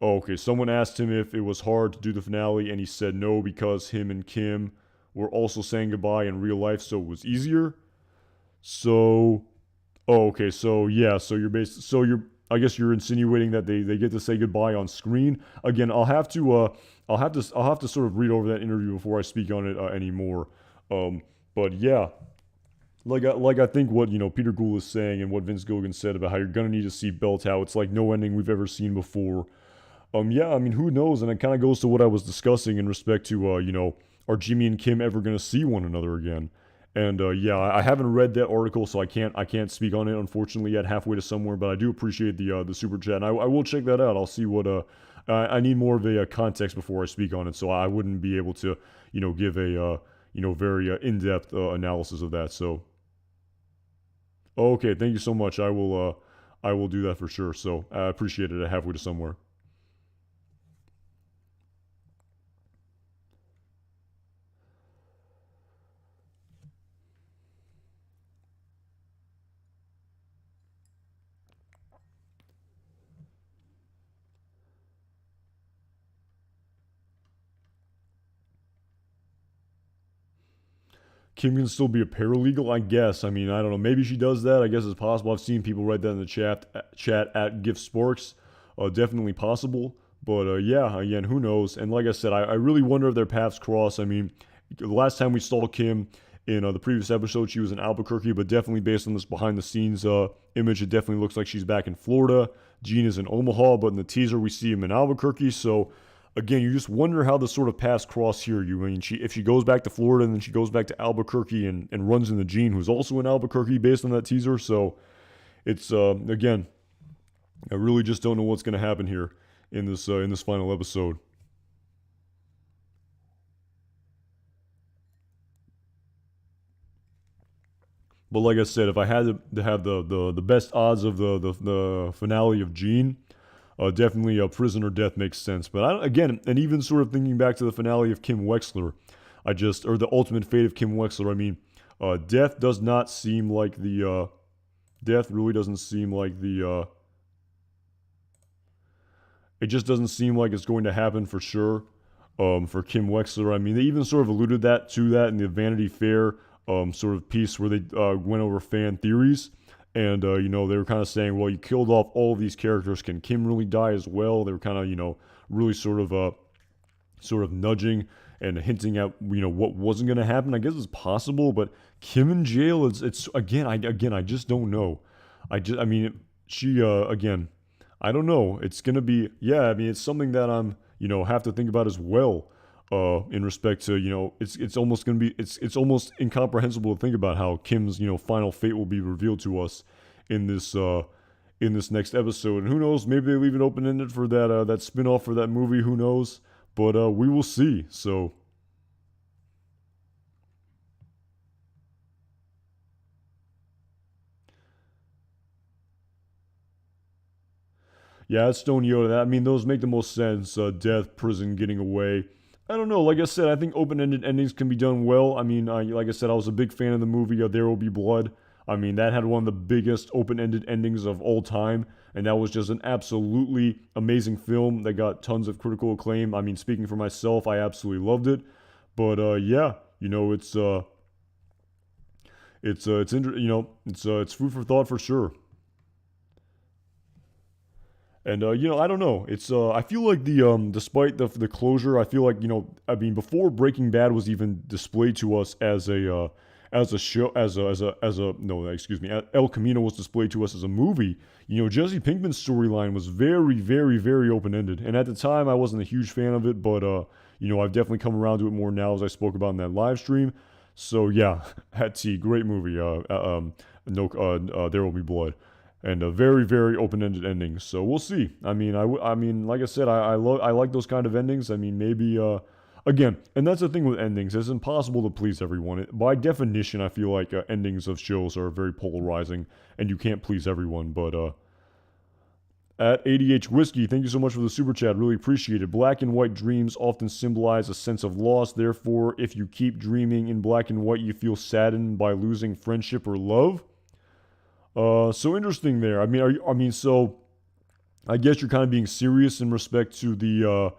Oh, okay, someone asked him if it was hard to do the finale, and he said no, because him and Kim were also saying goodbye in real life, so it was easier. So, oh, okay, so yeah, I guess you're insinuating that they get to say goodbye on screen. Again, I'll have to sort of read over that interview before I speak on it anymore. But yeah, like I think what Peter Gould is saying, and what Vince Gilligan said about how you're gonna need to see belt out. It's like no ending we've ever seen before. Yeah, I mean, who knows? And it kind of goes to what I was discussing in respect to, are Jimmy and Kim ever going to see one another again? And yeah, I haven't read that article, so I can't speak on it, unfortunately, yet halfway to somewhere. But I do appreciate the super chat, and I will check that out. I'll see what I need more of a context before I speak on it, so I wouldn't be able to give a very in-depth analysis of that. So okay, thank you so much. I will do that for sure. So I appreciate it. Halfway to somewhere. Kim can still be a paralegal, I guess. I mean, I don't know. Maybe she does that. I guess it's possible. I've seen people write that in the chat at Gift Sparks. Definitely possible. But yeah, again, who knows? And like I said, I really wonder if their paths cross. I mean, the last time we saw Kim in the previous episode, she was in Albuquerque, but definitely based on this behind the scenes image, it definitely looks like she's back in Florida. Gene is in Omaha, but in the teaser, we see him in Albuquerque. So again, you just wonder how the sort of paths cross here. I mean, if she goes back to Florida and then she goes back to Albuquerque and runs into Gene, who's also in Albuquerque based on that teaser. So it's again, I really just don't know what's going to happen here in this final episode. But like I said, if I had to have the best odds of the finale of Gene, definitely a Prison or Death makes sense. But again, and even sort of thinking back to the finale of Kim Wexler, or the ultimate fate of Kim Wexler. I mean, Death does not seem like Death really doesn't seem like it just doesn't seem like it's going to happen for sure. For Kim Wexler, I mean, they even sort of alluded to that in the Vanity Fair sort of piece where they went over fan theories. And, they were kind of saying, well, you killed off all of these characters. Can Kim really die as well? They were kind of, really sort of nudging and hinting at, what wasn't going to happen. I guess it's possible, but Kim in jail, it's again, I just don't know. Again, I don't know. It's going to be, yeah, I mean, it's something that I'm, have to think about as well. In respect to, it's almost going to be, it's almost incomprehensible to think about how Kim's, final fate will be revealed to us in this next episode. And who knows, maybe they leave it open-ended for that spin-off for that movie, who knows? But we will see. So yeah, it's Stone Yoda. I mean, those make the most sense. Death, prison, getting away. I don't know. Like I said, I think open-ended endings can be done well. I mean, like I said, I was a big fan of the movie There Will Be Blood. I mean, that had one of the biggest open-ended endings of all time, and that was just an absolutely amazing film that got tons of critical acclaim. I mean, speaking for myself, I absolutely loved it. But yeah, it's food for thought for sure. And I don't know. It's I feel like despite the closure, I feel like I mean before Breaking Bad was even displayed to us as a show as a no excuse me El Camino was displayed to us as a movie. Jesse Pinkman's storyline was very very very open ended, and at the time I wasn't a huge fan of it, but I've definitely come around to it more now as I spoke about in that live stream. So yeah, Hat T, great movie. No, There Will Be Blood and a very very open-ended ending. So we'll see. I mean, I mean, like I said, I like those kind of endings. I mean, maybe again, and that's the thing with endings. It's impossible to please everyone. By definition, I feel like endings of shows are very polarizing, and you can't please everyone. But at ADH Whiskey, thank you so much for the super chat. Really appreciate it. Black and white dreams often symbolize a sense of loss. Therefore, if you keep dreaming in black and white, you feel saddened by losing friendship or love. So interesting there. I mean, so I guess you're kind of being serious in respect to the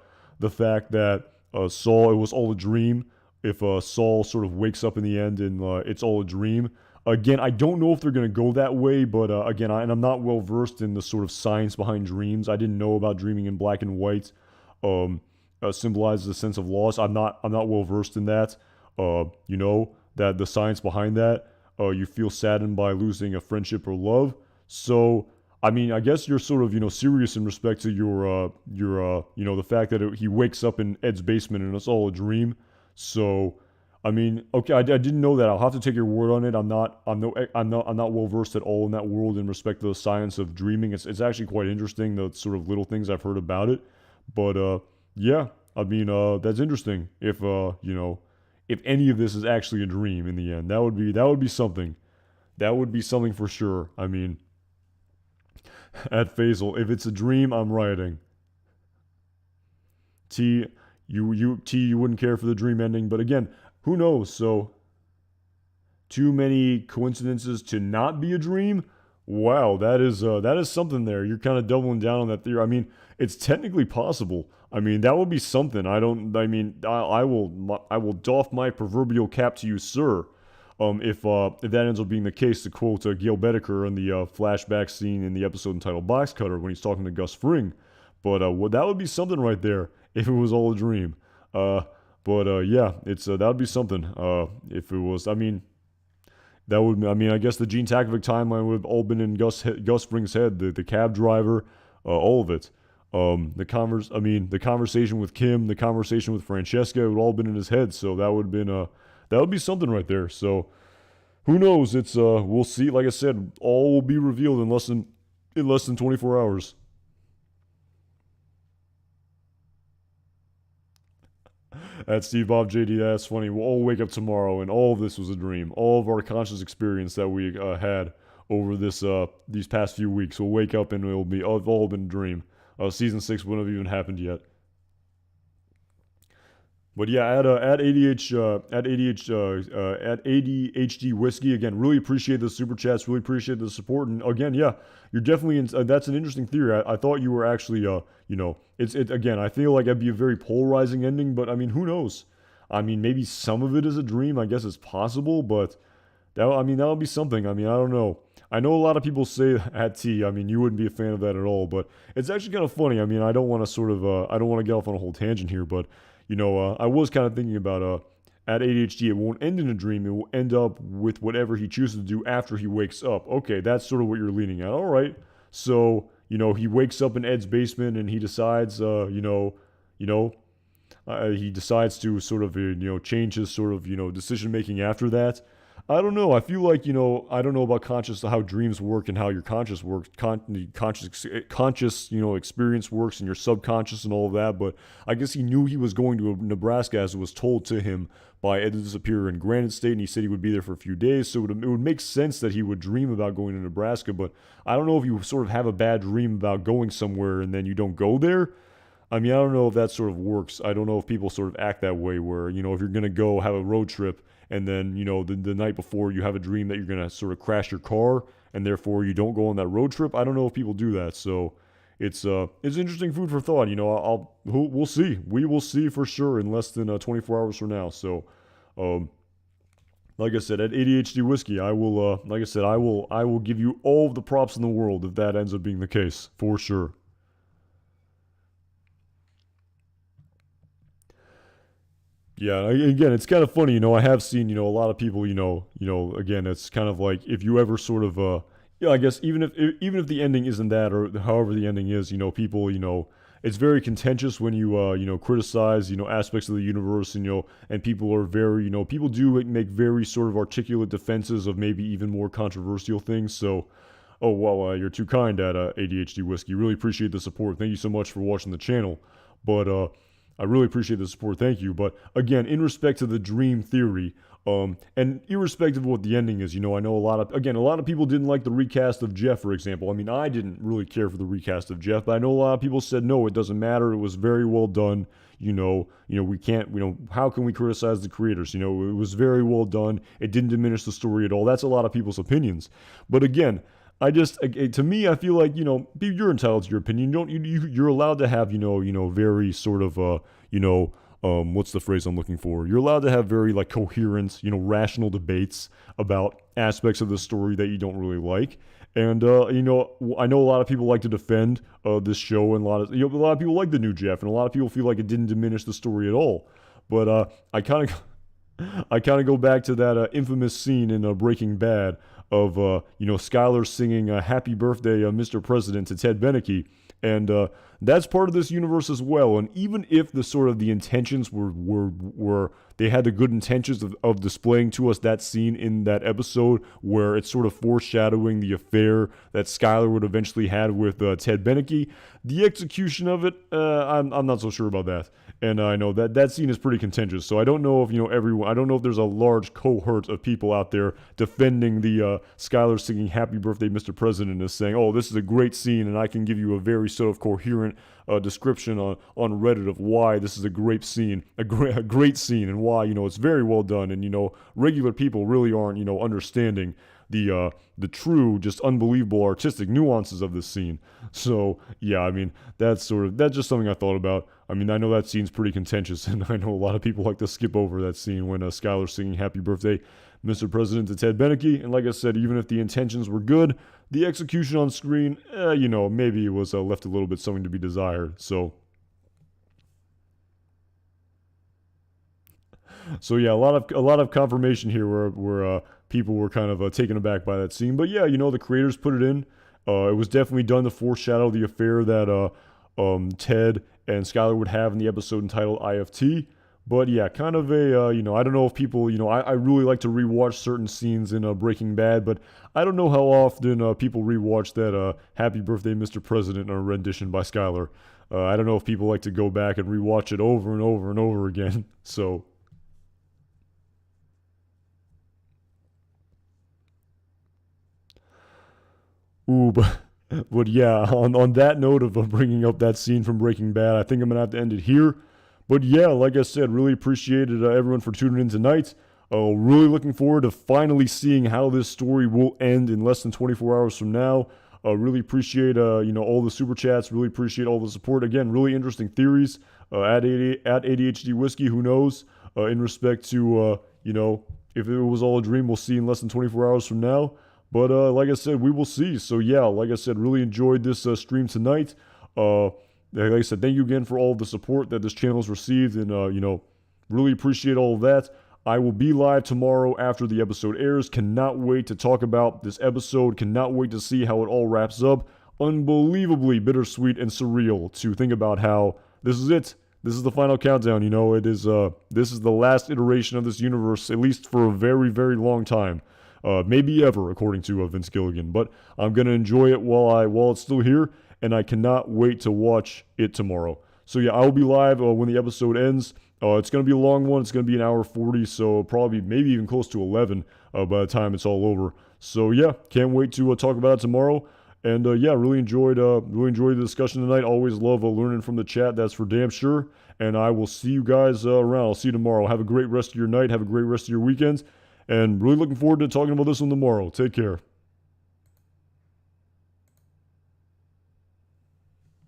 fact that Saul, it was all a dream. If Saul sort of wakes up in the end and it's all a dream. Again, I don't know if they're gonna go that way, but again, I'm not well versed in the sort of science behind dreams. I didn't know about dreaming in black and white. Symbolizes a sense of loss. I'm not well versed in that. That the science behind that. You feel saddened by losing a friendship or love. So, I mean, I guess you're sort of, serious in respect to the fact that he wakes up in Ed's basement and it's all a dream. So, I mean, okay, I didn't know that. I'll have to take your word on it. I'm not well versed at all in that world in respect to the science of dreaming. It's actually quite interesting, the sort of little things I've heard about it. But yeah, I mean, that's interesting. If any of this is actually a dream in the end, that would be something. That would be something for sure. I mean, at Faisal, if it's a dream, I'm writing. You wouldn't care for the dream ending, but again, who knows? So, too many coincidences to not be a dream. Wow, that is something there. You're kind of doubling down on that theory. I mean, it's technically possible. I mean, that would be something. I will doff my proverbial cap to you, sir. If that ends up being the case, to quote Gail Bedecker in the flashback scene in the episode entitled Box Cutter when he's talking to Gus Fring. But well, that would be something right there if it was all a dream. But yeah, it's that would be something. If it was, I mean, that would, I mean, I guess the Gene Takovic timeline would have all been in Gus Fring's head. The cab driver, all of it. The conversation with Kim, the conversation with Francesca, it would all been in his head. So that would have been that would be something right there. So who knows? It's we'll see. Like I said, all will be revealed in less than 24 hours. At Steve Bob JD, that's funny. We'll all wake up tomorrow and all of this was a dream. All of our conscious experience that we had over these past few weeks, we'll wake up and it'll all been a dream. Season 6 wouldn't have even happened yet. But yeah, at ADHD whiskey again. Really appreciate the super chats. Really appreciate the support. And again, yeah, you're definitely that's an interesting theory. I thought you were actually it's again. I feel like that'd be a very polarizing ending. But I mean, who knows? I mean, maybe some of it is a dream. I guess it's possible. But that would be something. I mean, I don't know. I know a lot of people say at T. I mean, you wouldn't be a fan of that at all. But it's actually kind of funny. I mean, I don't want to get off on a whole tangent here, but. I was kind of thinking about at ADHD, it won't end in a dream. It will end up with whatever he chooses to do after he wakes up. Okay, that's sort of what you're leaning at. All right. So, he wakes up in Ed's basement and he decides, he decides to sort of, change his sort of, decision making after that. I don't know. I feel like, I don't know about how dreams work and how your conscious works, conscious, experience works and your subconscious and all of that. But I guess he knew he was going to Nebraska as it was told to him by Ed the Disappearer in Granite State, and he said he would be there for a few days. So it would make sense that he would dream about going to Nebraska. But I don't know if you sort of have a bad dream about going somewhere and then you don't go there. I mean, I don't know if that sort of works. I don't know if people sort of act that way where, if you're going to go have a road trip and then, the night before you have a dream that you're going to sort of crash your car and therefore you don't go on that road trip. I don't know if people do that. So it's interesting food for thought. We'll see. We will see for sure in less than 24 hours from now. So, like I said, at ADHD Whiskey, I will, I will give you all of the props in the world if that ends up being the case, for sure. Yeah, again, it's kind of funny, I have seen, a lot of people, again, it's kind of like if you ever sort of, I guess even if the ending isn't that or however the ending is, people, it's very contentious when you, criticize, aspects of the universe, and people are very, people do make very sort of articulate defenses of maybe even more controversial things. So, oh, well, you're too kind at ADHD Whiskey. Really appreciate the support. Thank you so much for watching the channel. But, I really appreciate the support. Thank you. But again, in respect to the dream theory, and irrespective of what the ending is, I know a lot of people didn't like the recast of Jeff, for example. I mean, I didn't really care for the recast of Jeff, but I know a lot of people said, no, it doesn't matter. It was very well done. We can't, how can we criticize the creators? It was very well done. It didn't diminish the story at all. That's a lot of people's opinions. But again, to me, I feel like, you're entitled to your opinion. You're allowed to have, very sort of, what's the phrase I'm looking for? You're allowed to have very like coherent, rational debates about aspects of the story that you don't really like. And, I know a lot of people like to defend, this show, and a lot of people like the new Jeff, and a lot of people feel like it didn't diminish the story at all. But, I kind of go back to that infamous scene in Breaking Bad of Skyler singing "Happy Birthday, Mr. President" to Ted Beneke, and that's part of this universe as well. And even if the intentions were they had the good intentions of displaying to us that scene in that episode where it's sort of foreshadowing the affair that Skyler would eventually had with Ted Beneke, the execution of it, I'm not so sure about that. And I know that scene is pretty contentious, so I don't know if everyone. I don't know if there's a large cohort of people out there defending the Skyler singing "Happy Birthday, Mr. President" as saying, "Oh, this is a great scene, and I can give you a very sort of coherent description on Reddit of why this is a great scene, a great scene, and why it's very well done." And regular people really aren't understanding the true, just unbelievable artistic nuances of this scene. So yeah, I mean that's just something I thought about. I mean, I know that scene's pretty contentious, and I know a lot of people like to skip over that scene when Skyler's singing "Happy Birthday." Mr. President to Ted Beneke. And like I said, even if the intentions were good, the execution on screen, maybe it was left a little bit something to be desired. So yeah, a lot of confirmation here where people were kind of taken aback by that scene. But yeah, the creators put it in. It was definitely done to foreshadow the affair that Ted and Skylar would have in the episode entitled IFT. But yeah, kind of a, I don't know if people, I really like to rewatch certain scenes in Breaking Bad, but I don't know how often people rewatch that Happy Birthday, Mr. President rendition by Skylar. I don't know if people like to go back and rewatch it over and over and over again. So. Ooh, but yeah, on that note of bringing up that scene from Breaking Bad, I think I'm going to have to end it here. But yeah, like I said, really appreciated everyone for tuning in tonight. Really looking forward to finally seeing how this story will end in less than 24 hours from now. Really appreciate, all the super chats. Really appreciate all the support. Again, really interesting theories. At ADHD Whiskey, who knows? In respect to, if it was all a dream, we'll see in less than 24 hours from now. But like I said, we will see. So yeah, like I said, really enjoyed this stream tonight. Like I said, thank you again for all of the support that this channel has received, and really appreciate all of that. I will be live tomorrow after the episode airs. Cannot wait to talk about this episode. Cannot wait to see how it all wraps up. Unbelievably bittersweet and surreal to think about how this is it. This is the final countdown. It is. This is the last iteration of this universe, at least for a very, very long time. Maybe ever, according to Vince Gilligan. But I'm gonna enjoy it while it's still here, and I cannot wait to watch it tomorrow. So yeah, I will be live when the episode ends. It's gonna be a long one. It's gonna be an hour 40, so probably maybe even close to 11 by the time it's all over. So yeah, can't wait to talk about it tomorrow. And yeah, really enjoyed the discussion tonight. Always love learning from the chat. That's for damn sure. And I will see you guys around. I'll see you tomorrow. Have a great rest of your night. Have a great rest of your weekend. And really looking forward to talking about this one tomorrow. Take care.